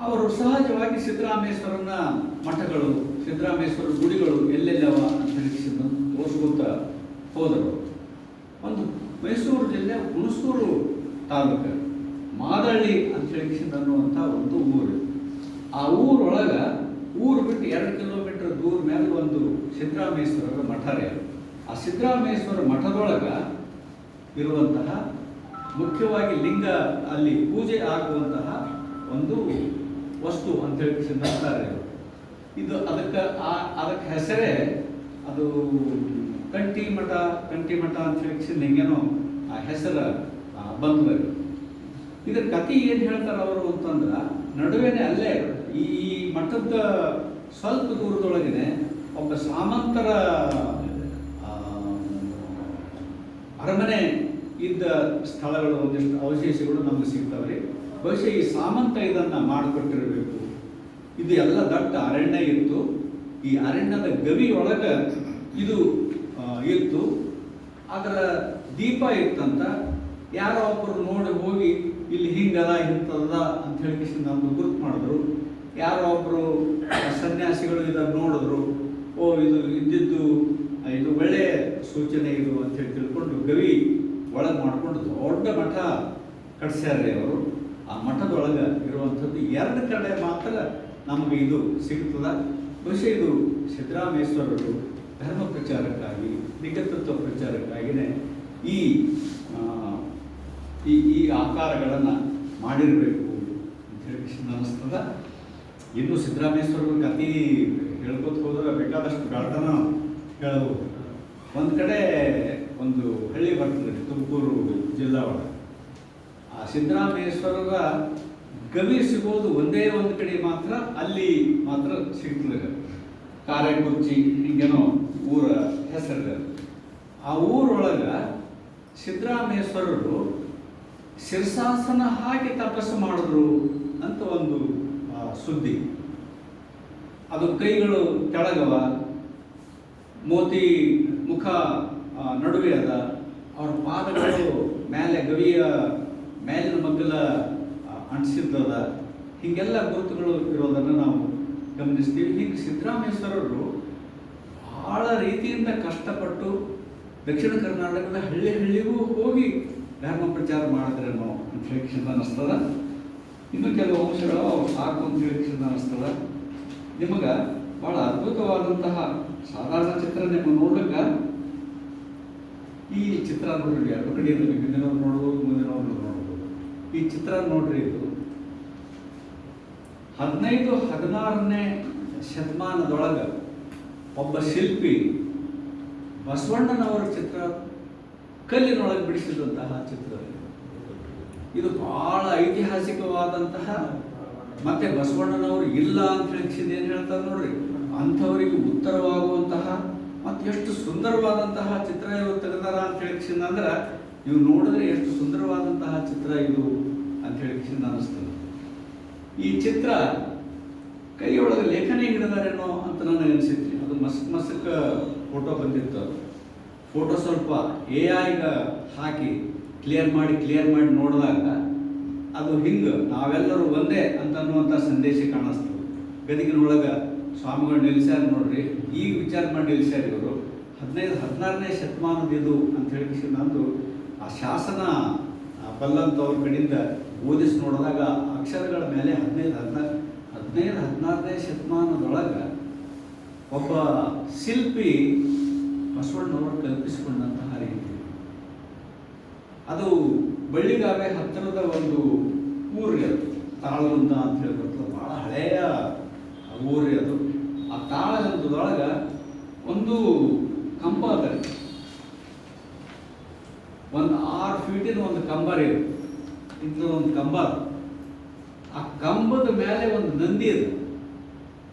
ಅವರು ಸಹಜವಾಗಿ ಸಿದ್ದರಾಮೇಶ್ವರನ ಮಠಗಳು, ಸಿದ್ದರಾಮೇಶ್ವರ ಗುಡಿಗಳು ಎಲ್ಲೆಲ್ಲವ ಅಂತ ಹೇಳಿ ತೋರಿಸ್ಕೊತ ಹೋದರು. ಒಂದು ಮೈಸೂರು ಜಿಲ್ಲೆ ಹುಣಸೂರು ತಾಲೂಕು ಮಾದಳ್ಳಿ ಅಂತ ಹೇಳಿ ಅನ್ನುವಂಥ ಒಂದು ಊರು. ಆ ಊರೊಳಗೆ ಊರು ಬಿಟ್ಟು 2 ಕಿಲೋಮೀಟರ್ ದೂರ ಮೇಲೆ ಒಂದು ಸಿದ್ದರಾಮೇಶ್ವರರ ಮಠ ರೀ. ಆ ಸಿದ್ದರಾಮೇಶ್ವರ ಮಠದೊಳಗೆ ಇರುವಂತಹ ಮುಖ್ಯವಾಗಿ ಲಿಂಗ, ಅಲ್ಲಿ ಪೂಜೆ ಆಗುವಂತಹ ಒಂದು ವಸ್ತು ಅಂತ ಹೇಳಿ ನಂತಾರೆ. ಇದು ಅದಕ್ಕೆ ಹೆಸರೇ ಅದು ಕಂಟಿ ಮಠ ಅಂತ ಹೇಳಿ ಹಿಂಗೇನೋ ಆ ಹೆಸರು ಬಂದ್ರಿ. ಇದರ ಕಥೆ ಏನು ಹೇಳ್ತಾರೆ ಅವರು ಅಂತಂದ್ರೆ, ನಡುವೆನೆ ಅಲ್ಲೇ ಈ ಮಠದ ಸ್ವಲ್ಪ ದೂರದೊಳಗೇನೆ ಒಬ್ಬ ಸಾಮಂತರ ಅರಮನೆ ಇದ್ದ ಸ್ಥಳಗಳು, ಒಂದಿಷ್ಟು ಅವಶೇಷಗಳು ನಮಗೆ ಸಿಗ್ತಾವ್ರಿ. ಬಹುಶಃ ಈ ಸಾಮಂತ ಇದನ್ನು ಮಾಡಿಕೊಟ್ಟಿರಬೇಕು. ಇದು ಎಲ್ಲ ದಟ್ಟ ಅರಣ್ಯ ಇತ್ತು. ಈ ಅರಣ್ಯದ ಗವಿ ಒಳಗೆ ಇದು ಇತ್ತು. ಅದರ ದೀಪ ಇತ್ತಂತ. ಯಾರೋ ಒಬ್ಬರು ನೋಡಿ ಹೋಗಿ ಇಲ್ಲಿ ಹಿಂಗದ ಇಂಥದ ಅಂತ ಹೇಳಿ ನಮ್ದು ಗುರುತು ಮಾಡಿದ್ರು. ಯಾರೋ ಒಬ್ಬರು ಸನ್ಯಾಸಿಗಳು ಇದನ್ನು ನೋಡಿದ್ರು, ಓ ಇದು ಇದ್ದಿದ್ದು ಇದು ಒಳ್ಳೆಯ ಸೂಚನೆ ಇದು ಅಂತ ಹೇಳಿ ತಿಳ್ಕೊಂಡು ಗವಿ ಒಳಗೆ ಮಾಡಿಕೊಂಡು ದೊಡ್ಡ ಮಠ ಕಟ್ಸ್ಯಾರ್ರಿ ಅವರು. ಆ ಮಠದೊಳಗೆ ಇರುವಂಥದ್ದು 2 ಕಡೆ ಮಾತ್ರ ನಮಗೆ ಇದು ಸಿಗ್ತದ. ಬಹುಶಃ ಇದು ಸಿದ್ದರಾಮೇಶ್ವರರು ಧರ್ಮ ಪ್ರಚಾರಕ್ಕಾಗಿ, ನಿಕಟತ್ವ ಪ್ರಚಾರಕ್ಕಾಗಿಯೇ ಈ ಈ ಆಕಾರಗಳನ್ನು ಮಾಡಿರಬೇಕು ಅಂತ ಹೇಳಿ ಅನ್ನಿಸ್ತದ. ಇನ್ನು ಸಿದ್ದರಾಮೇಶ್ವರರ ಕಥೆ ಹೇಳ್ಕೊತ ಹೋದ್ರೆ ಬೇಕಾದಷ್ಟು ಗಾಢನ ಹೇಳಬಹುದು. ಒಂದು ಕಡೆ ಒಂದು ಹಳ್ಳಿ ಬರ್ತದೆ ತುಮಕೂರು ಜಿಲ್ಲಾ ಒಳಗೆ. ಆ ಸಿದ್ದರಾಮೇಶ್ವರರ ಗವಿ ಸಿಗೋದು ಒಂದೇ ಒಂದು ಕಡೆ ಮಾತ್ರ, ಅಲ್ಲಿ ಮಾತ್ರ ಸಿಗ್ತದೆ. ಕಾರೆಕುರ್ಚಿ ಹಿಂಗೇನೋ ಊರ ಹೆಸರು. ಆ ಊರೊಳಗೆ ಸಿದ್ದರಾಮೇಶ್ವರರು ಶಿರ್ಸಾಸನ ಹಾಕಿ ತಪಸ್ಸು ಮಾಡಿದ್ರು ಅಂತ ಒಂದು ಸುದ್ದಿ. ಅದು ಕೈಗಳು ಕೆಳಗವ, ಮೋತಿ ಮುಖ ನಡುವೆ ಅದ, ಅವ್ರ ಪಾದಗಳು ಮೇಲೆ ಗವಿಯ ಮೇಲಿನ ಮಗ್ಗಲ ಅಂಟಿಸಿದ್ದದ ಹೀಗೆಲ್ಲ ಗುರುತುಗಳು ಇರೋದನ್ನು ನಾವು ಗಮನಿಸ್ತೀವಿ. ಹೀಗೆ ಸಿದ್ದರಾಮೇಶ್ವರರು ಭಾಳ ರೀತಿಯಿಂದ ಕಷ್ಟಪಟ್ಟು ದಕ್ಷಿಣ ಕರ್ನಾಟಕದ ಹಳ್ಳಿ ಹಳ್ಳಿಗೂ ಹೋಗಿ ಧರ್ಮ ಪ್ರಚಾರ ಮಾಡಿದ್ರೇನೋ ಅಂತ ಹೇಳಿ ಕ್ಷಣ ಅನ್ನಿಸ್ತದ. ಇನ್ನು ಕೆಲವು ಅಂಶಗಳು ಅವ್ರು ಸಾಕು ಅಂತ ಹೇಳಿ ಕ್ಷಣ ಅನ್ನಿಸ್ತದ. ನಿಮಗೆ ಭಾಳ ಅದ್ಭುತವಾದಂತಹ ಸಾಧಾರಣ ಚಿತ್ರ ನಿಮಗೆ ನೋಡ್ಲಿಕ್ಕೆ ಈ ಚಿತ್ರ ನೋಡ್ರಿ, ಎರಡು ಕಡೆ ಹಿಂದಿನವ್ರು ನೋಡ್ಬೋದು, ಮುಂದಿನವ್ರು ನೋಡ್ಬೋದು. ಈ ಚಿತ್ರ ನೋಡ್ರಿ, ಇದು 15-16ನೇ ಶತಮಾನದೊಳಗೆ ಒಬ್ಬ ಶಿಲ್ಪಿ ಬಸವಣ್ಣನವರ ಚಿತ್ರ ಕಲ್ಲಿನೊಳಗೆ ಬಿಡಿಸಿದಂತಹ ಚಿತ್ರ. ಇದು ಬಹಳ ಐತಿಹಾಸಿಕವಾದಂತಹ, ಮತ್ತೆ ಬಸವಣ್ಣನವರು ಇಲ್ಲ ಅಂತ ಹೇಳಿ ಏನು ಹೇಳ್ತಾರೆ ನೋಡ್ರಿ, ಅಂಥವರಿಗೆ ಉತ್ತರವಾಗುವಂತಹ ಮತ್ತು ಎಷ್ಟು ಸುಂದರವಾದಂತಹ ಚಿತ್ರ ಇವರು ತೆಗೆದಾರ ಅಂತ ಹೇಳಿ ಅಂದ್ರೆ ನೀವು ನೋಡಿದ್ರೆ ಎಷ್ಟು ಸುಂದರವಾದಂತಹ ಚಿತ್ರ ಇದು ಅಂತ ಹೇಳಿ ಅನ್ನಿಸ್ತದೆ. ಈ ಚಿತ್ರ ಕೈಯೊಳಗೆ ಲೇಖನಿ ಹಿಡಿದಾರೇನೋ ಅಂತ ನನಗೆ ಅನಿಸಿತ್ತು. ಅದು ಮಸ್ಕ್ ಫೋಟೋ ಬಂದಿತ್ತು. ಫೋಟೋ ಸ್ವಲ್ಪ AI ಹಾಕಿ ಕ್ಲಿಯರ್ ಮಾಡಿ ನೋಡಿದಾಗ ಅದು ಹಿಂಗೆ ನಾವೆಲ್ಲರೂ ಒಂದೇ ಅಂತ ಅನ್ನುವಂಥ ಸಂದೇಶ ಕಾಣಿಸ್ತದೆ. ಗದಗಿನೊಳಗೆ ಸ್ವಾಮಿಗಳು ನಿಲ್ಲಿಸ್ಯಾರ ನೋಡ್ರಿ, ಈಗ ವಿಚಾರ ಮಾಡಿ ನಿಲ್ಲಿಸ್ಯಾರ ಇವರು. 15-16ನೇ ಶತಮಾನದಿದು ಅಂತ ಹೇಳಿ ನಂದು ಆ ಶಾಸನ ಬಲ್ಲಂತವ್ರ ಕಡೆಯಿಂದ ಓದಿಸಿ ನೋಡಿದಾಗ ಅಕ್ಷರಗಳ ಮೇಲೆ 15-16ನೇ ಶತಮಾನದೊಳಗೆ ಒಬ್ಬ ಶಿಲ್ಪಿ ಬಸವಣ್ಣವರು ಕಲ್ಪಿಸಿಕೊಂಡಂತಹ ರೀತಿ. ಅದು ಬಳ್ಳಿಗಾವೆ ಹತ್ತಿರದ ಒಂದು ಊರಿ, ಅದು ತಾಳಗುಂದ ಅಂತ ಹೇಳಿ ಬರ್ತದೆ. ಭಾಳ ಹಳೆಯ ಊರಿ ಅದು. ಆ ತಾಳಗುಂದದೊಳಗೆ ಒಂದು ಕಂಬ ಅದ, ಒಂದು 6 ಫೀಟಿನ ಒಂದು ಕಂಬ ರೀ. ಇಂಥ ಒಂದು ಕಂಬ, ಆ ಕಂಬದ ಮೇಲೆ ಒಂದು ನಂದಿ ಅದು.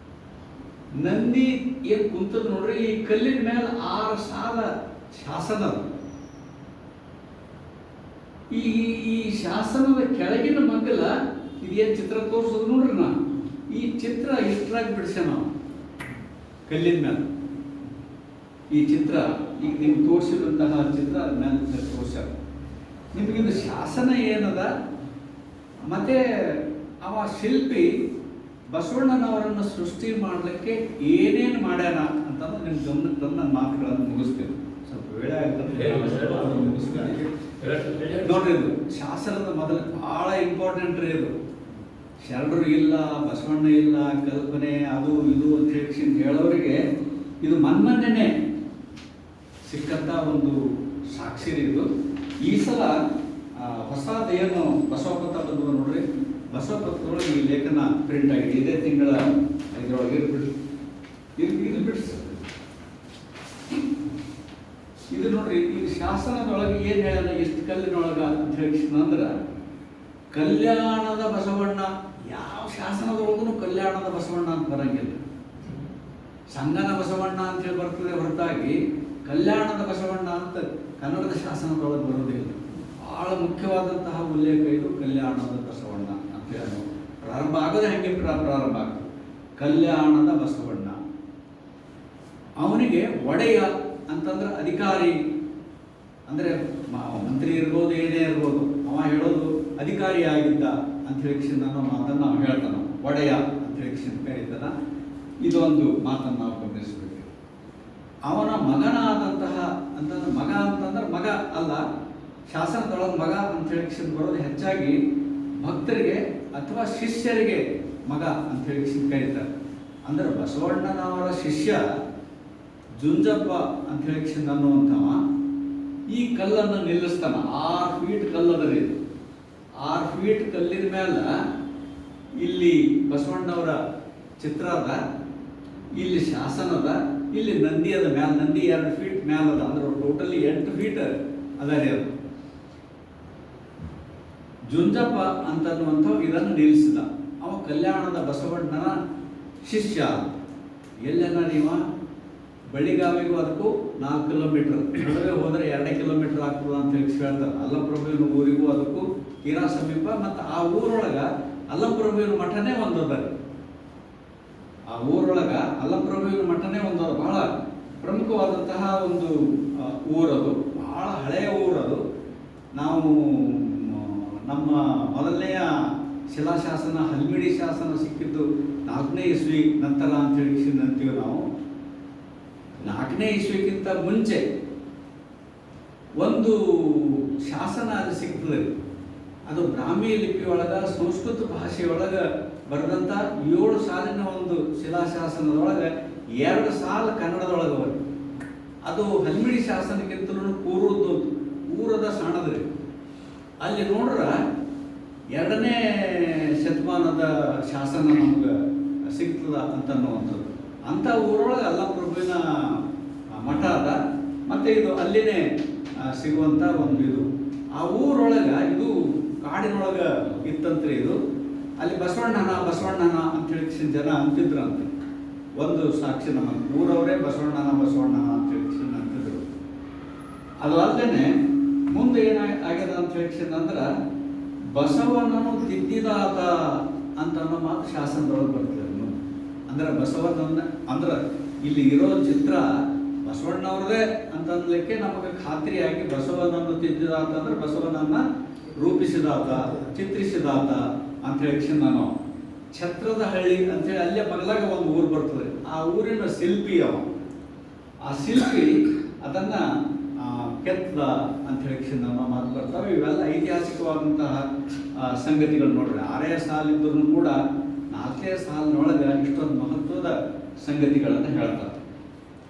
ನಂದಿ ಏನು ಕುಂತದ ನೋಡ್ರಿ, ಈ ಕಲ್ಲಿನ ಮೇಲೆ 6 ಸಾಲ ಶಾಸನ ಅದು. ಈ ಶಾಸನದ ಕೆಳಗಿನ ಮಗ್ಗಲ ಇದೇನು ಚಿತ್ರ ತೋರಿಸೋದು ನೋಡ್ರಿ, ನಾನು ಈ ಚಿತ್ರ ಇಷ್ಟ್ರಾಗಿ ಬಿಡಿಸ ನಾವು ಕಲ್ಲಿನ ಮೇಲೆ. ಈ ಚಿತ್ರ ಈಗ ನಿಮ್ಗೆ ತೋರಿಸಿದಂತಹ ಚಿತ್ರ ಮೇಲೆ ತೋರಿಸ್ಯಾರ. ನಿಮಗಿದು ಶಾಸನ ಏನದ, ಮತ್ತೆ ಅವ ಶಿಲ್ಪಿ ಬಸವಣ್ಣನವರನ್ನು ಸೃಷ್ಟಿ ಮಾಡಲಿಕ್ಕೆ ಏನೇನು ಮಾಡ್ಯಾನ ಅಂತಂದ್ರೆ ನಿಮ್ಮ ಗಮನಕ್ಕೆ ತಂದು ನನ್ನ ಮಾತುಗಳನ್ನು ಮುಗಿಸ್ತೇನೆ. ಸ್ವಲ್ಪ ವೇಳೆ ಆಗ್ತದೆ ನೋಡ್ರಿ. ಇದು ಶಾಸನದ ಮೊದಲು ಭಾಳ ಇಂಪಾರ್ಟೆಂಟ್ ರೀ. ಇದು ಶರಣರು ಇಲ್ಲ, ಬಸವಣ್ಣ ಇಲ್ಲ, ಕಲ್ಪನೆ ಅದು ಇದು ಅಂತ ಹೇಳೋರಿಗೆ ಇದು ಮೊನ್ನೆ ಸಿಕ್ಕಂಥ ಒಂದು ಸಾಕ್ಷಿ ಇದು. ಈ ಸಲ ಹೊಸದೇನು ಬಸವಪಥ ಬಂದು ನೋಡ್ರಿ, ಬಸವಪಥದೊಳಗೆ ಈ ಲೇಖನ ಪ್ರಿಂಟ್ ಆಗಿದೆ. ಇದೇ ತಿಂಗಳ ಇದರೊಳಗೆ ಇದು ಬಿಡಿಸ್ತದೆ. ಇದು ನೋಡ್ರಿ, ಈ ಶಾಸನದೊಳಗೆ ಏನು ಹೇಳೋಣ, ಎಷ್ಟು ಕಲ್ಲಿನೊಳಗೆ ಅಂತ ಹೇಳಿ ಅಂದ್ರೆ ಕಲ್ಯಾಣದ ಬಸವಣ್ಣ. ಯಾವ ಶಾಸನದೊಳಗೂ ಕಲ್ಯಾಣದ ಬಸವಣ್ಣ ಅಂತ ಬರಂಗಿಲ್ಲ. ಸಂಗನ ಬಸವಣ್ಣ ಅಂತ ಹೇಳಿ ಬರ್ತದೆ ಹೊರತಾಗಿ ಕಲ್ಯಾಣದ ಬಸವಣ್ಣ ಅಂತ ಕನ್ನಡದ ಶಾಸನದೊಳಗೆ ಬರೋದಿಲ್ಲ. ಬಹಳ ಮುಖ್ಯವಾದಂತಹ ಉಲ್ಲೇಖ ಇದು, ಕಲ್ಯಾಣದ ಬಸವಣ್ಣ ಅಂತ ಹೇಳಿ ಪ್ರಾರಂಭ ಆಗೋದೇ ಹಂಗೆ ಪ್ರಾರಂಭ ಆಗ್ತದೆ. ಕಲ್ಯಾಣದ ಬಸವಣ್ಣ, ಅವನಿಗೆ ಒಡೆಯ ಅಂತಂದ್ರೆ ಅಧಿಕಾರಿ, ಅಂದರೆ ಮಂತ್ರಿ ಇರ್ಬೋದು, ಏನೇ ಇರ್ಬೋದು, ಅವ ಹೇಳೋದು ಅಧಿಕಾರಿಯಾಗಿದ್ದ ಅಂತ ಹೇಳಿ ಅನ್ನೋ ಮಾತನ್ನು ನಾವು ಹೇಳ್ತಾನ. ಒಡೆಯ ಅಂತ ಹೇಳಿ ಕರೀತಾನ. ಇದೊಂದು ಮಾತನ್ನು ನಾವು ಗಮನಿಸಬೇಕು. ಅವನ ಮಗನಾದಂತಹ ಅಂತಂದ್ರೆ, ಮಗ ಅಂತಂದ್ರೆ ಮಗ ಅಲ್ಲ, ಶಾಸನದೊಳಗೆ ಮಗ ಅಂತ ಹೇಳಿ ಬರೋದು ಹೆಚ್ಚಾಗಿ ಭಕ್ತರಿಗೆ ಅಥವಾ ಶಿಷ್ಯರಿಗೆ ಮಗ ಅಂತ ಹೇಳಿ ಕರೀತಾರೆ. ಅಂದ್ರೆ ಬಸವಣ್ಣನವರ ಶಿಷ್ಯ ಜುಂಜಪ್ಪ ಅಂತ ಹೇಳಿ ಅನ್ನುವಂಥವ ಈ ಕಲ್ಲನ್ನು ನಿಲ್ಲಿಸ್ತಾನ. 6 ಫೀಟ್ ಕಲ್ಲದ ಇದು. 6 ಫೀಟ್ ಕಲ್ಲಿನ ಮೇಲೆ ಇಲ್ಲಿ ಬಸವಣ್ಣವರ ಚಿತ್ರ ಅದ, ಇಲ್ಲಿ ಶಾಸನದ, ಇಲ್ಲಿ ನಂದಿ ಅದ. ಮ್ಯಾಲ ನಂದಿ 2 ಫೀಟ್ ಮ್ಯಾಲ ಅದ. ಅಂದ್ರೆ ಟೋಟಲಿ 8 ಫೀಟ್ ಅದ ರೀ ಅದು. ಜುಂಜಪ್ಪ ಅಂತನ್ನುವಂಥವು ಇದನ್ನು ನಿಲ್ಲಿಸಿದ. ಅವ ಕಲ್ಯಾಣದ ಬಸವಣ್ಣನ ಶಿಷ್ಯ. ಎಲ್ಲೆಲ್ಲ ನೀವ ಬಳ್ಳಿಗಾವಿಗೂ ಅದಕ್ಕೂ 4 ಕಿಲೋಮೀಟರ್, ನಡುವೆ ಹೋದರೆ 2 ಕಿಲೋಮೀಟರ್ ಆಗ್ತದ ಅಂತ ಹೇಳಿ ಹೇಳ್ತಾರೆ. ಅಲ್ಲಂಪ್ರಭುವಿನ ಊರಿಗೂ ಅದಕ್ಕೂ ತೀರಾ ಸಮೀಪ. ಮತ್ತು ಆ ಊರೊಳಗೆ ಅಲ್ಲಂಪ್ರಭುವಿನ ಮಠನೇ ಒಂದದ. ಆ ಊರೊಳಗೆ ಅಲ್ಲಂಪ್ರಭುವಿನ ಮಠನೇ ಒಂದದ. ಬಹಳ ಪ್ರಮುಖವಾದಂತಹ ಒಂದು ಊರದು, ಬಹಳ ಹಳೆಯ ಊರದು. ನಮ್ಮ ಮೊದಲನೆಯ ಶಿಲಾಶಾಸನ ಹಲ್ಮಿಡಿ ಶಾಸನ ಸಿಕ್ಕಿದ್ದು 4ನೇ ಇಸ್ವಿ ನಂತರ ಅಂತೇಳಿ ಅಂತೀವಿ ನಾವು. 4ನೇ ಇಸ್ವಿಗಿಂತ ಮುಂಚೆ ಒಂದು ಶಾಸನ ಅದು ಸಿಗ್ತದೆ. ಅದು ಬ್ರಾಹ್ಮಿ ಲಿಪಿ ಒಳಗೆ ಸಂಸ್ಕೃತ ಭಾಷೆಯೊಳಗೆ ಬರೆದಂಥ 7 ಸಾಲಿನ ಒಂದು ಶಿಲಾಶಾಸನದೊಳಗೆ 2 ಸಾಲು ಕನ್ನಡದೊಳಗೆ ಅದು ಹಲ್ಮಿಡಿ ಶಾಸನಕ್ಕಿಂತಲೂ ಪೂರ್ವದ್ದು ಊರದ ಸಣ್ಣದ್ರಿ. ಅಲ್ಲಿ ನೋಡ್ರೆ 2ನೇ ಶತಮಾನದ ಶಾಸನ ನಮ್ಗೆ ಸಿಗ್ತದ ಅಂತನ್ನುವಂಥದ್ದು. ಅಂಥ ಊರೊಳಗೆ ಅಲ್ಲಪ್ರಭುವಿನ ಮಠ ಅದ. ಮತ್ತು ಇದು ಅಲ್ಲಿನೇ ಸಿಗುವಂಥ ಒಂದು ಇದು. ಆ ಊರೊಳಗೆ ಇದು ಕಾಡಿನೊಳಗೆ ಇತ್ತಂತ್ರಿ. ಇದು ಅಲ್ಲಿ ಬಸವಣ್ಣನ ಅಂತೇಳಿ ಜನ ಅಂತಿದ್ರಂತೆ. ಒಂದು ಸಾಕ್ಷಿ ನಮ್ಮ ಊರವರೇ ಬಸವಣ್ಣನ ಅಂತೇಳಿ ಅಂತಿದ್ರು. ಅದು ಅಲ್ಲದೆ ಮುಂದೆ ಏನಾಗ್ಯದ ಅಂತ ಹೇಳಿ ಅಂದ್ರೆ ಬಸವಣ್ಣನು ತಿದ್ದಿದಾತ ಅಂತ ಅನ್ನೋ ಮಾತು ಶಾಸನದೊಳಗೆ ಬರ್ತದೆ. ಅಂದ್ರೆ ಬಸವಣ್ಣನ ಅಂದ್ರೆ ಇಲ್ಲಿ ಇರೋ ಚಿತ್ರ ಬಸವಣ್ಣವ್ರದೇ ಅಂತಂದಲಿಕ್ಕೆ ನಮಗೆ ಖಾತ್ರಿಯಾಗಿ ಬಸವನನ್ನು ತಿದ್ದಿದಾತ ಅಂದ್ರೆ ಬಸವನನ್ನ ರೂಪಿಸಿದಾತ, ಚಿತ್ರಿಸಿದಾತ ಅಂತ ಹೇಳಿ ನಾನು ಛತ್ರದ ಹಳ್ಳಿ ಅಂತೇಳಿ ಅಲ್ಲೇ ಬಗಲಾಗ ಒಂದು ಊರು ಬರ್ತದೆ. ಆ ಊರಿನ ಶಿಲ್ಪಿ ಅವ. ಆ ಶಿಲ್ಪಿ ಅದನ್ನ ಕೆತ್ತದ ಅಂತ ಹೇಳಿ ನಮ್ಮ ಮಾತು ಬರ್ತಾವೆ. ಇವೆಲ್ಲ ಐತಿಹಾಸಿಕವಾದಂತಹ ಸಂಗತಿಗಳು ನೋಡ್ರಿ. 6ನೇ ಸಾಲಿದ್ರೂ ಕೂಡ 4ನೇ ಸಾಲಿನೊಳಗೆ ಇಷ್ಟೊಂದು ಮಹತ್ವದ ಸಂಗತಿಗಳನ್ನು ಹೇಳ್ತಾರೆ.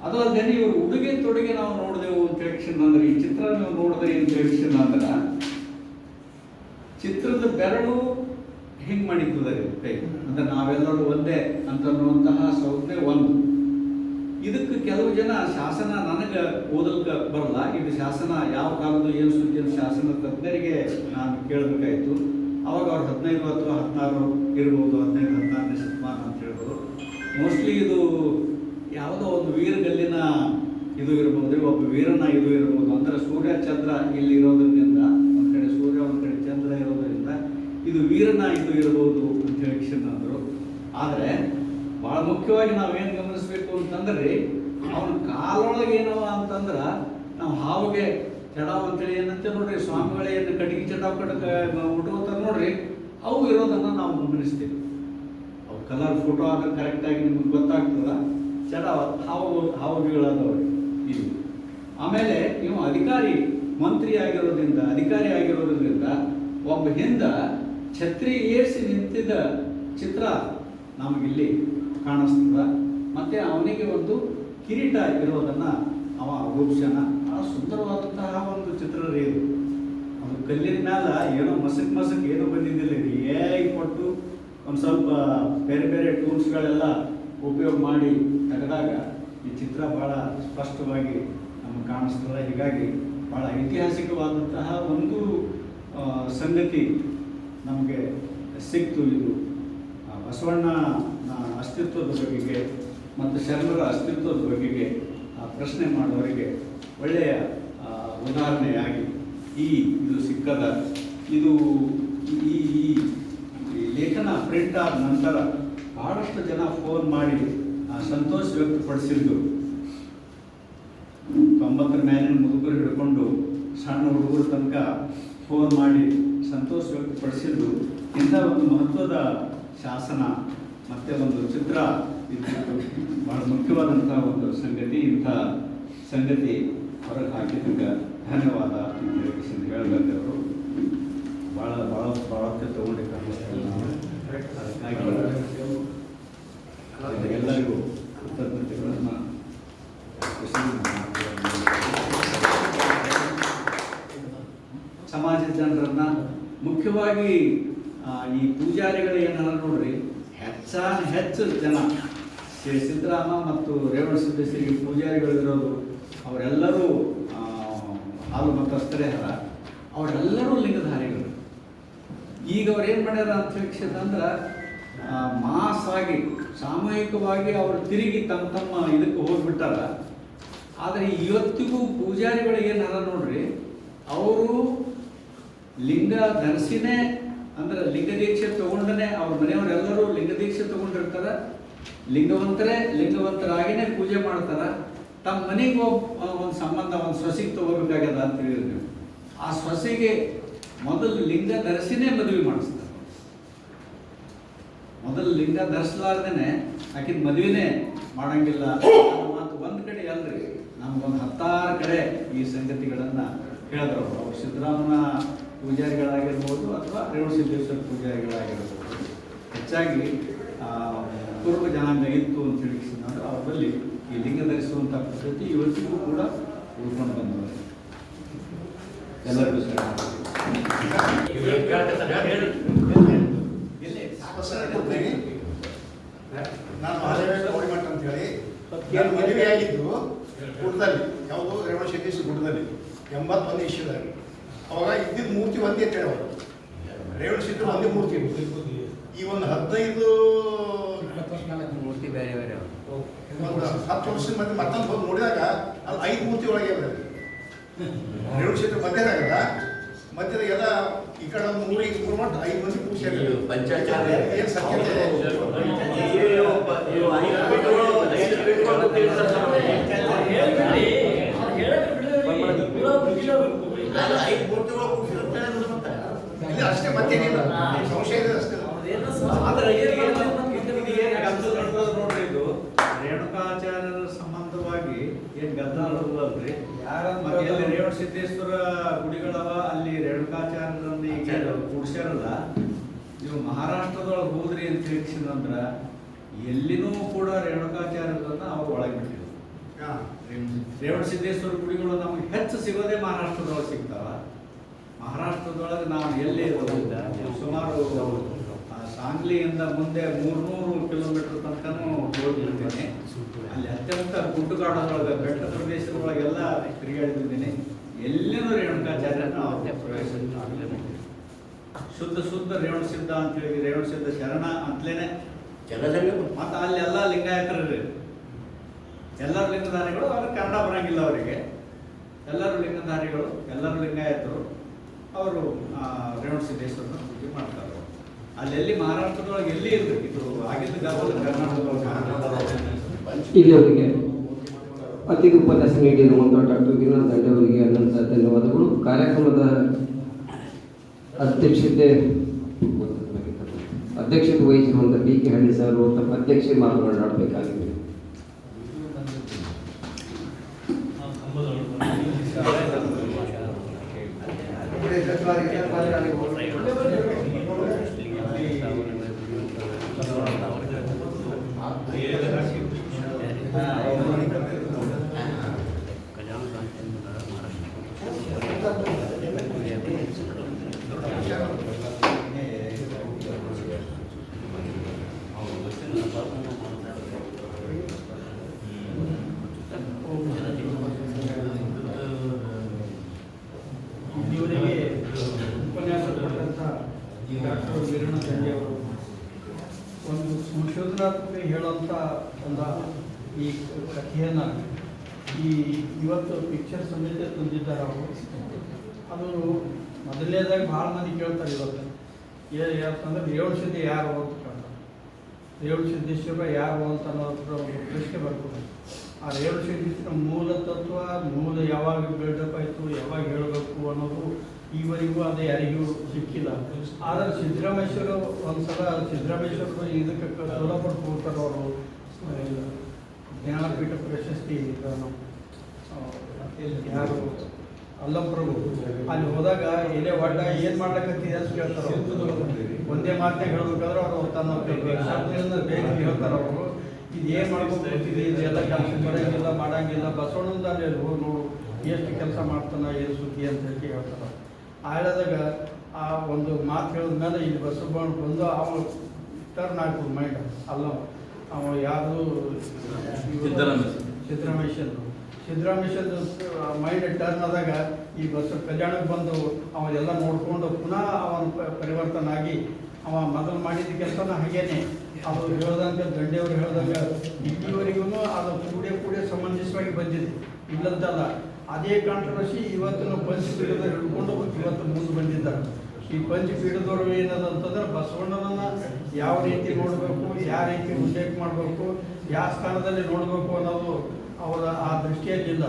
ಅದು ಅಲ್ಲದೆ ಇವರು ಉಡುಗೆ ತೊಡುಗೆ ನಾವು ನೋಡಿದೆವು ಅಂತ ಹೇಳಿ ಅಂದ್ರೆ ಈ ಚಿತ್ರ ನೀವು ನೋಡಿದ್ರಿ ಅಂತ ಹೇಳಿ ಅಂದ್ರೆ ಚಿತ್ರದ ಬೆರಳು ಹಿಂಗೆ ಮಾಡಿರ್ತದೆ ಅಂದ್ರೆ ನಾವೆಲ್ಲರೂ ಒಂದೇ ಅಂತನ್ನುವಂತಹ ಸಂಜ್ಞೆ ಒಂದು. ಇದಕ್ಕೆ ಕೆಲವು ಜನ ಶಾಸನ ನನಗೆ ಓದಲ್ಕ ಬರಲ್ಲ. ಇದು ಶಾಸನ ಯಾವ ಕಾಲದ್ದು ಏನು ಸುದ್ದಿ ಶಾಸನ ತಜ್ಞರಿಗೆ ನಾನು ಕೇಳಬೇಕಾಯ್ತು. ಅವಾಗ ಅವ್ರು 15 ಅಥವಾ 16 ಇರ್ಬೋದು, 15-16ನೇ ಶತಮಾನ ಅಂತ ಹೇಳ್ಬೋದು. ಮೋಸ್ಟ್ಲಿ ಇದು ಯಾವುದೋ ಒಂದು ವೀರಗಲ್ಲಿನ ಇದು ಇರ್ಬೋದು, ಒಬ್ಬ ವೀರನ ಇದು ಇರ್ಬೋದು. ಅಂದ್ರೆ ಸೂರ್ಯ ಚಂದ್ರ ಇಲ್ಲಿ ಇರೋದ್ರಿಂದ, ಒಂದು ಕಡೆ ಸೂರ್ಯ ಒಂದು ಕಡೆ ಚಂದ್ರ ಇರೋದ್ರಿಂದ ಇದು ವೀರನ ಇದು ಇರ್ಬೋದು ಅಂತ ಹೇಳಿ ಅಂದರು. ಆದರೆ ಭಾಳ ಮುಖ್ಯವಾಗಿ ನಾವೇನು ಗಮನಿಸ್ಬೇಕು ಅಂತಂದ್ರೆ ಅವನ ಕಾಲೊಳಗೆ ಏನವ ಅಂತಂದ್ರೆ ನಾವು ಹಾವಿಗೆ ಚಡಾವ್ ಅಂತೇಳಿ ಏನಂತೆ ನೋಡ್ರಿ, ಸ್ವಾಮಿಗಳೇ ಏನು ಕಟ್ಟಿಗೆ ಚಡಾವ್ ಉಟ್ಕೋತಾರೆ ನೋಡ್ರಿ, ಅವು ಇರೋದನ್ನು ನಾವು ಗಮನಿಸ್ತೀವಿ. ಅವು ಕಲರ್ ಫೋಟೋ ಆದ್ರೆ ಕರೆಕ್ಟಾಗಿ ನಿಮ್ಗೆ ಗೊತ್ತಾಗ್ತದ. ಚಡಾವ್ ಹಾವುಗಳಾದವ್ರಿ ಇವು. ಆಮೇಲೆ ನೀವು ಮಂತ್ರಿ ಆಗಿರೋದ್ರಿಂದ ಒಬ್ಬ ಹಿಂದ ಛತ್ರಿ ಏರಿಸಿ ನಿಂತಿದ್ದ ಚಿತ್ರ ನಮಗಿಲ್ಲಿ ಕಾಣಿಸ್ತದ. ಮತ್ತೆ ಅವನಿಗೆ ಒಂದು ಕಿರೀಟ ಇರೋದನ್ನ ಅವ ರೂಪಿಸನ. ಆ ಸುಂದರವಾದಂತಹ ಒಂದು ಚಿತ್ರ ರೀ ಇದು. ಅದು ಕಲ್ಲಿನ ಮ್ಯಾಲ ಏನೋ ಮಸಕ್ ಏನೋ ಬಂದಿದ್ದಿಲ್ಲ. ಇದು ಕೊಟ್ಟು ಒಂದು ಸ್ವಲ್ಪ ಬೇರೆ ಬೇರೆ ಟೂಲ್ಸ್ಗಳೆಲ್ಲ ಉಪಯೋಗ ಮಾಡಿ ತೆಗೆದಾಗ ಈ ಚಿತ್ರ ಭಾಳ ಸ್ಪಷ್ಟವಾಗಿ ನಮಗೆ ಕಾಣಿಸ್ತದೆ. ಹೀಗಾಗಿ ಭಾಳ ಐತಿಹಾಸಿಕವಾದಂತಹ ಒಂದು ಸಂಗತಿ ನಮಗೆ ಸಿಕ್ತು. ಇದು ಬಸವಣ್ಣ ಅಸ್ತಿತ್ವದ ಬಗೆಗೆ ಮತ್ತು ಶರಣರ ಅಸ್ತಿತ್ವದ ಬಗೆಗೆ ಪ್ರಶ್ನೆ ಮಾಡೋರಿಗೆ ಒಳ್ಳೆಯ ಉದಾಹರಣೆಯಾಗಿ ಇದು ಸಿಕ್ಕದ. ಇದು ಈ ಲೇಖನ ಪ್ರಿಂಟ್ ಆದ ನಂತರ ಬಹಳಷ್ಟು ಜನ ಫೋನ್ ಮಾಡಿ ಸಂತೋಷ ವ್ಯಕ್ತಪಡಿಸಿದ್ದು. 90ರ ಮೇಲಿನ ಮುದುಕರು ಹಿಡ್ಕೊಂಡು ಸಣ್ಣ ಹುಡುಗರ ತನಕ ಫೋನ್ ಮಾಡಿ ಸಂತೋಷ ವ್ಯಕ್ತಪಡಿಸಿದ್ದು ಇಂಥ ಒಂದು ಮಹತ್ವದ ಶಾಸನ ಮತ್ತು ಒಂದು ಚಿತ್ರ ಇದ್ದಿದ್ದು ಬಹಳ ಮುಖ್ಯವಾದಂಥ ಒಂದು ಸಂಗತಿ. ಇಂಥ ಸಂಗತಿ ಹೊರಗೆ ಹಾಕಿದ್ದಕ್ಕೆ ಧನ್ಯವಾದ ಅಂತ ಹೇಳಬೇಕು. ಅವರು ಭಾಳ ತಗೊಂಡು ಕಾಣಿಸ್ತಾರೆ. ಅದಕ್ಕಾಗಿ ಎಲ್ಲರಿಗೂ ಕೃತಜ್ಞತೆಗಳನ್ನು ಸಮಾಜದ ಜನರನ್ನ ಮುಖ್ಯವಾಗಿ ಈ ಪೂಜಾರಿಗಳು ಏನಾರ ನೋಡ್ರಿ, ಹೆಚ್ಚು ಜನ ಶ್ರೀ ಸಿದ್ದರಾಮ ಮತ್ತು ರೇವಣ ಸಿದ್ದೇಶ್ವರಿಗೆ ಪೂಜಾರಿಗಳು ಇರೋದು. ಅವರೆಲ್ಲರೂ ಹಾಲು ಮತಸ್ಥರೇ ಅಲ್ಲ, ಅವರೆಲ್ಲರೂ ಲಿಂಗಧಾರಿಗಳು. ಈಗ ಅವ್ರು ಏನು ಮಾಡ್ಯಾರ ಅಂತ ಅಂದ್ರೆ ಮಾಸ್ ಆಗಿ ಸಾಮೂಹಿಕವಾಗಿ ಅವರು ತಿರುಗಿ ತಮ್ಮ ಇದಕ್ಕೆ ಹೋಗ್ಬಿಟ್ಟಾರ. ಆದರೆ ಇವತ್ತಿಗೂ ಪೂಜಾರಿಗಳು ಏನಾರ ನೋಡ್ರಿ, ಅವರು ಲಿಂಗ ಧರಿಸಿನೇ ಅಂದ್ರೆ ಲಿಂಗ ದೀಕ್ಷೆ ತಗೊಂಡನೇ ಅವ್ರ ಮನೆಯವರೆಲ್ಲರೂ ಲಿಂಗ ದೀಕ್ಷೆ ತಗೊಂಡಿರ್ತಾರೆ. ಲಿಂಗವಂತರಾಗಿನೇ ಪೂಜೆ ಮಾಡ್ತಾರೆ. ತಮ್ಮ ಮನೆಗೆ ಒಂದು ಸಂಬಂಧ ಒಂದು ಸೊಸೆಗೆ ತಗೋಬೇಕಾಗ್ಯದ ಅಂತ ಹೇಳಿದ್ರು. ಆ ಸೊಸೆಗೆ ಮೊದಲು ಲಿಂಗ ಧರಿಸಿನೇ ಮದುವೆ ಮಾಡಿಸ್ತಾರೆ. ಮೊದಲು ಲಿಂಗ ಧರಿಸಲಾರ್ದೇನೆ ಆಕಿನ ಮದುವೆನೇ ಮಾಡಂಗಿಲ್ಲ ಮಾತು ಒಂದು ಕಡೆ ಅಲ್ರಿ, ನಮ್ಗೊಂದು 10 ಕಡೆ ಈ ಸಂಗತಿಗಳನ್ನು ಹೇಳಿದ್ರು. ಅವ್ರು ಸಿದ್ದರಾಮನ ಪೂಜಾರಿಗಳಾಗಿರ್ಬೋದು ಅಥವಾ ರೇವಣಸಿದ್ದೇಶ್ವರ ಪೂಜಾರಿಗಳಾಗಿರ್ಬೋದು. ಹೆಚ್ಚಾಗಿ ಪೂರ್ವ ಜನಾಂಗ ಇತ್ತು ಅಂತ ತಿಳಿಸಿದ್ರೆ ಅವರಲ್ಲಿ ಈ ಲಿಂಗ ಧರಿಸುವಂಥ ಪದ್ಧತಿ ಇವತ್ತಿಗೂ ಕೂಡ ಉಳ್ಕೊಂಡು ಬಂದವರು. ಎಲ್ಲರಿಗೂ ಸರ್
ನಾನು ಮಹಾದೇವೇಶ್ವರ ಗೌರಿಮಠ ಅಂತ ಹೇಳಿ ನಾನು ಮದುವೆ ಆಗಿದ್ದು ಗುಡ್ಡದಲ್ಲಿ, ಯಾವುದು ರೇವಣಸಿದ್ದೇಶ್ವರ ಗುಡ್ಡದಲ್ಲಿ 81 ಇಶ್ಯೂದಾಗ. ಅವಾಗ ಇದ್ದಿದ್ದ ಮೂರ್ತಿ ಒಂದೇ ಅಂತ ಹೇಳೋರು, ರೇವಣಸಿದ್ಧ ಒಂದೇ ಮೂರ್ತಿ. ಈ ಒಂದು 15
ಮೂರ್ತಿ ಬೇರೆ ಬೇರೆ
ಒಂದು 10 ವರ್ಷದ ಮಧ್ಯೆ ಮತ್ತೊಂದು ಹೋಗಿ ನೋಡಿದಾಗ ಅದು 5 ಮೂರ್ತಿ ಒಳಗೆ ರೇವಣಸಿದ್ಧ ಮಧ್ಯದಾಗ ಎಲ್ಲ ಈ ಕಡೆ ಒಂದು 3 ಮಟ್ಟ 5 ಮಂದಿ ಪೂಜೆ
ಪಂಚಾಚಾರ್ಯ
ಏನು ಸತ್ಯತೆ ಅಷ್ಟೇ, ಮತ್ತೇನಿಲ್ಲ ಸಂಶಯ ಇದೆ ಅಷ್ಟೇ.
ರೇಣುಕಾಚಾರ್ಯರ ಸಂಬಂಧವಾಗಿ ಏನು ಗದ್ದಲ ನಡೆದಲ್ರಿ, ಮತ್ತೆ ಎಲ್ಲಿ ರೇವಣಸಿದ್ದೇಶ್ವರ ಗುಡಿಗಳವ ಅಲ್ಲಿ ರೇಣುಕಾಚಾರ್ಯರನ್ನ ಈಗ ಕೂಡ್ಸ್ಯಾರಲ್ಲ, ನೀವು ಮಹಾರಾಷ್ಟ್ರದೊಳಗೆ ಹೋದ್ರಿ ಅಂತ ಹೇಳಿಸಿದಂದ್ರ ಎಲ್ಲಿನೂ ಕೂಡ ರೇಣುಕಾಚಾರ್ಯರನ್ನ ಅವ್ರು ಒಳಗೆ ಬಿಟ್ಟಿದ್ರು. ರೇವಣಸಿದ್ದೇಶ್ವರ ಗುಡಿಗಳು ನಮ್ಗೆ ಹೆಚ್ಚು ಸಿಗೋದೇ ಮಹಾರಾಷ್ಟ್ರದೊಳಗೆ ಸಿಗ್ತಾವ. ಮಹಾರಾಷ್ಟ್ರದೊಳಗೆ ನಾವು ಎಲ್ಲಿ ಸುಮಾರು ಸಾಂಗ್ಲಿಯಿಂದ ಮುಂದೆ 300 ಕಿಲೋಮೀಟರ್ ತನಕನೂ ಹೋಗಿರ್ತೀನಿ. ಅಲ್ಲಿ ಅತ್ಯಂತ ಗುಡ್ಡುಗಾಡದೊಳಗೆ ಬೆಟ್ಟ ಪ್ರದೇಶದೊಳಗೆಲ್ಲ ತಿರುಗಾಡಿದ್ದೀನಿ. ಎಲ್ಲಿನೂ ರೇಣುಕಾಚಾರ್ಯನ ಶುದ್ಧ ರೇವಣಸಿದ್ಧ ಅಂತೇಳಿ ರೇವಣಸಿದ್ಧ ಶರಣ ಅಂತಲೇನೆ. ಮತ್ತು ಅಲ್ಲೆಲ್ಲ ಲಿಂಗಾಯತರು, ಎಲ್ಲರೂ ಲಿಂಗಧಾರಿಗಳು. ಅವ್ರಿಗೆ ಕನ್ನಡ ಬರಂಗಿಲ್ಲ ಅವರಿಗೆ. ಎಲ್ಲರೂ ಲಿಂಗಧಾರಿಗಳು, ಎಲ್ಲರೂ ಲಿಂಗಾಯತರು. ಅವರು ರೇವಣಸಿದ್ದೇಶ್ವರನ ಪೂಜೆ ಮಾಡ್ತಾರೆ. ಅಲ್ಲೆಲ್ಲಿ ಮಹಾರಾಷ್ಟ್ರದೊಳಗೆ ಎಲ್ಲಿ ಇರ್ಬೇಕು, ಇದು ಆಗಿದ್ದ ಕರ್ನಾಟಕದೊಳಗೆ.
ಇಲ್ಲಿಯವರೆಗೆ ಅತಿಥಿ ಉಪನ್ಯಾಸ ನೀಡಿರುವಂಥ ಡಾಕ್ಟರ್ ಗಿರಿನಾಥ್ ದಂಡೆ ಅವರಿಗೆ ಅನಂತ ಧನ್ಯವಾದಗಳು. ಕಾರ್ಯಕ್ರಮದ ಅಧ್ಯಕ್ಷತೆ ವಹಿಸಿರುವಂಥ ಡಿ.ಕೆ. ಹಳ್ಳಿ ಸರ್ ತಮ್ಮ ಅಧ್ಯಕ್ಷೆ ಮಾತನಾಡಬೇಕಾಗಿದೆ.
ಇದುವರೆಗೆ ಉಪನ್ಯಾಸ ಕೊಟ್ಟಂಥ ಡಾಕ್ಟರ್ ಗಿರಿನಾಥ್ ದಂಡೆ ಅವರು ಒಂದು ಸಂಶೋಧನಾತ್ಮಕ ಹೇಳುವಂಥ ಒಂದು ಈ ಕಥೆಯನ್ನು ಇವತ್ತು ಪಿಕ್ಚರ್ ಸಮೇತ ತಂದಿದ್ದಾರೆ ಅವರು. ಅದು ಮೊದಲನೇದಾಗಿ ಭಾಳ ಮಂದಿ ಕೇಳ್ತಾರೆ ಇವತ್ತು ಯಾಕಂದ್ರೆ ರೇವಣಸಿದ್ಧ ಯಾರು ಅಂತ ಕೇಳ್ತಾರೆ. ರೇವಣಸಿದ್ದೇಶ್ವರ ಯಾರು ಅಂತ ಅನ್ನೋದ್ರ ಒಂದು ಪ್ರಶ್ನೆ ಬರ್ತದೆ. ಆ ರೇವಣಸಿದ್ದೇಶ್ವರ ಮೂಲ ತತ್ವ, ಮೂಲ ಯಾವಾಗ ಬಿಲ್ಡಪ್ ಆಯಿತು, ಯಾವಾಗ ಹೇಳಬೇಕು ಅನ್ನೋದು ಈವರೆಗೂ ಅದು ಯಾರಿಗೂ ಸಿಕ್ಕಿಲ್ಲ. ಆದರೆ ಸಿದ್ದರಾಮೇಶ್ವರ ಒಂದ್ಸಲ ಸಿದ್ದರಾಮೇಶ್ವರರು ಇದಕ್ಕೆ ಸೋಲಾಪುರಕ್ಕೆ ಹೋಗ್ತಾರೆ. ಅವರು ಜ್ಞಾನಪೀಠ ಪ್ರಶಸ್ತಿ ಯಾರು ಅಲ್ಲಂಪ್ರಭು ಅಲ್ಲಿ ಹೋದಾಗ ಎಲೆ ಒಡ್ಡ ಏನು ಮಾಡ್ಲಿಕ್ಕತ್ತೀವಿ ಅಂತ ಕೇಳ್ತಾರೆ. ಒಂದೇ ಮಾತನ್ನ ಹೇಳ್ಬೇಕಾದ್ರೆ ಅವರು ತನ್ನ ಬೇಗ ಹೇಳ್ತಾರೆ. ಅವರು ಇದು ಏನು ಮಾಡ್ಕೊಂಡು ಗೊತ್ತಿದೆ, ಇದೆಲ್ಲ ಕೆಲಸ ಬರೋಂಗಿಲ್ಲ, ಮಾಡಂಗಿಲ್ಲ. ಬಸವಣ್ಣಂದ ಅಲ್ಲಿ ಹೋಗಿ ನೋಡು ಎಷ್ಟು ಕೆಲಸ ಮಾಡ್ತಾನೆ, ಏನು ಸುದ್ದಿ ಅಂತ ಹೇಳಿ ಹೇಳ್ತಾರೆ. ಆಳದಾಗ ಆ ಒಂದು ಮಾತು ಹೇಳಿದ್ಮೇಲೆ ಇಲ್ಲಿ ಬಸವಣ್ಣ ಬಂದು ಅವ ಟರ್ನ್ ಆಗ್ಬೋದು ಮೈಂಡ್. ಅಲ್ಲ ಅವ ಯಾವುದು ಸಿದ್ದರಾಮೇಶ್ವರ ಮೈಂಡ್ ಟರ್ನ್ ಆದಾಗ ಈ ಕಲ್ಯಾಣಕ್ಕೆ ಬಂದು ಅವೆಲ್ಲ ನೋಡಿಕೊಂಡು ಪುನಃ ಅವನ ಪರಿವರ್ತನೆ ಆಗಿ ಅವ ಮೊದಲು ಮಾಡಿದ ಕೆಲಸನ ಹಾಗೇನೆ ಅದು ಹೇಳ್ದಂಗೆ ದಂಡೆಯವರು ಹೇಳ್ದಂಗೆ ಇಲ್ಲಿವರೆಗೂ ಅದು ಕೂಡೆ ಸಮಂಜಸವಾಗಿ ಬಂದಿದೆ, ಇಲ್ಲದ್ದಲ್ಲ. ಅದೇ ಕಾಂಟ್ರವರ್ಸಿ ಇವತ್ತು ಪಂಚಪೀಠದ ಹಿಡ್ಕೊಂಡು ಇವತ್ತು ಮುಂದೆ ಬಂದಿದ್ದಾರೆ. ಈ ಪಂಚಪೀಠದವರು ಏನದ ಅಂತಂದ್ರೆ ಬಸವಣ್ಣನನ್ನು ಯಾವ ರೀತಿ ನೋಡಬೇಕು, ಯಾವ ರೀತಿ ಉಲ್ಲೇಖ ಮಾಡಬೇಕು, ಯಾವ ಸ್ಥಾನದಲ್ಲಿ ನೋಡಬೇಕು ಅನ್ನೋದು ಅವರ ಆ ದೃಷ್ಟಿಯಲ್ಲಿಲ್ಲ.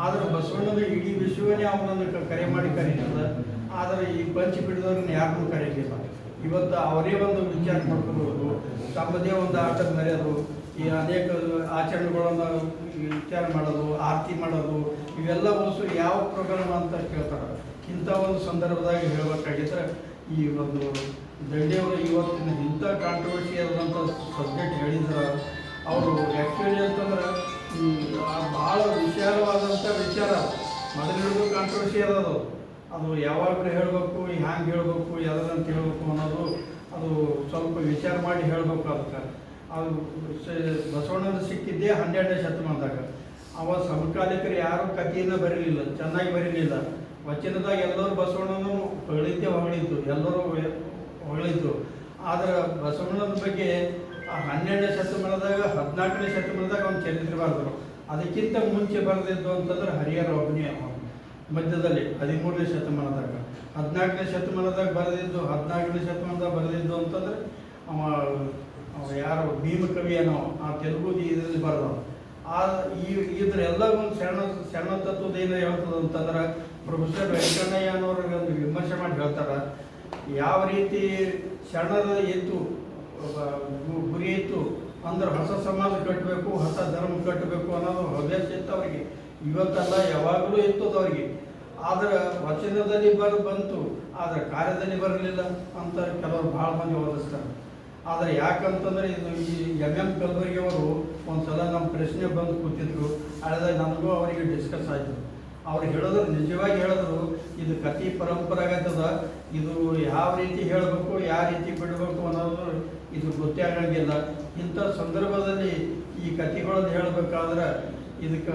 ಆದರೆ ಬಸವಣ್ಣನ ಇಡೀ ವಿಶ್ವವನ್ನೇ ಅವನನ್ನು ಕರೆ ಮಾಡಿ ಕರೀತದೆ.
ಆದರೆ ಈ ಪಂಚಪೀಠದವ್ರನ್ನ ಯಾರನ್ನೂ ಕರೆಯಲಿಲ್ಲ. ಇವತ್ತು ಅವರೇ ಒಂದು ವಿಚಾರ ಮಾಡ್ಕೋಬೋದು, ತಮ್ಮದೇ ಒಂದು ಆಟದ ಮರೆಯೋದು, ಈ ಅನೇಕ ಆಚರಣೆಗಳನ್ನು ವಿಚಾರ ಮಾಡೋದು, ಆರತಿ ಮಾಡೋದು, ಇವೆಲ್ಲ ವಸ್ತು ಯಾವ ಪ್ರೋಗ್ರಾಮ್ ಅಂತ ಕೇಳ್ತಾರೆ. ಇಂಥ ಒಂದು ಸಂದರ್ಭದಾಗ ಹೇಳಬೇಕಾಗಿದ್ರೆ ಈ ಒಂದು ದಂಡೆಯವರು ಇವತ್ತಿನ ಇಂಥ ಕಾಂಟ್ರವರ್ಸಿ ಆದಂಥ ಸಬ್ಜೆಕ್ಟ್ ಹೇಳಿದ್ರೆ ಅವರು ಆ್ಯಕ್ಚುಲಿ ಅಂತಂದ್ರೆ ಭಾಳ ವಿಶಾಲವಾದಂಥ ವಿಚಾರ. ಮೊದಲಿಡೋದು ಕಾಂಟ್ರವರ್ಸಿ ಅದಾದು, ಅದು ಯಾವಾಗಲೂ ಹೇಳಬೇಕು, ಹ್ಯಾಂಗೆ ಹೇಳಬೇಕು, ಯಾವ್ದಂತ ಹೇಳಬೇಕು ಅನ್ನೋದು ಅದು ಸ್ವಲ್ಪ ವಿಚಾರ ಮಾಡಿ ಹೇಳಬೇಕು. ಅದಕ್ಕೆ ಅದು ಬಸವಣ್ಣನ ಸಿಕ್ಕಿದ್ದೇ 12ನೇ ಶತಮಾನದಾಗ. ಅವ ಸಮಕಾಲಿಕರು ಯಾರೂ ಕಥೆಯನ್ನು ಬರೀಲಿಲ್ಲ, ಚೆನ್ನಾಗಿ ಬರೀಲಿಲ್ಲ. ವಚನದಾಗ ಎಲ್ಲರೂ ಬಸವಣ್ಣನ ಹೊಗಳಿದ್ದು, ಎಲ್ಲರೂ ಹೊಗಳಿದ್ದು. ಆದರೆ ಬಸವಣ್ಣನ ಬಗ್ಗೆ 12ನೇ ಶತಮಾನದಾಗ 14ನೇ ಶತಮಾನದಾಗ ಅವ್ನು ಚರಿತ್ರೆ ಬರೆದರು. ಅದಕ್ಕಿಂತ ಮುಂಚೆ ಬರೆದಿದ್ದು ಅಂತಂದ್ರೆ ಹರಿಹರ ಒಬ್ಬನೇ ಮಧ್ಯದಲ್ಲಿ 13ನೇ ಶತಮಾನದಾಗ. 14ನೇ ಶತಮಾನದಾಗ ಬರೆದಿದ್ದು 14ನೇ ಶತಮಾನದಾಗ ಬರೆದಿದ್ದು ಅಂತಂದ್ರೆ ಅವ ಯಾರು ಭೀಮಕವಿ ಅನ್ನೋ ಆ ತೆಲುಗು ಇದರಲ್ಲಿ ಬರೆದವ. ಇದ್ರೆಲ್ಲ ಒಂದು ಸಣ್ಣ ತತ್ವದ ಏನು ಹೇಳ್ತದೆ ಅಂತಂದ್ರೆ ಪ್ರೊಫೆಸರ್ ವೆಂಕಣ್ಣಯ್ಯ ಅನ್ನೋರಿಗೆ ಒಂದು ವಿಮರ್ಶೆ ಮಾಡಿ ಹೇಳ್ತಾರೆ, ಯಾವ ರೀತಿ ಶರಣರ ಎತ್ತು ಗುರಿ ಇತ್ತು ಅಂದ್ರೆ ಹೊಸ ಸಮಾಜ ಕಟ್ಟಬೇಕು, ಹೊಸ ಧರ್ಮ ಕಟ್ಟಬೇಕು ಅನ್ನೋದು ಹವ್ಯಾಸ ಇತ್ತು ಅವರಿಗೆ. ಇವತ್ತೆಲ್ಲ ಯಾವಾಗಲೂ ಇರ್ತದೆ ಅವರಿಗೆ. ಆದರೆ ವಚನದಲ್ಲಿ ಬಂತು, ಆದರೆ ಕಾರ್ಯದಲ್ಲಿ ಬರಲಿಲ್ಲ ಅಂತ ಕೆಲವರು ಭಾಳ ಮಂದಿ ವಾದಿಸ್ತಾರೆ. ಆದರೆ ಯಾಕಂತಂದರೆ ಇದು ಈ M ಕಲಬುರ್ಗಿ ಅವರು ಒಂದು ಸಲ ನಮ್ಮ ಪ್ರಶ್ನೆ ಬಂದು ಕೂತಿದ್ರು. ಅಲ್ಲದೆ ನನಗೂ ಅವರಿಗೆ ಡಿಸ್ಕಸ್ ಆಯಿತು. ಅವ್ರು ಹೇಳಿದ್ರು, ನಿಜವಾಗಿ ಹೇಳಿದ್ರು, ಇದು ಕಥೆ ಪರಂಪರಾಗತದ, ಇದು ಯಾವ ರೀತಿ ಹೇಳಬೇಕು, ಯಾವ ರೀತಿ ಬಿಡಬೇಕು ಅನ್ನೋದು ಇದು ಗೊತ್ತೇ ಆಗಂಗಿಲ್ಲ. ಇಂಥ ಸಂದರ್ಭದಲ್ಲಿ ಈ ಕಥೆಗಳನ್ನು ಹೇಳಬೇಕಾದ್ರೆ ಇದಕ್ಕೆ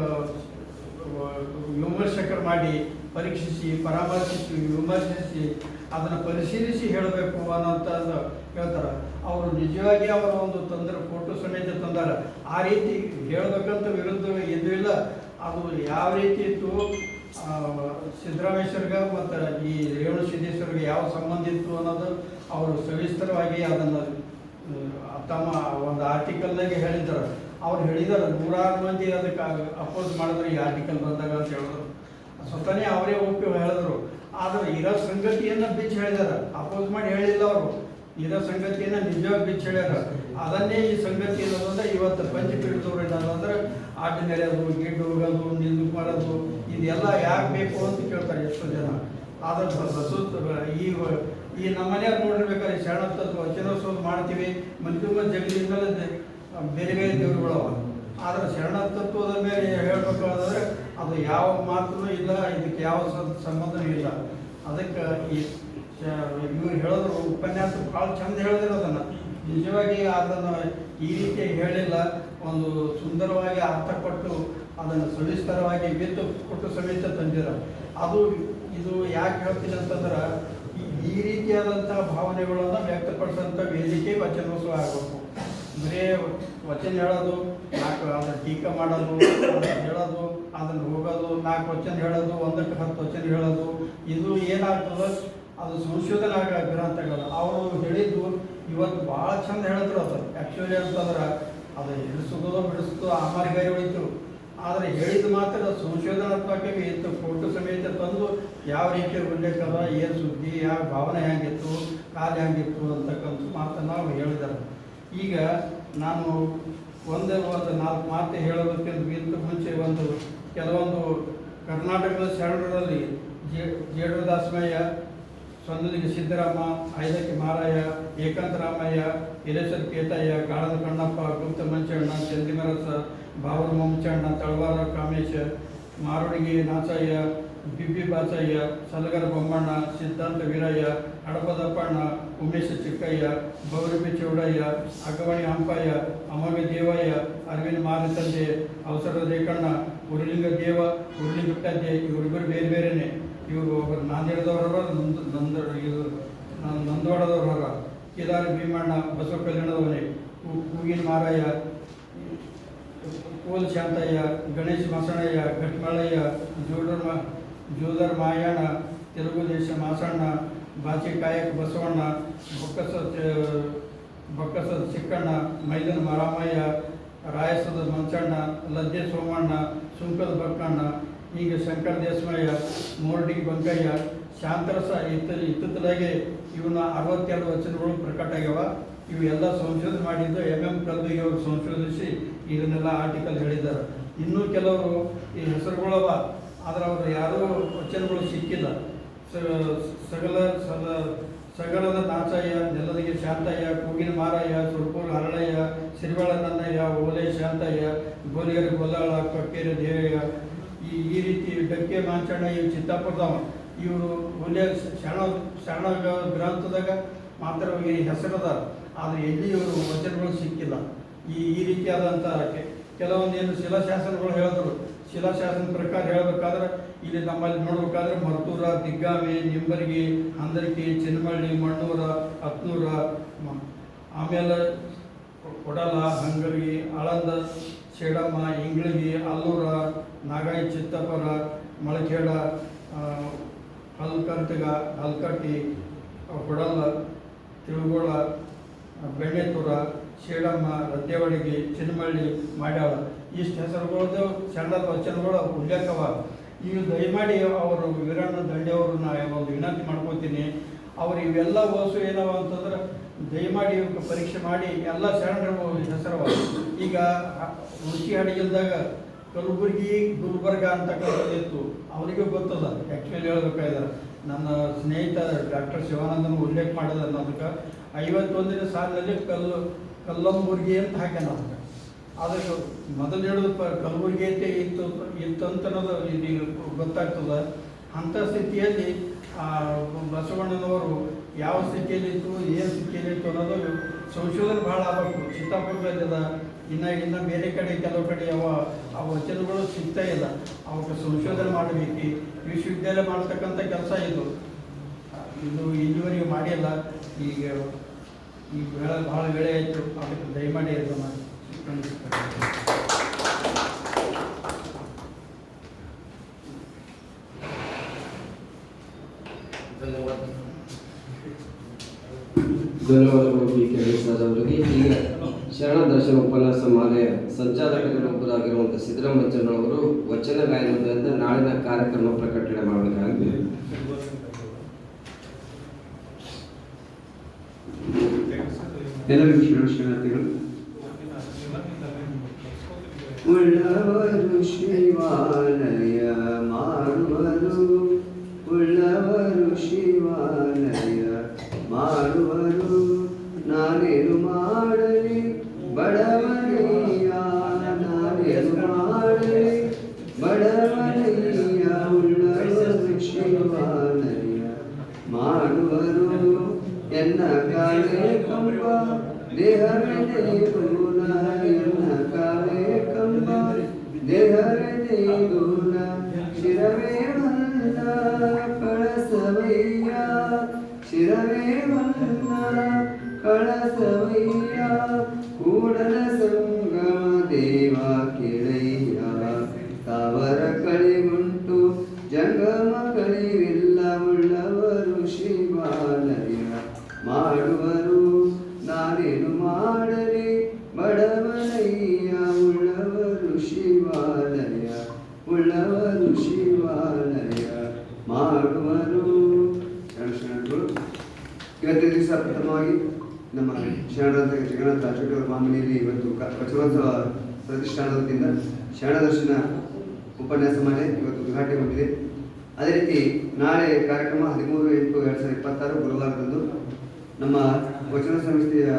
ವಿಮರ್ಶಕರು ಮಾಡಿ ಪರೀಕ್ಷಿಸಿ, ಪರಾಮರ್ಶಿಸಿ, ವಿಮರ್ಶಿಸಿ, ಅದನ್ನು ಪರಿಶೀಲಿಸಿ ಹೇಳಬೇಕು ಅನ್ನೋಂಥದ್ದು ಹೇಳ್ತಾರೆ. ಅವರು ನಿಜವಾಗಿ ಅವರ ಒಂದು ಫೋಟೋ ಸಮೇತ ತಂದಾರ. ಆ ರೀತಿ ಹೇಳಬೇಕಂತ ವಿರುದ್ಧ ಇದು ಇಲ್ಲ. ಅದು ಯಾವ ರೀತಿ ಇತ್ತು, ಸಿದ್ದರಾಮೇಶ್ವರ್ಗೆ ಮತ್ತು ಈ ರೇವಣ ಸಿದ್ದೇಶ್ವರ್ಗೆ ಯಾವ ಸಂಬಂಧ ಇತ್ತು ಅನ್ನೋದು ಅವರು ಸವಿಸ್ತರವಾಗಿ ಅದನ್ನು ತಮ್ಮ ಒಂದು ಆರ್ಟಿಕಲ್ನಾಗೆ ಹೇಳಿದ್ದಾರೆ. ಅವ್ರು ಹೇಳಿದ್ದಾರೆ, 106 ಮಂದಿ ಅದಕ್ಕೆ ಅಪೋಸ್ ಮಾಡಿದ್ರು ಈ ಆರ್ಟಿಕಲ್ ಬಂದಾಗ ಅಂತ ಹೇಳಿದ್ರು. ಸ್ವತಃ ಅವರೇ ಒಪ್ಪಿ ಹೇಳಿದ್ರು. ಆದರೆ ಇರೋ ಸಂಗತಿಯನ್ನು ಬಿಚ್ಚಿ ಹೇಳಿದಾರೆ, ಅಪೋಸ್ ಮಾಡಿ ಹೇಳಿಲ್ಲ. ಅವರು ಇರೋ ಸಂಗತಿಯನ್ನು ನಿಜವಾಗಿ ಬಿಚ್ಚಿ ಹೇಳ್ಯಾರ. ಅದನ್ನೇ ಈ ಸಂಗತಿ ಅನ್ನೋದಂದ್ರೆ ಇವತ್ತು ಪಂಚಪೀಠದವ್ರು ಏನಂದ್ರೆ ಆಟ ಮೆರೆಯೋದು, ಗಿಡ್ಡು ಹೋಗೋದು, ನಿಂದು ಮಾಡೋದು, ಇದೆಲ್ಲ ಯಾಕೆ ಬೇಕು ಅಂತ ಕೇಳ್ತಾರೆ ಎಷ್ಟೋ ಜನ. ಆದರೆ ಈ ನಮ್ಮನೆಯವ್ರು ನೋಡಿರ್ಬೇಕಾದ್ರೆ ಶರಣತ್ವ ವಚನೋತ್ಸವ ಮಾಡ್ತೀವಿ, ಮಂಜುಮ ಜಗದಿಂದ ಬೇರೆ ಬೇರೆ ದೇವರುಗಳವ. ಆದರೆ ಶರಣತತ್ವದ ಮೇಲೆ ಹೇಳಬೇಕಾದ್ರೆ ಅದು ಯಾವ ಮಾತೂ ಇಲ್ಲ, ಇದಕ್ಕೆ ಯಾವ ಸಂಬಂಧನೂ ಇಲ್ಲ. ಅದಕ್ಕೆ ಇವ್ರು ಹೇಳಿದ್ರು, ಉಪನ್ಯಾಸ ಭಾಳ ಚಂದ ಹೇಳಿದ್ರು. ಅದನ್ನು ನಿಜವಾಗಿ ಅದನ್ನು ಈ ರೀತಿ ಹೇಳಿಲ್ಲ, ಒಂದು ಸುಂದರವಾಗಿ ಅರ್ಥ ಕೊಟ್ಟು ಅದನ್ನು ಸವಿಸ್ತರವಾಗಿ ವಿತ್ತು ಕೊಟ್ಟು ಸಮೇತ ತಂದಿರ. ಇದು ಯಾಕೆ ಹೇಳ್ತೀನಿ ಅಂತಂದ್ರೆ ಈ ರೀತಿಯಾದಂಥ ಭಾವನೆಗಳನ್ನು ವ್ಯಕ್ತಪಡಿಸೋಂಥ ವೇದಿಕೆ ವಚನೋತ್ಸವ ಆಗಬೇಕು. ಬರೀ ವಚನ ಹೇಳೋದು, 4 ಅದನ್ನು ಟೀಕೆ ಮಾಡೋದು, ಹೇಳೋದು, ಅದನ್ನು ಹೋಗೋದು, 4 ವಚನ ಹೇಳೋದು, 1ಕ್ಕೆ 10 ವಚನ ಹೇಳೋದು, ಇದು ಏನಾಗ್ತದೆ, ಅದು ಸಂಶೋಧನಾ ಗ್ರಂಥಗಳು. ಅವರು ಹೇಳಿದ್ದು ಇವತ್ತು ಭಾಳ ಚಂದ ಹೇಳಿದ್ರು. ಅದು ಆ್ಯಕ್ಚುಲಿ ಅಂತಂದ್ರೆ ಅದು ಹಿಡಿಸೋದು ಬಿಡಿಸೋದು ಆಮಾರಿಗಾರಿ ಉಳಿತು. ಆದರೆ ಹೇಳಿದ ಮಾತ್ರ ಸಂಶೋಧನಾತ್ಮಕವಾಗಿ ಇತ್ತು, ಫೋಟೋ ಸಮೇತ ತಂದು ಯಾವ ರೀತಿ ಉಲ್ಲೇಖ ಅದ, ಏನು ಸುದ್ದಿ, ಯಾವ ಭಾವನೆ ಹೆಂಗಿತ್ತು, ಕಾಲ ಹೆಂಗಿತ್ತು ಅಂತಕ್ಕಂಥ ಮಾತನ್ನು ನಾವು ಹೇಳಿದ್ದಾರೆ. ಈಗ ನಾನು ಒಂದು 4 ಮಾತು ಹೇಳೋದಕ್ಕಿಂತ ಮುಂಚೆ ಕೆಲವೊಂದು ಕರ್ನಾಟಕದ ಶರಣರಲ್ಲಿ ಜೇಡದಾಸಮಯ್ಯ, ಸೊನ್ನಲಿಗೆ ಸಿದ್ದರಾಮ, ಐದಕ್ಕೆ ಮಾರಯ್ಯ, ಏಕಾಂತರಾಮಯ್ಯ, ಹಿರೇಶ್ವರ ಕೇತಯ್ಯ, ಗಾಳದ ಕಣ್ಣಪ್ಪ, ಗುಪ್ತ ಮಂಚಣ್ಣ, ಚಂದಿಮರಸ, ಬಾಬರ ಮಂಚಣ್ಣ, ತಳವಾರ ಕಾಮೇಶ, ಮಾರುಡಿಗೆ ನಾಚಯ್ಯ, ಬಿಬ್ಬಿ ಬಾಚಯ್ಯ, ಸಲಗರ ಬೊಮ್ಮಣ್ಣ, ಸಿದ್ಧಾಂತ ವೀರಯ್ಯ, ಹಡಪದಪ್ಪಣ್ಣ, ಉಮೇಶ ಚಿಕ್ಕಯ್ಯ, ಬೌರಬಿ ಚೌಡಯ್ಯ, ಅಗವಣಿ ಹಂಪಯ್ಯ, ಅಮಗ ದೇವಯ್ಯ, ಅರವಿಂದ ಮಾರಿತಂದೆ, ಅವಸರ ರೇಕಣ್ಣ, ಉರುಲಿಂಗ ದೇವ, ಉರುಲಿಂಗ ಪದ್ದೆ, ಇವರಿಬ್ಬರು ಬೇರೆ ಬೇರೆನೆ. ಇವರು ಒಬ್ಬರು ನಾಂದೇಡದವರ, ನಂದವಾಡದವರ, ಕೇದಾರ ಭೀಮಣ್ಣ, ಬಸವ ಕಲ್ಯಾಣದವನೇ, ಕೂಗಿನ ಮಾರಯ್ಯ, ಕೋಲ್ ಶಾಂತಯ್ಯ, ಗಣೇಶ್ ಮಸಣಯ್ಯ, ಘಟ್ಮಳಯ್ಯ, ಜೋದರ್ ಮಾಯಣ್ಣ, ತೆಲುಗುದೇಶ ಮಾಸಣ್ಣ, ಬಾಚಿ ಕಾಯಕ ಬಸವಣ್ಣ, ಬೊಕ್ಕಸದ ಚಿಕ್ಕಣ್ಣ, ಮೈದನ ಮಾರಾಮಯ್ಯ, ರಾಯಸದ ಮಂಚಣ್ಣ, ಲದ್ದೆ ಸೋಮಣ್ಣ, ಸುಂಕದ ಬಕ್ಕಣ್ಣ, ಹೀಗೆ ಶಂಕರ ದೇಶಮಯ್ಯ, ಮೋರಡಿ ಬಂಕಯ್ಯ, ಶಾಂತರಸ ಇತ್ತಿತ್ತಲಾಗೆ ಇವನ್ನ 62 ವಚನಗಳು ಪ್ರಕಟ ಆಗ್ಯಾವ. ಇವು ಎಲ್ಲ ಸಂಶೋಧನೆ ಮಾಡಿದ್ದು MM ಕಲ್ಬುರ್ಗಿ ಅವರು ಸಂಶೋಧಿಸಿ ಇದನ್ನೆಲ್ಲ ಆರ್ಟಿಕಲ್ ಹೇಳಿದ್ದಾರೆ. ಇನ್ನೂ ಕೆಲವರು ಈ ಹೆಸರುಗಳವ, ಆದರೆ ಅವರು ಯಾರೂ ವಚನಗಳು ಸಿಕ್ಕಿಲ್ಲ. ಸಗಲದ ನಾಚಯ್ಯ, ನೆಲದಿಗೆ ಶಾಂತಯ್ಯ, ಕೂಗಿನ ಮಾರಯ್ಯ, ಸುರ್ಪೂರ್ ಹರಳಯ್ಯ, ಸಿರಿವಾಳ ನನ್ನಯ್ಯ, ಓಲೆ ಶಾಂತಯ್ಯ, ಗೋಲಿಗರ ಗೊಲ್ಲಾಳ, ಕಕ್ಕೇರಿ ದೇವಯ್ಯ, ಈ ರೀತಿ ಡಕ್ಕೆ ಮಾಂಚಣ್ಣ, ಇವು ಚಿತ್ತಾಪುರದವ. ಇವರು ಒಳ್ಳೆಯ ಶರಣ ಗ್ರಂಥದಾಗ ಮಾತ್ರ ಈ ಹೆಸರದ, ಆದರೆ ಎಲ್ಲಿ ಇವರು ವಚನಗಳು ಸಿಕ್ಕಿಲ್ಲ. ಈ ರೀತಿಯಾದಂಥ ಕೆಲವೊಂದು ಏನು ಶಿಲಾಶಾಸನಗಳು ಹೇಳಿದ್ರು. ಶಿಲಾಶಾಸನ ಪ್ರಕಾರ ಹೇಳಬೇಕಾದ್ರೆ ಇಲ್ಲಿ ನಮ್ಮಲ್ಲಿ ನೋಡಬೇಕಾದ್ರೆ ಮರ್ತೂರ, ದಿಗ್ಗಾಮಿ, ನಿಂಬರ್ಗಿ, ಹಂದರ್ಗಿ, ಚಿನ್ನಮಳ್ಳಿ, ಮಣ್ಣೂರ, ಹತ್ನೂರ, ಆಮೇಲೆ ಕೊಡಲ, ಹಂಗರ್ಗಿ, ಆಳಂದ, ಶೇಡಮ್ಮ, ಇಂಗ್ಳಿಗಿ, ಅಲ್ಲೂರ, ನಾಗಾಯಿ, ಚಿತ್ತಪುರ, ಮಳಖೇಡ, ಹಲ್ಕರ್ತಿಗ, ಹಲ್ಕಟ್ಟಿ, ಕೊಡಲ, ತಿರುಗೋಳ, ಬೆಣ್ಣೆತೂರ, ಶೇಡಮ್ಮ, ರದ್ದೇವಡಿಗೆ, ಚಿನ್ನಮಳ್ಳಿ, ಮಾಡ್ಯಾಳ. ಇಷ್ಟು ಹೆಸರುಗಳದ್ದು ಸಣ್ಣದ ವಚನಗಳು ಉಲ್ಲೇಖವ. ನೀವು ದಯಮಾಡಿ ಅವರು ವೀರಣ್ಣ ದಂಡೆಯವ್ರನ್ನ ಒಂದು ವಿನಂತಿ ಮಾಡ್ಕೊತೀನಿ. ಅವ್ರು ಇವೆಲ್ಲ ಓಸು ಏನವ ಅಂತಂದ್ರೆ ದಯಮಾಡಿ ಇವಕ್ಕೆ ಪರೀಕ್ಷೆ ಮಾಡಿ ಎಲ್ಲ ಶರಣರ ಹೆಸರವ. ಈಗ ರುಚಿ ಅಡಿಗೆಲ್ದಾಗ ಕಲಬುರ್ಗಿ, ಗುಲ್ಬರ್ಗ ಅಂತಕ್ಕಂಥದ್ದಿತ್ತು, ಅವರಿಗೂ ಗೊತ್ತದ. ಆ್ಯಕ್ಚುಲಿ ಹೇಳ್ಬೇಕಾದ್ರೆ ನನ್ನ ಸ್ನೇಹಿತ ಡಾಕ್ಟರ್ ಶಿವಾನಂದನ ಉಲ್ಲೇಖ ಮಾಡೋದು ಅನ್ನೋದಕ್ಕೆ 51ನೇ ಸಾಲಿನಲ್ಲಿ ಕಲ್ಲಂಬುರ್ಗಿ ಅಂತ ಹಾಕ್ಯಾನ. ಅದಕ್ಕೆ ಅದಕ್ಕೆ ಮೊದಲು ಹೇಳೋದು ಕಲಬುರ್ಗಿ ಐತೆ ಇತ್ತು ಅಂತ ಅನ್ನೋದು ಇದು ಗೊತ್ತಾಗ್ತದೆ. ಅಂಥ ಸ್ಥಿತಿಯಲ್ಲಿ ಬಸವಣ್ಣನವರು ಯಾವ ಸ್ಥಿತಿಯಲ್ಲಿ ಇತ್ತು, ಏನು ಸ್ಥಿತಿಯಲ್ಲಿ ಇತ್ತು ಅನ್ನೋದು ಸಂಶೋಧನೆ ಭಾಳ ಆಗಬೇಕು. ಚಿತ್ತಾಪುರದಲ್ಲಿದ ಇನ್ನು ಬೇರೆ ಕಡೆ ಕೆಲವು ಕಡೆ ಆ ವಚನಗಳು ಸಿಗ್ತಾ ಇಲ್ಲ. ಅವಕ್ಕೆ ಸಂಶೋಧನೆ ಮಾಡಬೇಕು. ವಿಶ್ವವಿದ್ಯಾಲಯ ಮಾಡ್ತಕ್ಕಂಥ ಕೆಲಸ ಇದು ಇಲ್ಲಿವರೆಗೆ ಮಾಡಿಲ್ಲ. ಈಗ ಭಾಳ ವೇಳೆ ಆಯಿತು. ಅದಕ್ಕೆ ದಯಮಾಡಿ ಅದನ್ನು
ಧನ್ಯವಾದಗಳು BK ಸರ್ ಅವರಿಗೆ. ಈಗ ಶರಣ ದರ್ಶನ ಉಪನ್ಯಾಸ ಮಾಲೆಯ ಸಂಚಾಲಕರೊಬ್ಬರಾಗಿರುವಂಥ ಸಿದ್ದರಾಮಯ್ಯನವರು ವಚನ ಗಾಯನದಿಂದ ನಾಳಿನ ಕಾರ್ಯಕ್ರಮ ಪ್ರಕಟಣೆ ಮಾಡಬೇಕಾಗಿದೆ.
ಎಲ್ಲರಿಗೂ ಶರಣಾರ್ಥಿಗಳು. ಉಳ್ಳವರು ಶಿವಾಲಯ ಮಾಡುವರು, ಉಳ್ಳವರು ಶಿವಾಲಯ ಮಾಡುವರು, ನಾನೇನು ಮಾಡಲಿ ಬಡವನಯ್ಯ, ನಾನೇನು ಮಾಡಲಿ ಬಡವನಯ್ಯ, ಉಳ್ಳವರು ಶಿವಾಲಯ ಮಾಡುವರು, ಎನ್ನ ಕಾಲೇ ಕಂಬ ದೇಹವೇ ಗುಣ, ಎನ್ನ ಕಾಲೇ ಕಂಬ ದೇಹವೇ ಗುಣ, ಶಿರವೇ ವನ್ನ ಕಳಸವಯ್ಯ, ಶಿರವೇ ವನ್ನ ಕಳಸವಯ್ಯ, ಕೂಡಲ ಸಂಗಮ ದೇವ ಕೆಳಯ್ಯ, ತಾವರ ಕಳಿಗುಂಟು ಜಂಗಮ ಕಳಿವಿಲ್ಲ, ಉಳ್ಳವರು ಶಿವಾಲಯ ಮಾಡುವರು, ನಾನೇನು ಮಾಡಲಿ ಬಡವನಯ್ಯ, ಉಳ್ಳವರು ಶಿವಾಲಯ, ಉಳ್ಳವರು ಶಿವಾಲಯ ಮಾಡುವರು. ಶರಣರು ಇವತ್ತಿನ ದಿವಸ ಪ್ರಥಮವಾಗಿ ನಮ್ಮ ಶರಣರಾದ ಜಗನ್ನಾಥ ರಾಜೋಟವರ ಮಾಮನೆಯಲ್ಲಿ ಇವತ್ತು ವಚನೋತ್ಸವ ಪ್ರತಿಷ್ಠಾನದ ವತಿಯಿಂದ ಶರಣ ದರ್ಶನ ಉಪನ್ಯಾಸ ಮಾಲೆ ಇವತ್ತು ಉದ್ಘಾಟನೆಗೊಂಡಿದೆ. ಅದೇ ರೀತಿ ನಾಳೆ ಕಾರ್ಯಕ್ರಮ 13/8/2026 ಗುರುವಾರದಂದು ನಮ್ಮ ವಚನ ಸಂಸ್ಥೆಯ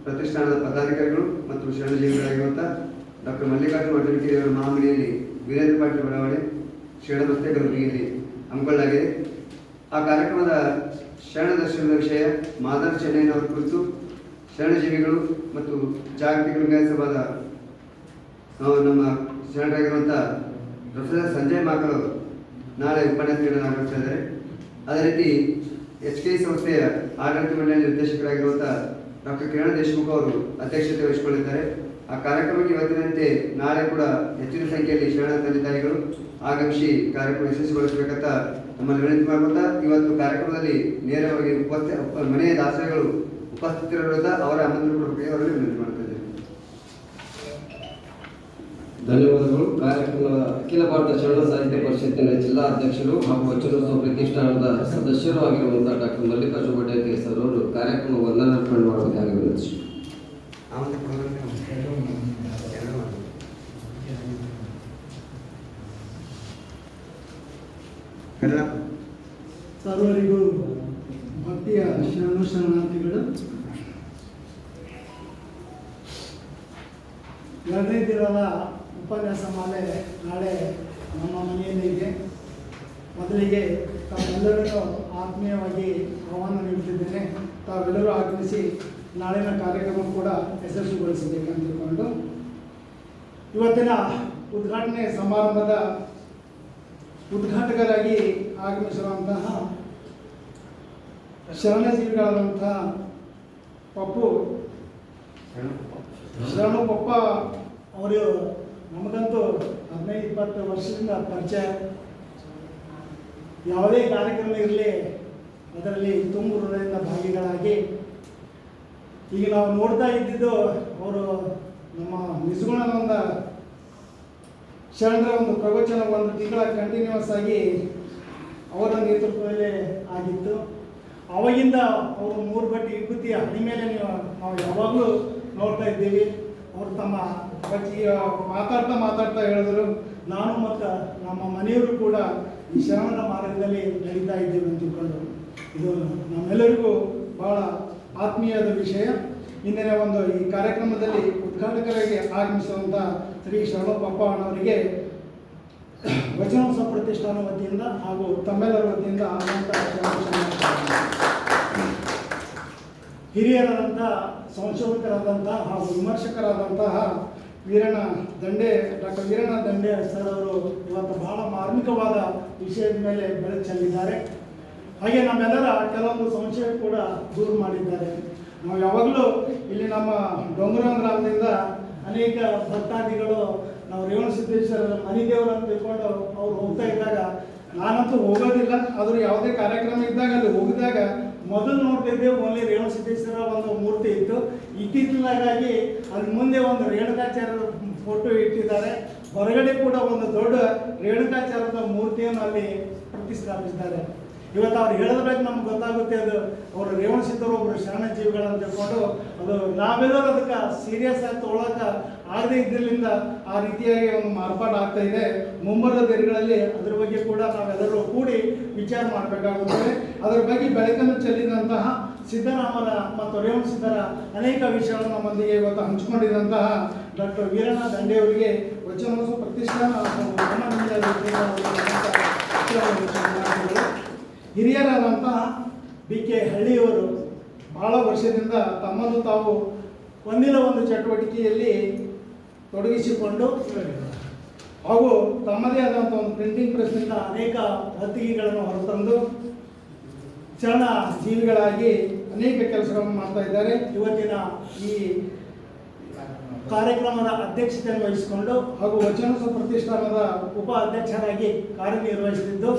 ಪ್ರತಿಷ್ಠಾನದ ಪದಾಧಿಕಾರಿಗಳು ಮತ್ತು ಶರಣಜೀವಿಗಳಾಗಿರುವಂಥ ಡಾಕ್ಟರ್ ಮಲ್ಲಿಕಾರ್ಜುನ ಅಡ್ಡವಿಕೆಯವರ ಮಹಾಮನೆಯಲ್ಲಿ ವೀರೇಂದ್ರ ಪಾಟೀಲ್ ಬಡಾವಣೆ ಶರಣ ರಸ್ತೆ ಕಲಬುರಗಿಯಲ್ಲಿ ಹಮ್ಮಿಕೊಳ್ಳಲಾಗಿದೆ. ಆ ಕಾರ್ಯಕ್ರಮದ ಶರಣ ದರ್ಶನದ ವಿಷಯ ಮಾದರ್ ಚೆನ್ನೈನವರ ಕುರಿತು ಶರಣಜೀವಿಗಳು ಮತ್ತು ಜಾಗತಿಕ ಲಿಂಗಾಯತ ಸಭಾದ ನಮ್ಮ ಶರಣರಾಗಿರುವಂಥ ಪ್ರೊಫೆಸರ್ ಸಂಜಯ್ ಮಾಕಲ್ ಅವರು ನಾಳೆ ಉಪನ್ಯಾಸ ನೀಡಲಾಗುತ್ತಾ ಇದ್ದಾರೆ. ಅದೇ ರೀತಿ HK ಸಂಸ್ಥೆಯ ಆಡಳಿತ ಮಂಡಳಿ ನಿರ್ದೇಶಕರಾಗಿರುವಂಥ ಡಾಕ್ಟರ್ ಕಿರಣ್ ದೇಶಮುಖ್ ಅವರು ಅಧ್ಯಕ್ಷತೆ ವಹಿಸಿಕೊಳ್ಳಿದ್ದಾರೆ. ಆ ಕಾರ್ಯಕ್ರಮಕ್ಕೆ ಇವತ್ತಿನಂತೆ ನಾಳೆ ಕೂಡ ಹೆಚ್ಚಿನ ಸಂಖ್ಯೆಯಲ್ಲಿ ಶರಣ ತಂದೆ ತಾಯಿಗಳು ಆಗಮಿಸಿ ಕಾರ್ಯಕ್ರಮ ಯಶಸ್ವಿಗೊಳಿಸಬೇಕಂತ ನಮ್ಮಲ್ಲಿ ವಿನಂತಿ ಮಾಡುತ್ತಾ ಇವತ್ತು ಕಾರ್ಯಕ್ರಮದಲ್ಲಿ ನೇರವಾಗಿ ಮನೆಯ ದಾಸಗಳು ಉಪಸ್ಥಿತರಿರುವುದ ಅವರ ಆಮಂತ್ರಣ ಕೊಡಬೇಕು ಅವರಲ್ಲಿ ವಿನಂತಿ ಮಾಡ್ತಾ ಇದ್ದೇನೆ.
ಧನ್ಯವಾದಗಳು. ಕಾರ್ಯಕ್ರಮದ ಅಖಿಲ ಭಾರತ ಶರಣ ಸಾಹಿತ್ಯ ಪರಿಷತ್ತಿನ ಜಿಲ್ಲಾ ಅಧ್ಯಕ್ಷರು ಹಾಗೂ ವಚನೋತ್ಸವ ಪ್ರತಿಷ್ಠಾನದ ಸದಸ್ಯರು ಆಗಿರುವಂತಹ ಡಾಕ್ಟರ್ ಮಲ್ಲಿಕಾರ್ಜುನ ಬಡ್ಡೇಕೆ ಸರ್ ಅವರು ಕಾರ್ಯಕ್ರಮ ವಂದನಾರ್ಪಣೆ ಮಾಡಬೇಕಾಗಿ ವಿನಂತಿಸಿ.
ಸರ್ವರಿಗೂ ಭಕ್ತಿಯ ಶರಣಾರ್ಥಿಗಳು. ಎರಡನೇ ದಿನದ ಉಪನ್ಯಾಸ ಮಾಲೆ ನಾಳೆ ನಮ್ಮ ಮನೆಯಲ್ಲಿ ಇದೆ. ಮೊದಲಿಗೆ ತಾವೆಲ್ಲರಿಗೂ ಆತ್ಮೀಯವಾಗಿ ಆಹ್ವಾನ ನೀಡುತ್ತಿದ್ದೇನೆ. ತಾವೆಲ್ಲರೂ ಆಗಮಿಸಿ ನಾಳಿನ ಕಾರ್ಯಕ್ರಮ ಕೂಡ ಯಶಸ್ವಿಗೊಳಿಸಬೇಕಂತ ತಿಳ್ಕೊಂಡು ಇವತ್ತಿನ ಉದ್ಘಾಟನೆ ಸಮಾರಂಭದ ಉದ್ಘಾಟಕರಾಗಿ ಆಗಮಿಸಿರುವಂತಹ ಶರಣಜೀವಿಗಳಾದಂತಹ ಶರಣು ಪಪ್ಪ ಅವರು ನಮಗಂತೂ 15-20 ವರ್ಷದಿಂದ ಪರಿಚಯ. ಯಾವುದೇ ಕಾರ್ಯಕ್ರಮ ಇರಲಿ ಅದರಲ್ಲಿ ತುಂಬ ಹೃದಯದಿಂದ ಭಾಗಿಗಳಾಗಿ ಈಗ ನಾವು ನೋಡ್ತಾ ಇದ್ದಿದ್ದು ಅವರು ನಮ್ಮ ನಿಜಗುಣದ ಶರಣರ ಒಂದು ಪ್ರವಚನ 1 ತಿಂಗಳ ಕಂಟಿನ್ಯೂಸ್ ಆಗಿ ಅವರ ನೇತೃತ್ವದಲ್ಲೇ ಆಗಿತ್ತು. ಅವಾಗಿಂದ ಅವರು 3 ಬಟ್ಟಿ ವಿಭೂತಿಯ ಹಣಿ ಮೇಲೆ ನಾವು ಯಾವಾಗಲೂ ನೋಡ್ತಾ ಇದ್ದೀವಿ. ಅವರು ತಮ್ಮ ಬಗ್ಗೆ ಮಾತಾಡ್ತಾ ಹೇಳಿದ್ರು, ನಾನು ಮತ್ತು ನಮ್ಮ ಮನೆಯವರು ಕೂಡ ಈ ಶರಣರ ಮಾರ್ಗದಲ್ಲಿ ನಡೀತಾ ಇದ್ದೇವೆ ಅಂತ ತಿಳ್ಕೊಂಡು ಇದು ನಮ್ಮೆಲ್ಲರಿಗೂ ಬಹಳ ಆತ್ಮೀಯದ ವಿಷಯ. ಇಂದಿನ ಒಂದು ಈ ಕಾರ್ಯಕ್ರಮದಲ್ಲಿ ಉದ್ಘಾಟಕರಾಗಿ ಆಗಮಿಸುವಂಥ ಶ್ರೀ ಶರಣಪ್ಪ ಅಣ್ಣವರಿಗೆ ವಚನೋತ್ಸವ ಪ್ರತಿಷ್ಠಾನ ವತಿಯಿಂದ ಹಾಗೂ ತಮ್ಮೆಲ್ಲರ ವತಿಯಿಂದ ಹಿರಿಯರಾದಂಥ ಸಂಶೋಧಕರಾದಂತಹ ಹಾಗೂ ವಿಮರ್ಶಕರಾದಂತಹ ಡಾಕ್ಟರ್ ವೀರಣ್ಣ ದಂಡೆ ಸರ್ ಅವರು ಇವತ್ತು ಬಹಳ ಮಾರ್ಮಿಕವಾದ ವಿಷಯದ ಮೇಲೆ ಬೆಳಕು ಚೆಲ್ಲಿದ್ದಾರೆ. ಹಾಗೆ ನಮ್ಮೆಲ್ಲರ ಕೆಲವೊಂದು ಸಂಶಯ ಕೂಡ ದೂರ ಮಾಡಿದ್ದಾರೆ. ನಾವು ಯಾವಾಗಲೂ ಇಲ್ಲಿ ನಮ್ಮ ಡೊಂಗರ ಗ್ರಾಮದಿಂದ ಅನೇಕ ಭಕ್ತಾದಿಗಳು ನಾವು ರೇವಣಸಿದ್ದೇಶ್ವರ ಮನೆ ದೇವರು ಅಂತ ತಿಳ್ಕೊಂಡು ಅವ್ರು ಹೋಗ್ತಾ ಇದ್ದಾಗ ನಾನಂತೂ ಹೋಗೋದಿಲ್ಲ. ಆದರೂ ಯಾವುದೇ ಕಾರ್ಯಕ್ರಮ ಇದ್ದಾಗ ಅಲ್ಲಿ ಹೋಗಿದಾಗ ಮೊದಲು ನೋಡ್ತಿದ್ದೇವೆ ಓನ್ಲಿ ರೇವಣಸಿದ್ದೇಶ್ವರ ಒಂದು ಮೂರ್ತಿ ಇತ್ತು. ಇತ್ತೀಚಿನಾಗಿ ಅಲ್ಲಿ ಮುಂದೆ ಒಂದು ರೇಣುಕಾಚಾರ್ಯರ ಫೋಟೋ ಇಟ್ಟಿದ್ದಾರೆ. ಹೊರಗಡೆ ಕೂಡ ಒಂದು ದೊಡ್ಡ ರೇಣುಕಾಚಾರ್ಯದ ಮೂರ್ತಿಯನ್ನು ಅಲ್ಲಿ ಪ್ರತಿಷ್ಠಾಪಿಸಿದ್ದಾರೆ. ಇವತ್ತು ಅವ್ರು ಹೇಳೋದ್ರಾಗ ನಮ್ಗೆ ಗೊತ್ತಾಗುತ್ತೆ ಅದು ಅವರು ರೇವಣಸಿದ್ದರು ಒಬ್ಬರು ಶರಣ ಜೀವಿಗಳಂತ ತಿಳ್ಕೊಂಡು ಅದು ನಾವೆಲ್ಲರೂ ಅದಕ್ಕೆ ಸೀರಿಯಸ್ ಆಗಿ ತೊಗೊಳಕ್ಕೆ ಆಗದೇ ಇದ್ದಿರಲಿಂದ ಆ ರೀತಿಯಾಗಿ ಒಂದು ಮಾರ್ಪಾಡು ಆಗ್ತಾ ಇದೆ. ಮುಂಬರುವ ದಿನಗಳಲ್ಲಿ ಅದ್ರ ಬಗ್ಗೆ ಕೂಡ ನಾವೆಲ್ಲರೂ ಕೂಡಿ ವಿಚಾರ ಮಾಡಬೇಕಾಗುತ್ತದೆ. ಅದರ ಬಗ್ಗೆ ಬೆಳಕನ್ನು ಚೆಲ್ಲಿದಂತಹ ಸಿದ್ದರಾಮರ ಮತ್ತು ರೇವಣಸಿದ್ದರ ಅನೇಕ ವಿಷಯಗಳನ್ನು ನಮ್ಮೊಂದಿಗೆ ಇವತ್ತು ಹಂಚಿಕೊಂಡಿದ್ದಂತಹ ಡಾಕ್ಟರ್ ವೀರಣ್ಣ ದಂಡೆಯವರಿಗೆ ವಚನೋತ್ಸವ ಪ್ರತಿಷ್ಠಾನ ಹಿರಿಯರಾದಂತಹ BK ಹಳ್ಳಿಯವರು ಬಹಳ ವರ್ಷದಿಂದ ತಮ್ಮನ್ನು ತಾವು ಒಂದಿನ ಒಂದು ಚಟುವಟಿಕೆಯಲ್ಲಿ ತೊಡಗಿಸಿಕೊಂಡು ಹಾಗೂ ತಮ್ಮದೇ ಆದಂಥ ಒಂದು ಪ್ರಿಂಟಿಂಗ್ ಪ್ರೆಸ್ನಿಂದ ಅನೇಕ ಹೊತ್ತಿಗೆಗಳನ್ನು ಹೊರತಂದು ಶರಣ ಜೀವಿಗಳಾಗಿ ಅನೇಕ ಕೆಲಸಗಳನ್ನು ಮಾಡ್ತಾ ಇದ್ದಾರೆ. ಇವತ್ತಿನ ಈ ಕಾರ್ಯಕ್ರಮದ ಅಧ್ಯಕ್ಷತೆಯನ್ನು ವಹಿಸಿಕೊಂಡು ಹಾಗೂ ವಚನೋತ್ಸವ ಪ್ರತಿಷ್ಠಾನದ ಉಪ ಅಧ್ಯಕ್ಷರಾಗಿ ಕಾರ್ಯನಿರ್ವಹಿಸುತ್ತಿದ್ದು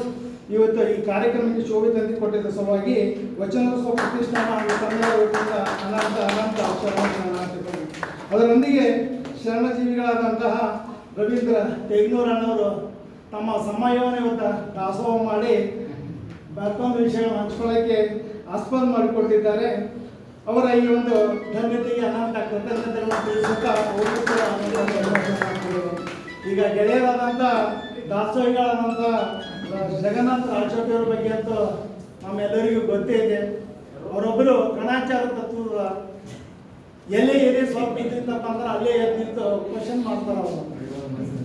ಇವತ್ತು ಈ ಕಾರ್ಯಕ್ರಮಕ್ಕೆ ಶೋಭೆ ತಂದು ಕೊಟ್ಟಿದ್ದ ಸಲುವಾಗಿ ವಚನೋತ್ಸವ ಪ್ರತಿಷ್ಠಾನ ಹಾಗೂ ಕನ್ನಡ ವತಿಯಿಂದ ಅನಂತ ಶರಣಾರ್ಥಿಗಳು. ಅದರೊಂದಿಗೆ ಶರಣಜೀವಿಗಳಾದಂತಹ ರವೀಂದ್ರ ತೇಗ್ನೂರ್ ಅಣ್ಣವರು ತಮ್ಮ ಸಮಯವನ್ನು ಇವತ್ತು ದಾಸೋಹ ಮಾಡಿ ಮತ್ತೊಂದು ವಿಷಯವನ್ನು ಹಂಚ್ಕೊಳ್ಳೋಕ್ಕೆ ಆಸ್ಪದ ಮಾಡಿಕೊಟ್ಟಿದ್ದಾರೆ. ಅವರ ಈ ಒಂದು ಧನ್ಯತೆಗೆ ಅನಂತ ಕೃತಜ್ಞತೆಗಳನ್ನು ತಿಳಿಸುತ್ತಾ ಅವರು ಕೂಡ ಈಗ ಗೆಳೆಯರಾದಂಥ ದಾಸೋಹಿಗಳಾದಂಥ ಜಗನ್ನಾಥ ರಾಜೋಟಿಯವರ ಬಗ್ಗೆ ಅಂತೂ ನಮ್ಮೆಲ್ಲರಿಗೂ ಗೊತ್ತೇ ಇದೆ. ಅವರೊಬ್ಬರು ಗಣಾಚಾರ ತತ್ವದ ಎಲ್ಲೇ ಏನೇ ಸ್ವಲ್ಪ ಇದ್ದಿತ್ತಪ್ಪ ಅಂದ್ರೆ ಅಲ್ಲೇ ಎದ್ದು ನಿಂತು ಕ್ವಶನ್ ಮಾಡ್ತಾರೆ. ಅವರು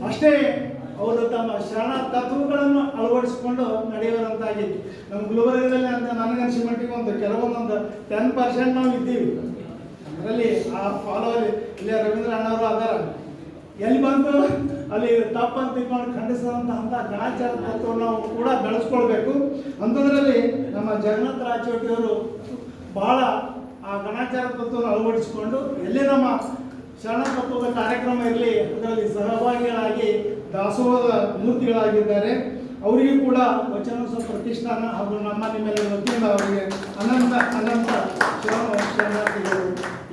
ಅಷ್ಟೇ ಅವರು ತಮ್ಮ ಶರಣ ತತ್ವಗಳನ್ನು ಅಳವಡಿಸಿಕೊಂಡು ನಡೆಯುವಂತಾಗಿತ್ತು. ನಮ್ಮ ಗುಲ್ಬರ್ಗದಲ್ಲಿ ಅಂತ ನನಗನ್ಸಿದ ಮಟ್ಟಿಗೆ ಒಂದು ಕೆಲವೊಂದೊಂದು 10% ನಾವು ಇದ್ದೀವಿ. ಅದರಲ್ಲಿ ಆ ಫಾಲೋವರ್ ಇಲ್ಲೇ ರವೀಂದ್ರ ಅಣ್ಣವರು ಅದಾರ. ಎಲ್ಲಿ ಬಂದು ಅಲ್ಲಿ ತಪ್ಪಂತ ತಿಳ್ಕೊಂಡು ಖಂಡಿಸುವಂತಹ ಗಣಾಚಾರ ತತ್ವವನ್ನು ನಾವು ಕೂಡ ಬೆಳೆಸ್ಕೊಳ್ಬೇಕು. ಅಂಥದ್ರಲ್ಲಿ ನಮ್ಮ ಜಗನ್ನಾಥ ರಾಜೋಟಿಯವರು ಬಹಳ ಆ ಗಣಾಚಾರ ತತ್ವವನ್ನು ಅಳವಡಿಸಿಕೊಂಡು ಎಲ್ಲೇ ನಮ್ಮ ಶರಣ ತತ್ವದ ಕಾರ್ಯಕ್ರಮ ಇರಲಿ ಅದರಲ್ಲಿ ಸಹಭಾಗಿಗಳಾಗಿ ದಾಸೋಹದ ಮೂರ್ತಿಗಳಾಗಿದ್ದಾರೆ. ಅವರಿಗೂ ಕೂಡ ವಚನೋತ್ಸವ ಪ್ರತಿಷ್ಠಾನ ಹಾಗೂ ನಮ್ಮ ನಿಮ್ಮೆಲ್ಲರ ವತಿಯಿಂದ ಅವರಿಗೆ ಅನಂತ ಅನಂತ ಶರಣಾರ್ಥಿಗಳು.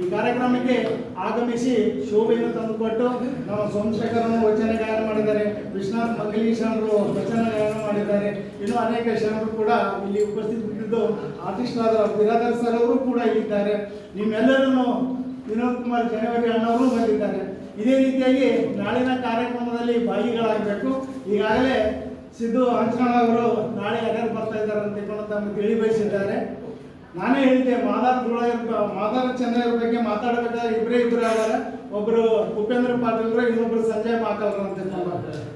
ಈ ಕಾರ್ಯಕ್ರಮಕ್ಕೆ ಆಗಮಿಸಿ ಶೋಭೆಯನ್ನು ತಂದುಕೊಟ್ಟು ನಮ್ಮ ಸೋಮಶೇಖರನ್ನು ವಚನ ಗಾಯನ ಮಾಡಿದ್ದಾರೆ, ವಿಶ್ವನಾಥ್ ಮಂಗಲೀಶನರು ವಚನ ಗಾಯನ ಮಾಡಿದ್ದಾರೆ, ಇನ್ನೂ ಅನೇಕ ಶರಣರು ಕೂಡ ಇಲ್ಲಿ ಉಪಸ್ಥಿತರಿದ್ದು ಆರ್ಟಿಸ್ಟ್ ಆದ ಬಿರಾದರ್ ಸರ್ ಅವರು ಕೂಡ ಇಲ್ಲಿದ್ದಾರೆ. ನಿಮ್ಮೆಲ್ಲರನ್ನು ವಿನೋದ್ ಕುಮಾರ್ ಜನವರಿ ಅಣ್ಣವರು ಬಂದಿದ್ದಾರೆ. ಇದೇ ರೀತಿಯಾಗಿ ನಾಳಿನ ಕಾರ್ಯಕ್ರಮದಲ್ಲಿ ಭಾಗಿಗಳಾಗಬೇಕು. ಈಗಾಗಲೇ ಸಿದ್ದು ಹಂಚಕಣ ಅವರು ನಾಳೆ ಯಾರ್ಯಾರು ಬರ್ತಾ ಇದ್ದಾರೆ ಅಂತ ತಿಳ್ಕೊಂಡು ತಮ್ಮ ತಿಳಿ ಬಯಸಿದ್ದಾರೆ. ನಾನೇ ಹೇಳಿದ್ದೆ ಮಾದಾರ ಚೆನ್ನಯ್ಯವ್ರ ಬಗ್ಗೆ ಮಾತಾಡಬೇಕಾದ್ರೆ ಇಬ್ಬರು ಇದ್ದಾರೆ. ಒಬ್ಬರು ಉಪೇಂದ್ರ ಪಾಟೀಲ್ರು, ಇನ್ನೊಬ್ಬರು ಸಂಜಯ್ ಮಾಕಲ್ರು ಅಂತ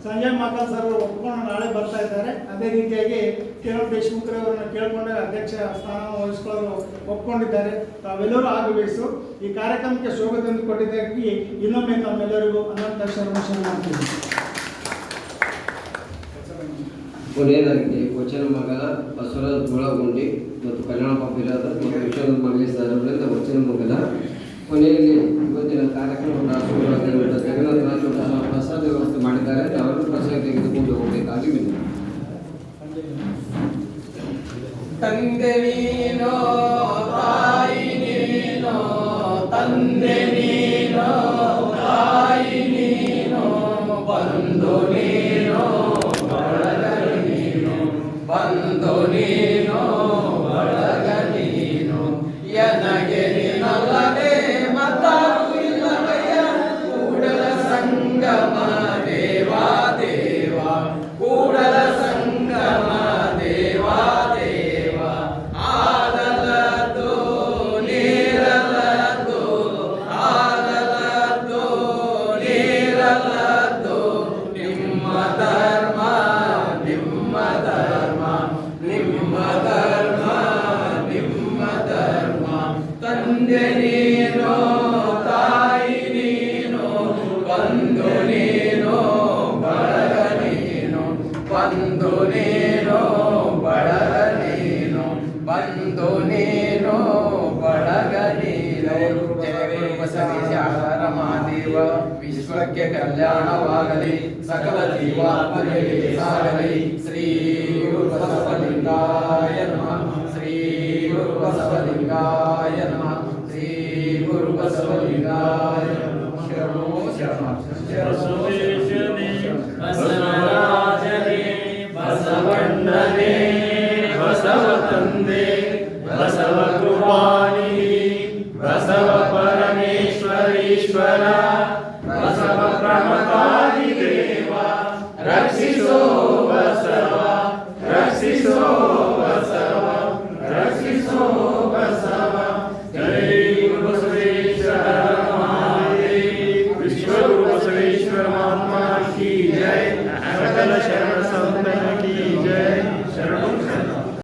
ಸಂಜಯ್ ಮಾಕಲ್ ಸರ್ ಒಪ್ಕೊಂಡು ನಾಳೆ ಬರ್ತಾ ಇದ್ದಾರೆ. ಅದೇ ರೀತಿಯಾಗಿ ಕಿರಣ್ ದೇಶಮುಖ್ರವರನ್ನು ಕೇಳ್ಕೊಂಡು ಅಧ್ಯಕ್ಷ ಸ್ಥಾನ ವಹಿಸಿಕೊಳ್ಳಲು ಒಪ್ಕೊಂಡಿದ್ದಾರೆ. ತಾವೆಲ್ಲರೂ ಆಗಬೇಕು. ಈ ಕಾರ್ಯಕ್ರಮಕ್ಕೆ ಶೋಭೆ ತಂದು ಕೊಟ್ಟಿದ್ದಕ್ಕೆ ಇನ್ನೊಮ್ಮೆ ತಮ್ಮೆಲ್ಲರಿಗೂ ಅನಂತ ಶರಣಾರ್ಥಿ.
ಕೊನೆಯದಾಗಿ ವಚನ ಮಗಲ ಬಸವರಾಜ್ ಗುಳಗುಂಡಿ ಮತ್ತು ಕಲ್ಯಾಣಪ್ಪ ಬಿರಾದರ್ ಮತ್ತು ವಿಶ್ವನಾಥ್ ಮಂಗಲೇಶ್ ಅವರಿಂದ ವಚನ ಮಗಲ. ಕೊನೆಯಲ್ಲಿ ಇವತ್ತಿನ ಕಾರ್ಯಕ್ರಮದ ರಾಷ್ಟ್ರಗಳಾಗಿರುವಂಥ ಜಗನ್ನಾಥ ರಾಜ ಪ್ರಸಾದ ವ್ಯವಸ್ಥೆ ಮಾಡಿದ್ದಾರೆ. ಅವರು ಪ್ರಸಾದ ತೆಗೆದುಕೊಂಡು ಹೋಗಬೇಕಾಗಿ ವಿನಂತಿ.
ತಂದೆ ನೀನೋ ತಾಯಿ ನೀನೋ, ತಂದೆ ನೀನೋ ತಾಯಿ ನೀನೋ, ಬಂಧು ನೀನೋ ಬಳಗ ನೀನೋ, ಬಂಧು ನೀನೋ ಬಳಗ ನೀನೋ, ಎನಗೆ ನಿನ್ನಲ್ಲದೆ ಮತ್ತಾರು ಇಲ್ಲವಯ್ಯ, ಕೂಡಲ ಸಂಗಮ ದೇವಾ ದೇವ, ಕೂಡಲ ಸಂಗಮ ದೇವಾ ದೇವ, ಆದಲದ್ದು ನೀರಲದ್ದು, ಆದಲದ್ದು ನೀರಲದ್ದು, ನಿಮ್ಮ ಧರ್ಮ ನಿಮ್ಮ ಧರ್ಮ, ನಿಮ್ಮ ಧರ್ಮ ನಿಮ್ಮ ಧರ್ಮ. ತಂದೆ ನೀನೋ ತಾಯಿ ನೀನೋ, ಬಂಧು ನೀನೋ ಬಳಗ ನೀನೋ, ಬಂಧು ನೀನೋ ಬಳಗ ನೀನೋ, ಬಂಧು ನೀನೋ ಬಳಗ ನೀನೋ. ಜಯವೇ ಬಸವೇಶ ರಮಾದೇವ, ವಿಶ್ವಕ್ಕೆ ಕಲ್ಯಾಣವಾಗಲಿ, ಸಕಲ ಜೀವಾತ್ಮರಿಗೆ ಸಾಗಲಿ. ಶ್ರೀ ಗುರು ಬಸವಲಿಂಗಾಯ ನಮಃ, ಶ್ರೀ ಗುರು ಬಸವಲಿಂಗಾಯ ನಮಃ, ಶ್ರೀ ಗುರು ಬಸವಲಿಂಗಾಯ ನಮಃ. ಶರಣೋ
ಬಸವೇಶನೇ ಬಸವರಾಜನೇ, ಬಸವಣ್ಣನೇ ಬಸವ ತಂದೆ, ಬಸವ ಕೃಪಾನಿಧಿ, ಬಸವ ಪರಮೇಶ್ವರೀಶ್ವರ, ಬಸವ ಪ್ರಮತಾದಿ ದೇವ, ರಕ್ಷಿಸೋ